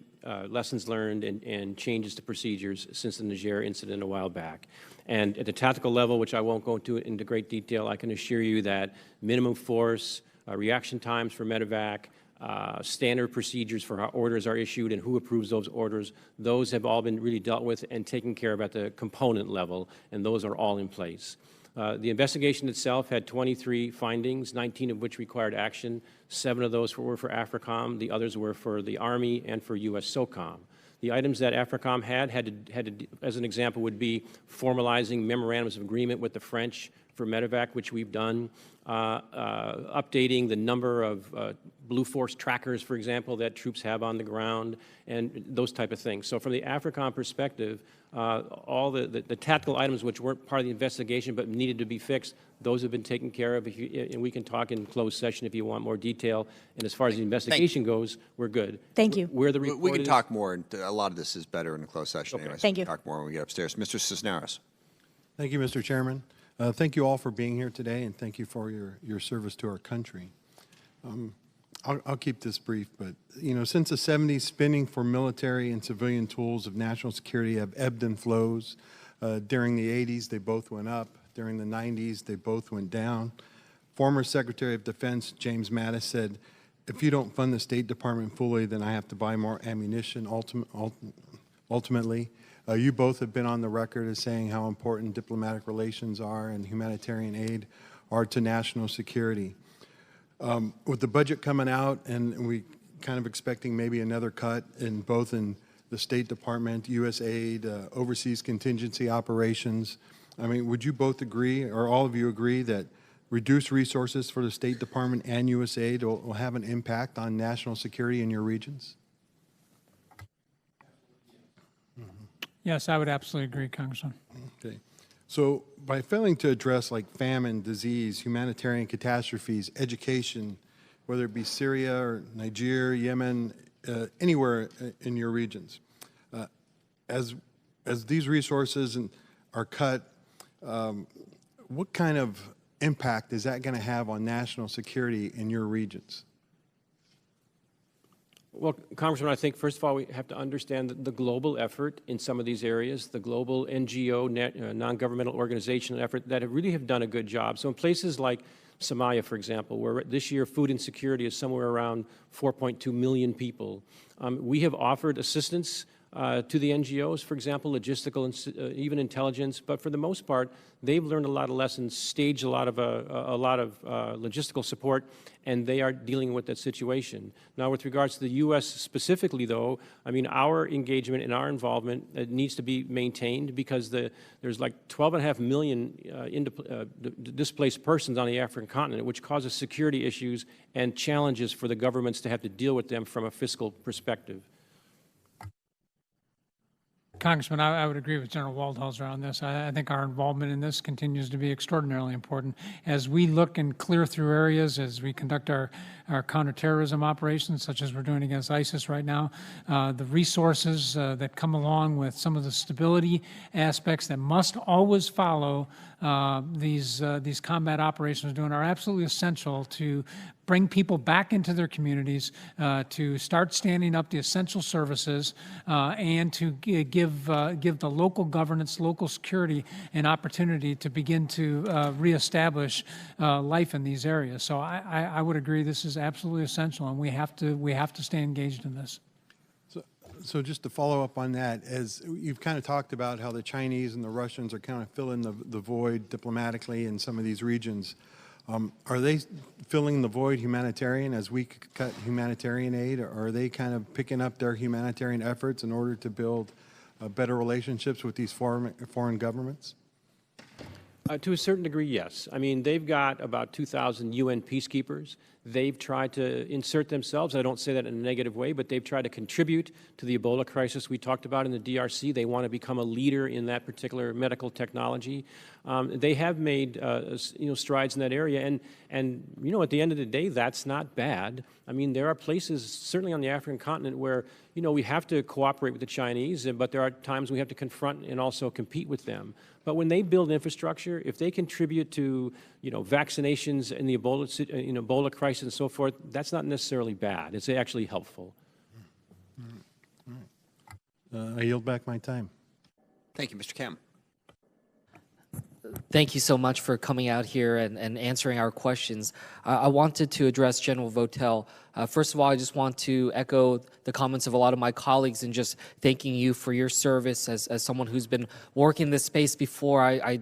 lessons learned and changes to procedures since the Niger incident a while back. And at the tactical level, which I won't go into great detail, I can assure you that minimum force, reaction times for medevac, standard procedures for how orders are issued and who approves those orders, those have all been really dealt with and taken care of at the component level, and those are all in place. The investigation itself had 23 findings, 19 of which required action. 7 of those were for AFRICOM. The others were for the Army and for U.S. SOCOM. The items that AFRICOM had to, as an example, would be formalizing memorandums of agreement with the French for medevac, which we've done, updating the number of Blue Force trackers, for example, that troops have on the ground, and those type of things. So from the AFRICOM perspective, all the tactical items which weren't part of the investigation but needed to be fixed, those have been taken care of, and we can talk in closed session if you want more detail. And as far as the investigation goes, we're good. Thank you. We can talk more. A lot of this is better in a closed session anyway. Thank you. We can talk more when we get upstairs. Mr. Cisneros. Thank you, Mr. Chairman. Thank you all for being here today, and thank you for your service to our country. I'll keep this brief, but since the 70s, spending for military and civilian tools of national security have ebbed and flows. During the 80s, they both went up. During the 90s, they both went down. Former Secretary of Defense James Mattis said, "If you don't fund the State Department fully, then I have to buy more ammunition." Ultimately, you both have been on the record as saying how important diplomatic relations are and humanitarian aid are to national security. With the budget coming out and we kind of expecting maybe another cut in both in the State Department, USAID, overseas contingency operations, I mean, would you both agree, or all of you agree, that reduced resources for the State Department and USAID will have an impact on national security in your regions? Yes, I would absolutely agree, Congressman. Okay. So by failing to address like famine, disease, humanitarian catastrophes, education, whether it be Syria or Nigeria, Yemen, anywhere in your regions, as these resources are cut, what kind of impact is that going to have on national security in your regions? Well, Congressman, I think, first of all, we have to understand the global effort in some of these areas, the global NGO, non-governmental organization effort that really have done a good job. So in places like Somalia, for example, where this year food insecurity is somewhere around 4.2 million people, we have offered assistance to the NGOs, for example, logistical and even intelligence. But for the most part, they've learned a lot of lessons, staged a lot of logistical support, and they are dealing with that situation. Now, with regards to the U.S. specifically, though, I mean, our engagement and our involvement needs to be maintained because there's like 12.5 million displaced persons on the African continent, which causes security issues and challenges for the governments to have to deal with them from a fiscal perspective. Congressman, I would agree with General Waldhauser on this. I think our involvement in this continues to be extraordinarily important. As we look and clear through areas, as we conduct our counterterrorism operations, such as we're doing against ISIS right now, the resources that come along with some of the stability aspects that must always follow these combat operations doing are absolutely essential to bring people back into their communities, to start standing up the essential services, and to give the local governance, local security, an opportunity to begin to reestablish life in these areas. So I would agree this is absolutely essential, and we have to stay engaged in this. So just to follow up on that, as you've kind of talked about how the Chinese and the Russians are kind of filling the void diplomatically in some of these regions, are they filling the void humanitarian as we cut humanitarian aid, or are they kind of picking up their humanitarian efforts in order to build better relationships with these foreign governments? To a certain degree, yes. I mean, they've got about 2,000 UN peacekeepers. They've tried to insert themselves. I don't say that in a negative way, but they've tried to contribute to the Ebola crisis we talked about in the DRC. They want to become a leader in that particular medical technology. They have made strides in that area, and at the end of the day, that's not bad. I mean, there are places, certainly on the African continent, where we have to cooperate with the Chinese, but there are times we have to confront and also compete with them. But when they build infrastructure, if they contribute to vaccinations in the Ebola crisis and so forth, that's not necessarily bad. It's actually helpful. I yield back my time. Thank you, Mr. Kam. Thank you so much for coming out here and answering our questions. I wanted to address General Votel. First of all, I just want to echo the comments of a lot of my colleagues and just thanking you for your service as someone who's been working this space before. I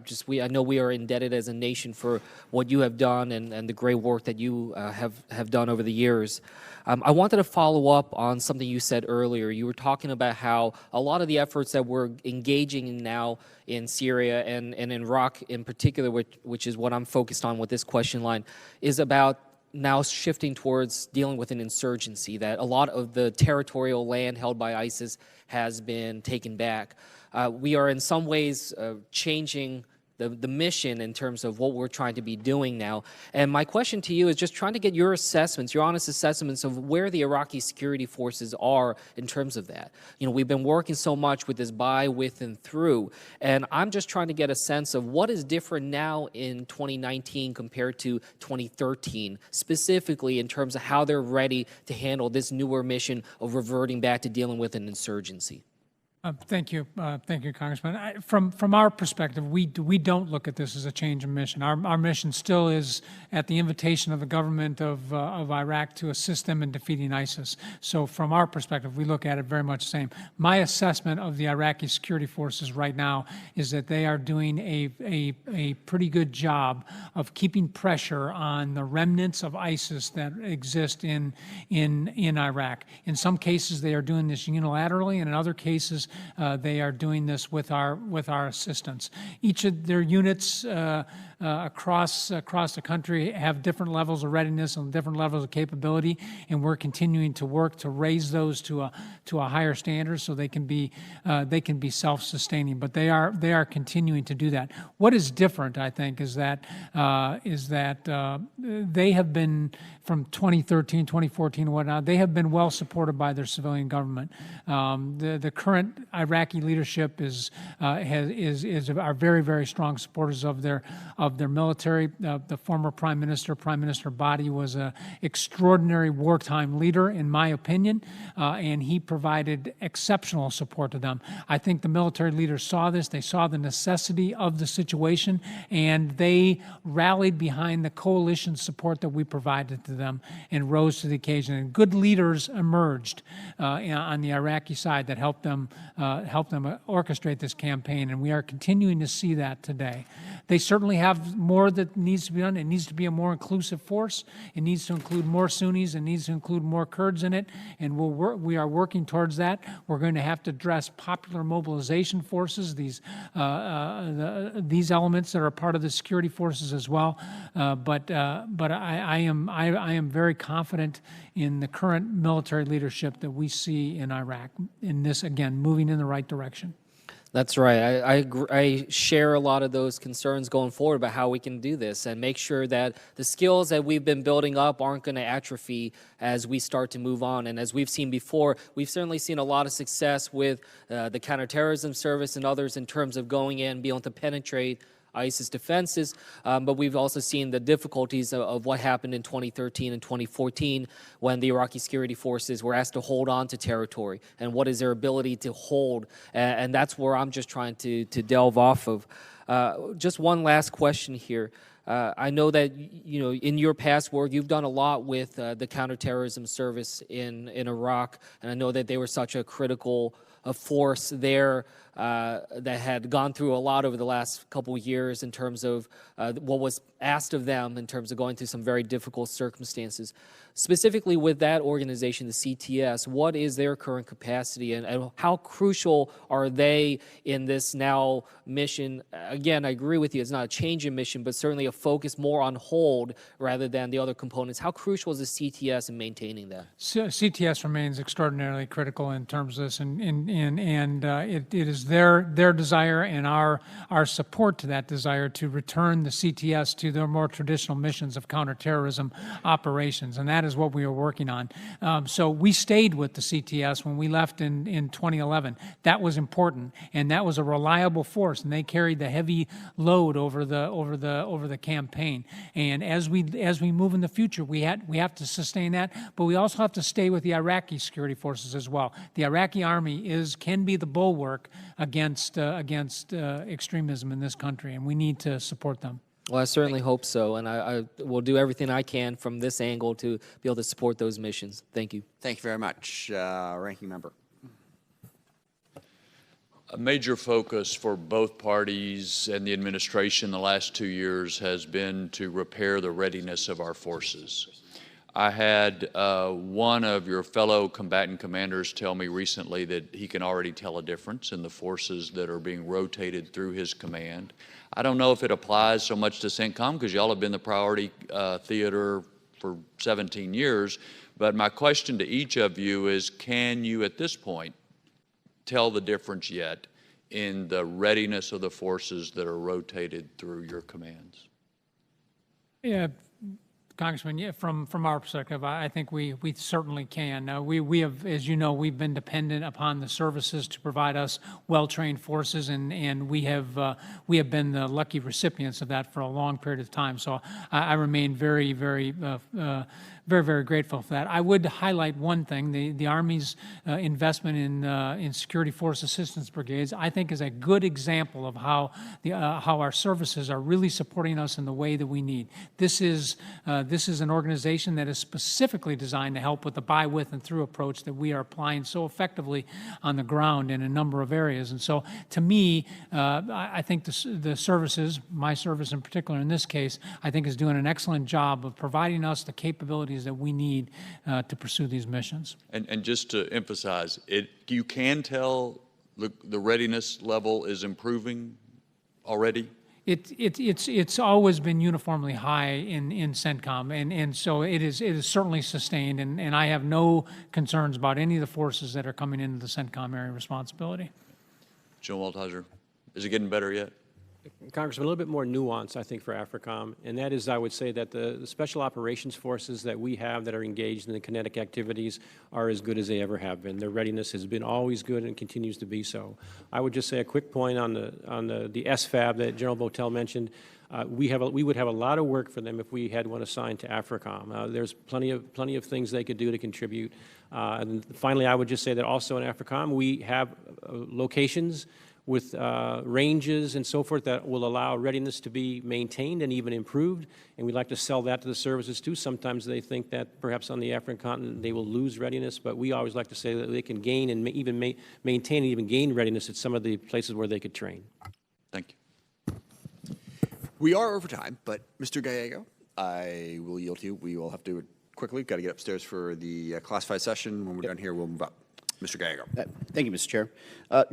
know we are indebted as a nation for what you have done and the great work that you have done over the years. I wanted to follow up on something you said earlier. You were talking about how a lot of the efforts that we're engaging in now in Syria and in Iraq in particular, which is what I'm focused on with this question line, is about now shifting towards dealing with an insurgency, that a lot of the territorial land held by ISIS has been taken back. We are in some ways changing the mission in terms of what we're trying to be doing now. And my question to you is just trying to get your assessments, your honest assessments of where the Iraqi security forces are in terms of that. We've been working so much with this by, with, and through, and I'm just trying to get a sense of what is different now in 2019 compared to 2013, specifically in terms of how they're ready to handle this newer mission of reverting back to dealing with an insurgency. Thank you, Congressman. From our perspective, we don't look at this as a change in mission. Our mission still is at the invitation of the government of Iraq to assist them in defeating ISIS. So from our perspective, we look at it very much the same. My assessment of the Iraqi security forces right now is that they are doing a pretty good job of keeping pressure on the remnants of ISIS that exist in Iraq. In some cases, they are doing this unilaterally, and in other cases, they are doing this with our assistance. Each of their units across the country have different levels of readiness and different levels of capability, and we're continuing to work to raise those to a higher standard so they can be self-sustaining. But they are continuing to do that. What is different, I think, is that they have been, from 2013, 2014, and whatnot, they have been well supported by their civilian government. The current Iraqi leadership are very, very strong supporters of their military. The former Prime Minister Badi, was an extraordinary wartime leader, in my opinion, and he provided exceptional support to them. I think the military leaders saw this. They saw the necessity of the situation, and they rallied behind the coalition support that we provided to them and rose to the occasion. And good leaders emerged on the Iraqi side that helped them orchestrate this campaign, and we are continuing to see that today. They certainly have more that needs to be done. It needs to be a more inclusive force. It needs to include more Sunnis. It needs to include more Kurds in it, and we are working towards that. We're going to have to address popular mobilization forces, these elements that are part of the security forces as well. But I am very confident in the current military leadership that we see in Iraq, in this, again, moving in the right direction. That's right. I share a lot of those concerns going forward about how we can do this and make sure that the skills that we've been building up aren't going to atrophy as we start to move on. And as we've seen before, we've certainly seen a lot of success with the Counterterrorism Service and others in terms of going in and being able to penetrate ISIS defenses, but we've also seen the difficulties of what happened in 2013 and 2014 when the Iraqi security forces were asked to hold on to territory, and what is their ability to hold, and that's where I'm just trying to delve off of. Just one last question here. I know that in your past work, you've done a lot with the Counterterrorism Service in Iraq, and I know that they were such a critical force there that had gone through a lot over the last couple of years in terms of what was asked of them in terms of going through some very difficult circumstances. Specifically with that organization, the CTS, what is their current capacity and how crucial are they in this now mission? Again, I agree with you, it's not a change in mission, but certainly a focus more on hold rather than the other components. How crucial is the CTS in maintaining that? CTS remains extraordinarily critical in terms of this, and it is their desire and our support to that desire to return the CTS to their more traditional missions of counterterrorism operations, and that is what we are working on. So we stayed with the CTS when we left in 2011. That was important, and that was a reliable force, and they carried the heavy load over the campaign. And as we move in the future, we have to sustain that, but we also have to stay with the Iraqi security forces as well. The Iraqi army can be the bulwark against extremism in this country, and we need to support them. Well, I certainly hope so, and I will do everything I can from this angle to be able to support those missions. Thank you. Thank you very much. Ranking Member. A major focus for both parties and the administration the last 2 years has been to repair the readiness of our forces. I had one of your fellow combatant commanders tell me recently that he can already tell a difference in the forces that are being rotated through his command. I don't know if it applies so much to CENTCOM because y'all have been the priority theater for 17 years, but my question to each of you is, can you at this point tell the difference yet in the readiness of the forces that are rotated through your commands? Yeah, Congressman, yeah, from our perspective, I think we certainly can. We have, as you know, we've been dependent upon the services to provide us well-trained forces, and we have been the lucky recipients of that for a long period of time. So I remain very, very grateful for that. I would highlight one thing: the Army's investment in security force assistance brigades, I think, is a good example of how our services are really supporting us in the way that we need. This is an organization that is specifically designed to help with the by, with, and through approach that we are applying so effectively on the ground in a number of areas. And so, to me, I think the services, my service in particular in this case, I think is doing an excellent job of providing us the capabilities that we need to pursue these missions. And just to emphasize, you can tell the readiness level is improving already? It's always been uniformly high in CENTCOM, and so it is certainly sustained, and I have no concerns about any of the forces that are coming into the CENTCOM area of responsibility. General Waldhauser, is it getting better yet? Congressman, a little bit more nuance, I think, for AFRICOM, and that is, I would say that the special operations forces that we have that are engaged in the kinetic activities are as good as they ever have been. Their readiness has been always good and continues to be so. I would just say a quick point on the SFAB that General Votel mentioned. We would have a lot of work for them if we had one assigned to AFRICOM. There's plenty of things they could do to contribute. And finally, I would just say that also in AFRICOM, we have locations with ranges and so forth that will allow readiness to be maintained and even improved, and we'd like to sell that to the services too. Sometimes they think that perhaps on the African continent they will lose readiness, but we always like to say that they can gain and even maintain and even gain readiness at some of the places where they could train. Thank you. We are over time, but Mr. Gallego, I will yield to you. We will have to do it quickly. Got to get upstairs for the classified session. When we're done here, we'll move up. Mr. Gallego. Thank you, Mr. Chair.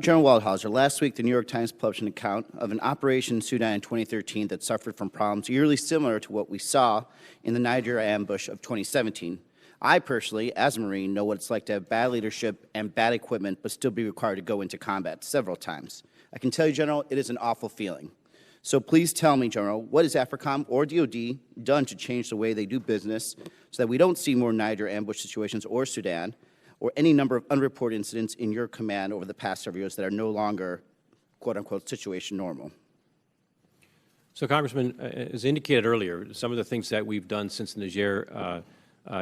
General Waldhauser, last week the New York Times published an account of an operation in Sudan in 2013 that suffered from problems eerily similar to what we saw in the Niger ambush of 2017. I personally, as a Marine, know what it's like to have bad leadership and bad equipment, but still be required to go into combat several times. I can tell you, General, it is an awful feeling. So please tell me, General, what has AFRICOM or DOD done to change the way they do business so that we don't see more Niger ambush situations or Sudan, or any number of unreported incidents in your command over the past several years that are no longer, quote-unquote, situation normal? So, Congressman, as indicated earlier, some of the things that we've done since the Niger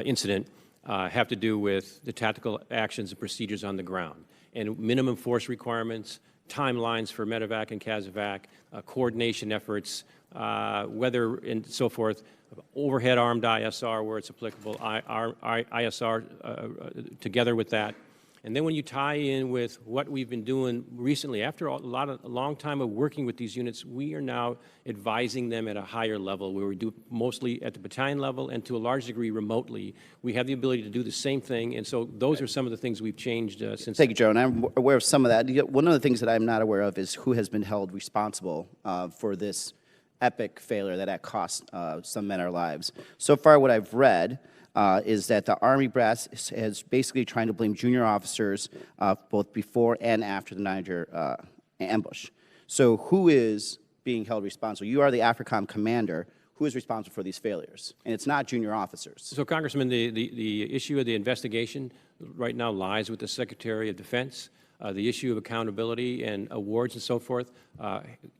incident have to do with the tactical actions and procedures on the ground, and minimum force requirements, timelines for medevac and casevac, coordination efforts, weather and so forth, overhead armed ISR where it's applicable, ISR together with that. And then when you tie in with what we've been doing recently, after a long time of working with these units, we are now advising them at a higher level, where we do mostly at the battalion level and to a large degree remotely. We have the ability to do the same thing, and so those are some of the things we've changed since. Thank you, Joe, and I'm aware of some of that. One of the things that I'm not aware of is who has been held responsible for this epic failure that cost some men our lives. So far, what I've read is that the Army brass is basically trying to blame junior officers both before and after the Niger ambush. So who is being held responsible? You are the AFRICOM commander. Who is responsible for these failures? And it's not junior officers. So, Congressman, the issue of the investigation right now lies with the Secretary of Defense. The issue of accountability and awards and so forth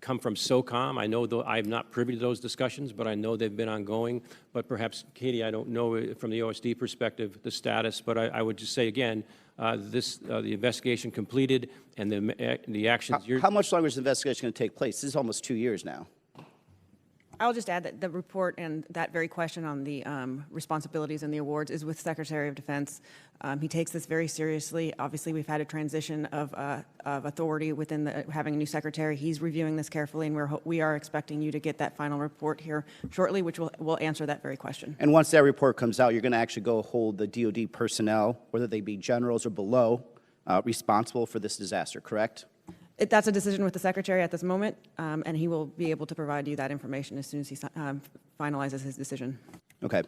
come from SOCOM. I know, though, I'm not privy to those discussions, but I know they've been ongoing. But perhaps, Katie, I don't know from the OSD perspective the status, but I would just say again, the investigation completed and the actions. How much longer is the investigation going to take place? This is almost 2 years now. I'll just add that the report and that very question on the responsibilities and the awards is with Secretary of Defense. He takes this very seriously. Obviously, we've had a transition of authority within having a new secretary. He's reviewing this carefully, and we are expecting you to get that final report here shortly, which will answer that very question. And once that report comes out, you're going to actually go hold the DOD personnel, whether they be generals or below, responsible for this disaster, correct? That's a decision with the Secretary at this moment, and he will be able to provide you that information as soon as he finalizes his decision. Okay.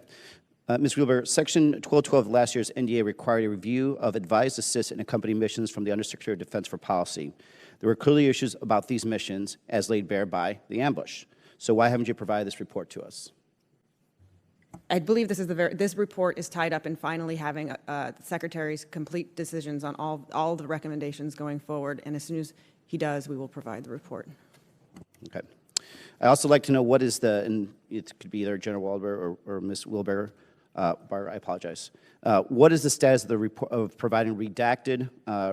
Ms. Wheelbarger, Section 1212 of last year's NDA required a review of advised, assist, and accompany missions from the Undersecretary of Defense for Policy. There were clearly issues about these missions as laid bare by the ambush. So why haven't you provided this report to us? I believe this report is tied up in finally having the Secretary's complete decisions on all the recommendations going forward, and as soon as he does, we will provide the report. Okay. I also like to know what is and it could be either General Waldhauser or Ms. Wheelbarger, I apologize. What is the status of of providing redacted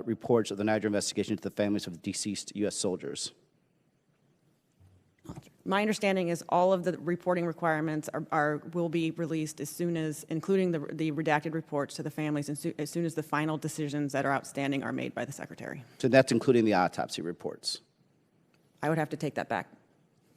reports of the Niger investigation to the families of the deceased U.S. soldiers? My understanding is all of the reporting requirements will be released as soon as, including the redacted reports to the families, as soon as the final decisions that are outstanding are made by the Secretary. So that's including the autopsy reports? I would have to take that back.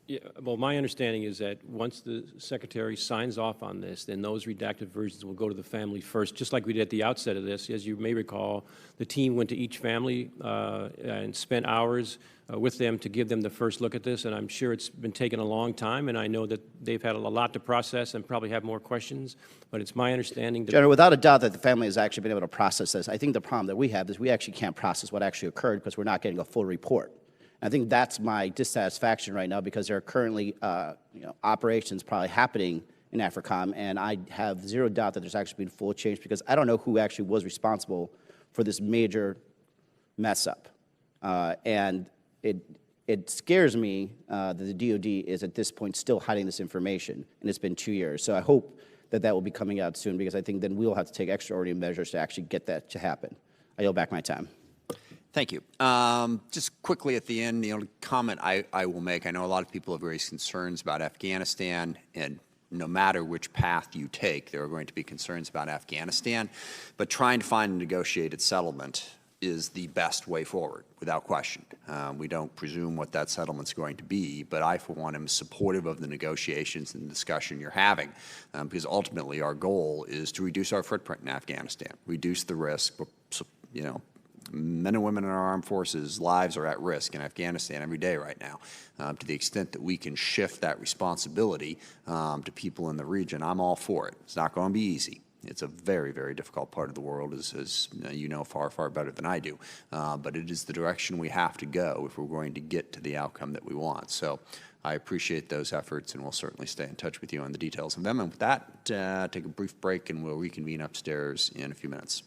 Yeah, well, my understanding is that once the Secretary signs off on this, then those redacted versions will go to the family first, just like we did at the outset of this. As you may recall, the team went to each family and spent hours with them to give them the first look at this, and I'm sure it's been taking a long time, and I know that they've had a lot to process and probably have more questions, but it's my understanding that— General, without a doubt that the family has actually been able to process this. I think the problem that we have is we actually can't process what actually occurred because we're not getting a full report. I think that's my dissatisfaction right now because there are currently operations probably happening in AFRICOM, and I have zero doubt that there's actually been full change because I don't know who actually was responsible for this major mess up. And it scares me that the DOD is at this point still hiding this information, and it's been 2 years. So I hope that that will be coming out soon because I think then we'll have to take extraordinary measures to actually get that to happen. I yield back my time. Thank you. Just quickly at the end, the only comment I will make, I know a lot of people have raised concerns about Afghanistan, and no matter which path you take, there are going to be concerns about Afghanistan, but trying to find a negotiated settlement is the best way forward, without question. We don't presume what that settlement's going to be, but I, for one, am supportive of the negotiations and the discussion you're having, because ultimately our goal is to reduce our footprint in Afghanistan, reduce the risk, men and women in our armed forces' lives are at risk in Afghanistan every day right now. To the extent that we can shift that responsibility to people in the region, I'm all for it. It's not going to be easy. It's a very, very difficult part of the world, as you know far, far better than I do. But it is the direction we have to go if we're going to get to the outcome that we want. So I appreciate those efforts, and we'll certainly stay in touch with you on the details of them. And with that, take a brief break, and we'll reconvene upstairs in a few minutes.